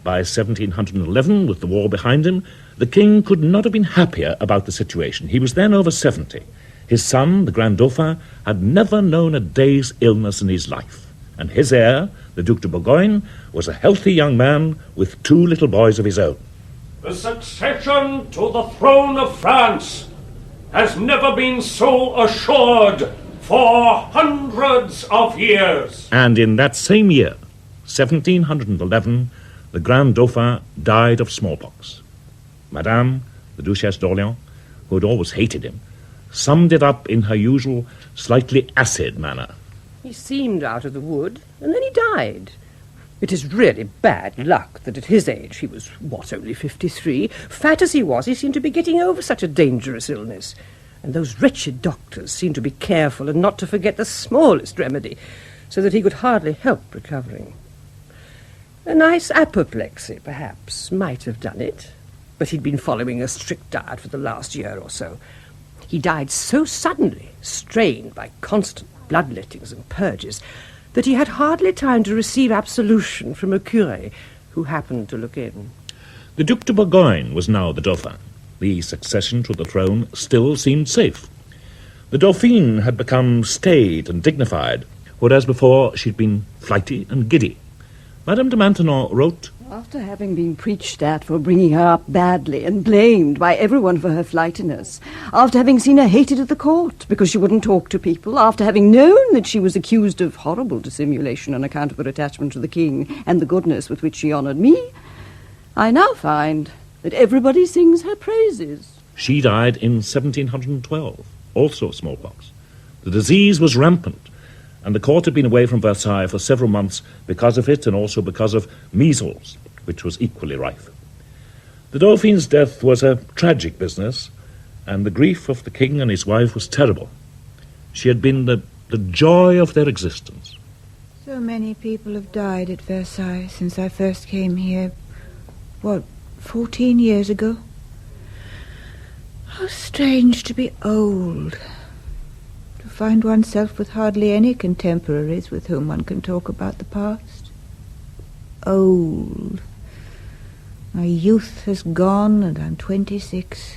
By 1711, with the war behind him, the king could not have been happier about the situation. He was then over 70. His son, the Grand Dauphin, had never known a day's illness in his life. And his heir, the Duc de Bourgogne, was a healthy young man with 2 little boys of his own. The succession to the throne of France has never been so assured for hundreds of years. And in that same year, 1711, the Grand Dauphin died of smallpox. Madame, the Duchesse d'Orléans, who had always hated him, summed it up in her usual slightly acid manner. He seemed out of the wood, and then he died. It is really bad luck that at his age, he was, only 53, fat as he was, he seemed to be getting over such a dangerous illness. and those wretched doctors seemed to be careful and not to forget the smallest remedy, so that he could hardly help recovering. A nice apoplexy, perhaps, might have done it, but he'd been following a strict diet for the last year or so. He died so suddenly, strained by constant bloodlettings and purges, that he had hardly time to receive absolution from a curé who happened to look in. The Duc de Bourgogne was now the Dauphin. The succession to the throne still seemed safe. The Dauphine had become staid and dignified, whereas before she'd been flighty and giddy. Madame de Maintenon wrote, After having been preached at for bringing her up badly and blamed by everyone for her flightiness, after having seen her hated at the court because she wouldn't talk to people, after having known that she was accused of horrible dissimulation on account of her attachment to the king and the goodness with which she honoured me, I now find that everybody sings her praises. She died in 1712, also of smallpox. The disease was rampant, and the court had been away from Versailles for several months because of it and also because of measles, which was equally rife. The Dauphine's death was a tragic business, and the grief of the king and his wife was terrible. She had been the joy of their existence. So many people have died at Versailles since I first came here. 14 years ago? How strange to be old. To find oneself with hardly any contemporaries with whom one can talk about the past. Old. My youth has gone and I'm 26.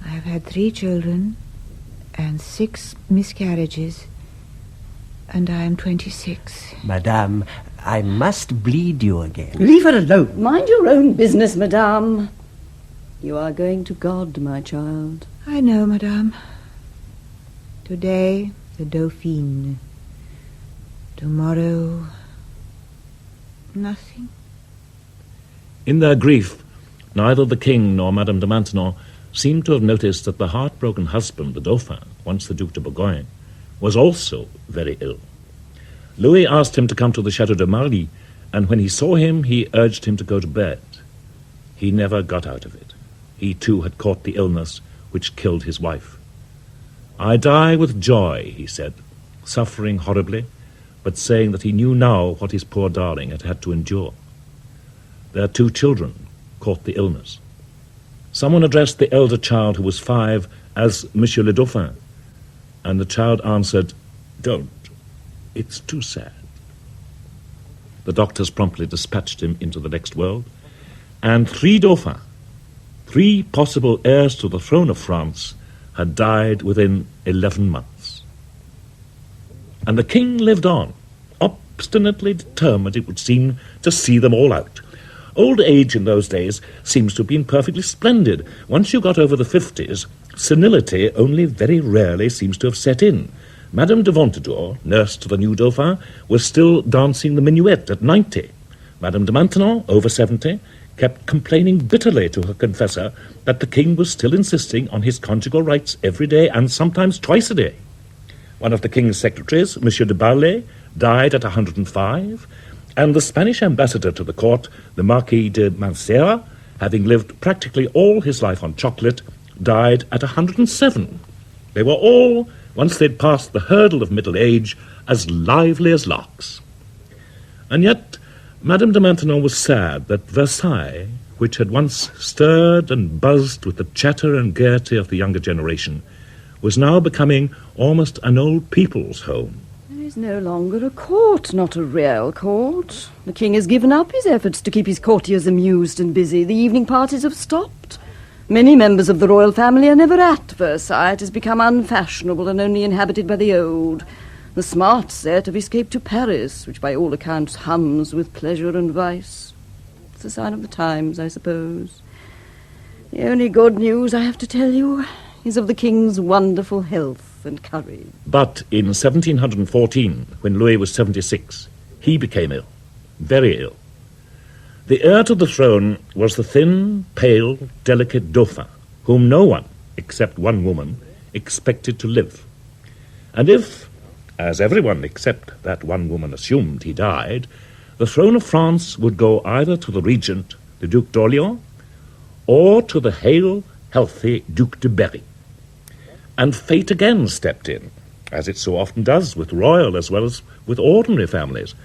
I have had 3 children and 6 miscarriages, and I am 26. Madame, I must bleed you again. Leave her alone. Mind your own business, madame. You are going to God, my child. I know, madame. Today, the Dauphine. Tomorrow, nothing. In their grief, neither the king nor Madame de Maintenon seemed to have noticed that the heartbroken husband, the Dauphin, once the Duc de Bourgogne, was also very ill. Louis asked him to come to the Château de Marly, and when he saw him, he urged him to go to bed. He never got out of it. He too had caught the illness which killed his wife. I die with joy, he said, suffering horribly, but saying that he knew now what his poor darling had had to endure. Their 2 children caught the illness. Someone addressed the elder child, who was 5, as Monsieur le Dauphin, and the child answered, "Don't. It's too sad." The doctors promptly dispatched him into the next world, and 3 Dauphins, 3 possible heirs to the throne of France, had died within 11 months. And the king lived on, obstinately determined, it would seem, to see them all out. Old age in those days seems to have been perfectly splendid. Once you got over the 50s, senility only very rarely seems to have set in. Madame de Ventadour, nurse to the new Dauphin, was still dancing the minuet at 90. Madame de Maintenon, over 70, kept complaining bitterly to her confessor that the king was still insisting on his conjugal rights every day and sometimes twice a day. One of the king's secretaries, Monsieur de Barlet, died at 105, and the Spanish ambassador to the court, the Marquis de Mancera, having lived practically all his life on chocolate, died at 107. They were all, once they'd passed the hurdle of middle age, as lively as larks. And yet Madame de Maintenon was sad that Versailles, which had once stirred and buzzed with the chatter and gaiety of the younger generation, was now becoming almost an old people's home. There is no longer a court, not a real court. The king has given up his efforts to keep his courtiers amused and busy. The evening parties have stopped. Many members of the royal family are never at Versailles. It has become unfashionable and only inhabited by the old. The smart set have escaped to Paris, which by all accounts hums with pleasure and vice. It's a sign of the times, I suppose. The only good news I have to tell you is of the king's wonderful health and courage. But in 1714, when Louis was 76, he became ill, very ill. The heir to the throne was the thin, pale, delicate Dauphin, whom no one, except one woman, expected to live. And if, as everyone except that one woman assumed, he died, the throne of France would go either to the regent, the Duc d'Orléans, or to the hale, healthy Duc de Berry. and fate again stepped in, as it so often does with royal as well as with ordinary families.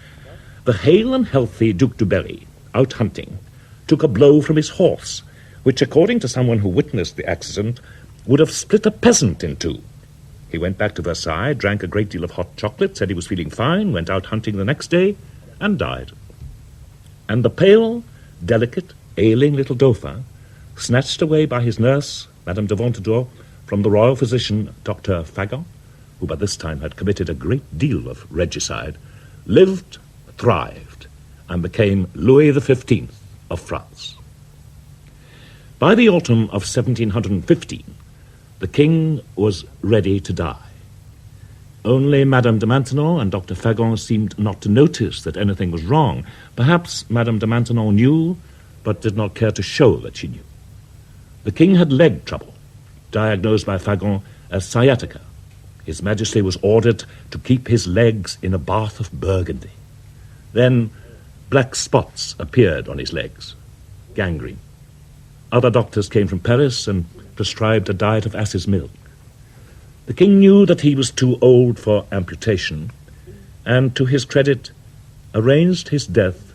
The hale and healthy Duc de Berry, out hunting, took a blow from his horse, which, according to someone who witnessed the accident, would have split a peasant in two. He went back to Versailles, drank a great deal of hot chocolate, said he was feeling fine, went out hunting the next day, and died. And the pale, delicate, ailing little Dauphin, snatched away by his nurse, Madame de Ventadour, from the royal physician, Dr. Fagon, who by this time had committed a great deal of regicide, lived, thrived, and became Louis XV of France. By the autumn of 1715, the king was ready to die. Only Madame de Maintenon and Dr. Fagon seemed not to notice that anything was wrong. Perhaps Madame de Maintenon knew, but did not care to show that she knew. The king had leg trouble, diagnosed by Fagon as sciatica. His Majesty was ordered to keep his legs in a bath of burgundy. Then black spots appeared on his legs, gangrene. Other doctors came from Paris and prescribed a diet of ass's milk. The king knew that he was too old for amputation, and to his credit, arranged his death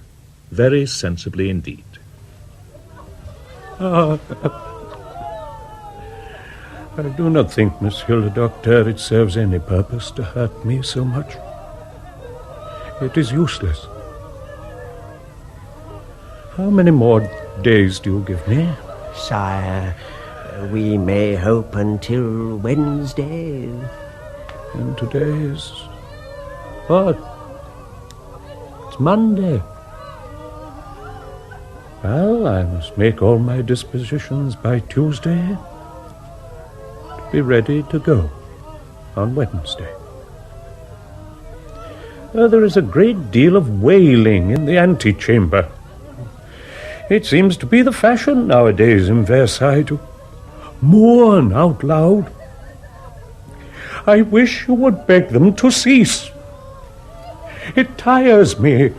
very sensibly indeed. I do not think, Monsieur le Docteur, it serves any purpose to hurt me so much. It is useless. How many more days do you give me? Sire, we may hope until Wednesday. And today is what? It's Monday. Well, I must make all my dispositions by Tuesday to be ready to go on Wednesday. There is a great deal of wailing in the antechamber. It seems to be the fashion nowadays in Versailles to mourn out loud. I wish you would beg them to cease. It tires me.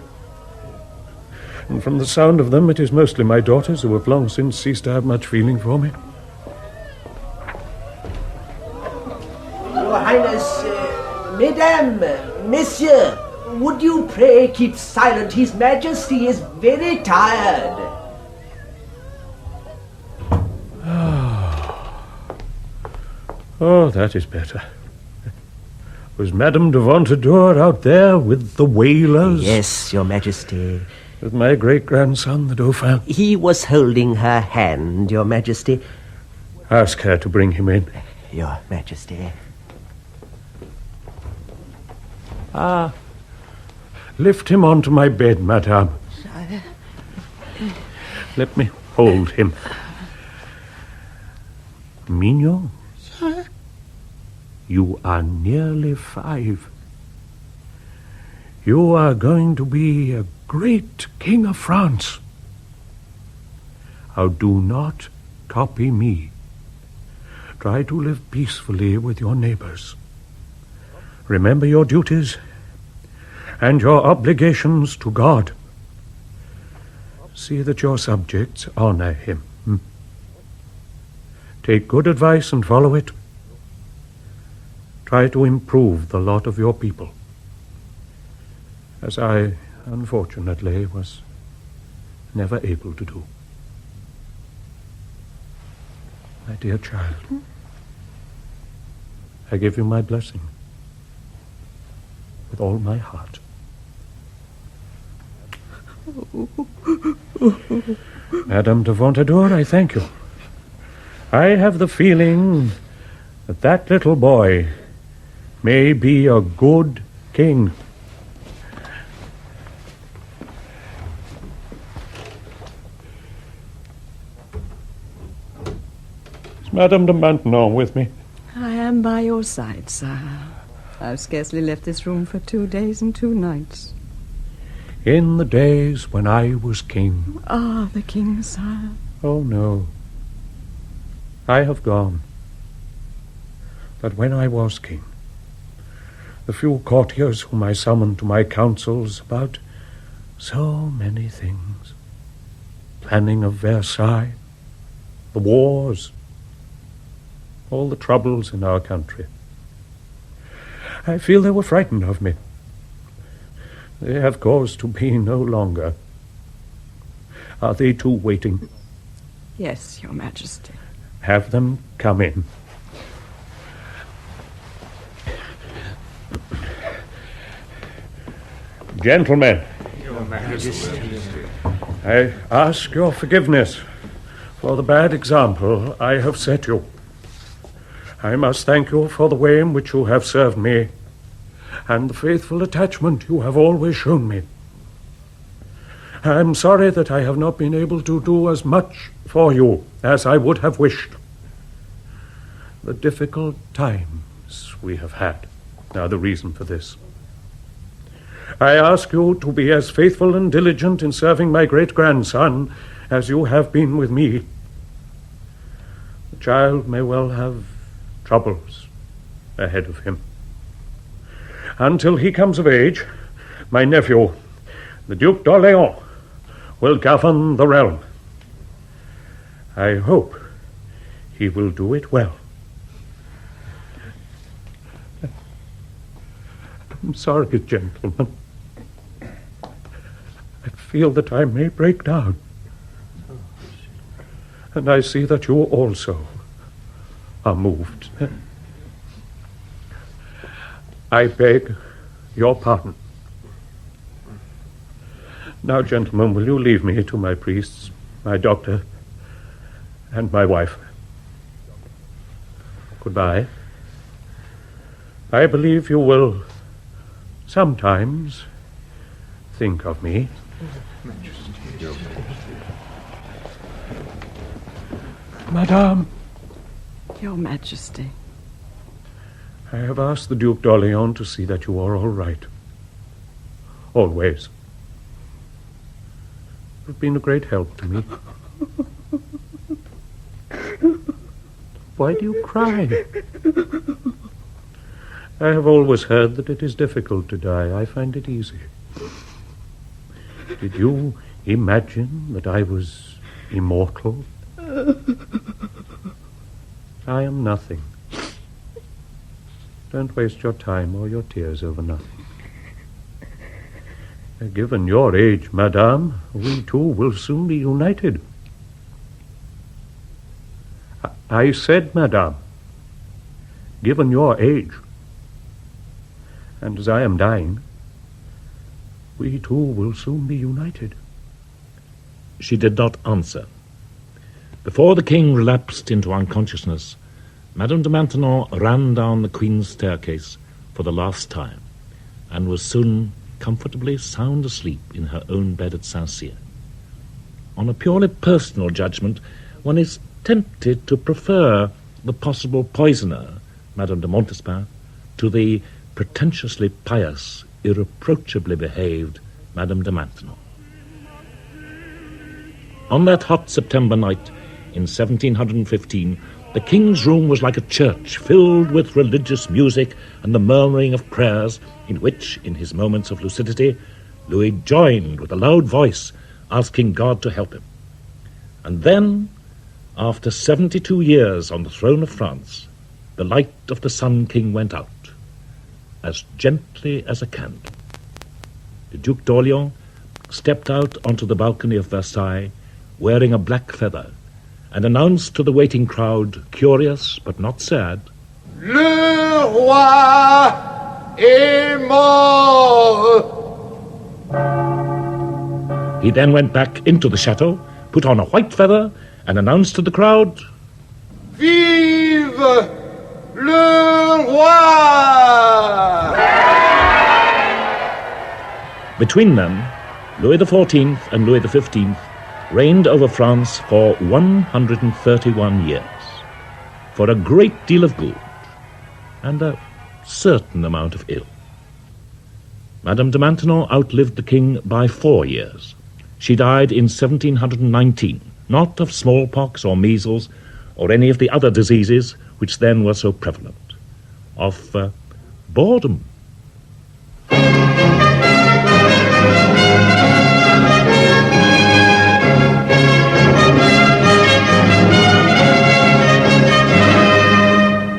And from the sound of them, it is mostly my daughters who have long since ceased to have much feeling for me. Your Highness, Mesdames, Messieurs, would you pray keep silent? His Majesty is very tired. Oh, that is better. Was Madame de Ventadour out there with the wailers? Yes, Your Majesty. With my great-grandson, the Dauphin? He was holding her hand, Your Majesty. Ask her to bring him in. Your Majesty. Lift him onto my bed, Madame. Sire. Let me hold him. Mignon, Sire. You are nearly 5. You are going to be a great king of France. Now do not copy me. Try to live peacefully with your neighbors. Remember your duties and your obligations to God. See that your subjects honor him. Take good advice and follow it. Try to improve the lot of your people, as I, unfortunately, was never able to do. My dear child, I give you my blessing with all my heart. Madame de Ventadour, I thank you. I have the feeling that that little boy may be a good king. Is Madame de Maintenon with me? I am by your side, sire. I've scarcely left this room for 2 days and 2 nights. In the days when I was king. Ah, the king, sire. Oh, no. I have gone. But when I was king, the few courtiers whom I summoned to my councils about so many things, planning of Versailles, the wars, all the troubles in our country. I feel they were frightened of me. They have cause to be no longer. Are they too waiting? Yes, Your Majesty. Have them come in. Gentlemen, Your Majesty. I ask your forgiveness for the bad example I have set you. I must thank you for the way in which you have served me and the faithful attachment you have always shown me. I am sorry that I have not been able to do as much for you as I would have wished. The difficult times we have had are the reason for this. I ask you to be as faithful and diligent in serving my great-grandson as you have been with me. The child may well have troubles ahead of him. Until he comes of age, my nephew, the Duke d'Orléans, will govern the realm. I hope he will do it well. I'm sorry, gentlemen. I feel that I may break down. And I see that you also are moved. I beg your pardon. Now, gentlemen, will you leave me to my priests, my doctor, and my wife? Goodbye. I believe you will sometimes think of me. Madame. Your Majesty. I have asked the Duke d'Orléans to see that you are all right. Always. You've been a great help to me. Why do you cry? I have always heard that it is difficult to die. I find it easy. Did you imagine that I was immortal? I am nothing. Don't waste your time or your tears over nothing. Given your age, madame, we two will soon be united. I said, madame, given your age, and as I am dying, we two will soon be united. She did not answer. Before the king relapsed into unconsciousness, Madame de Maintenon ran down the Queen's staircase for the last time, and was soon comfortably sound asleep in her own bed at Saint-Cyr. On a purely personal judgment, one is tempted to prefer the possible poisoner, Madame de Montespan, to the pretentiously pious, irreproachably behaved Madame de Maintenon. On that hot September night in 1715, the king's room was like a church filled with religious music and the murmuring of prayers, in which, in his moments of lucidity, Louis joined with a loud voice, asking God to help him. And then, after 72 years on the throne of France, the light of the Sun King went out, as gently as a candle. The Duke d'Orléans stepped out onto the balcony of Versailles, wearing a black feather, and announced to the waiting crowd, curious but not sad, Le roi est mort. He then went back into the chateau, put on a white feather, and announced to the crowd, Vive le roi! Between them, Louis XIV and Louis XV reigned over France for 131 years, for a great deal of good and a certain amount of ill. Madame de Maintenon outlived the king by 4 years. She died in 1719, not of smallpox or measles or any of the other diseases which then were so prevalent, of boredom.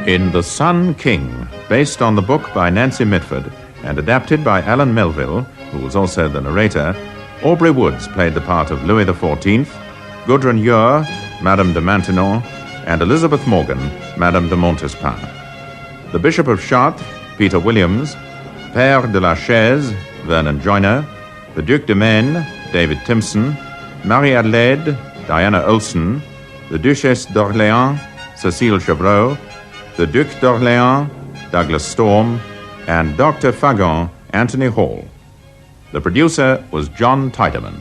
In The Sun King, based on the book by Nancy Mitford and adapted by Alan Melville, who was also the narrator, Aubrey Woods played the part of Louis XIV, Gudrun Ure, Madame de Maintenon, and Elizabeth Morgan, Madame de Montespan. The Bishop of Chartres, Peter Williams, Père de la Chaise, Vernon Joyner, the Duc de Maine, David Timpson, Marie-Adelaide, Diana Olsen, the Duchesse d'Orléans, Cécile Chevreau, the Duc d'Orléans, Douglas Storm, and Dr. Fagon, Anthony Hall. The producer was John Tiedemann.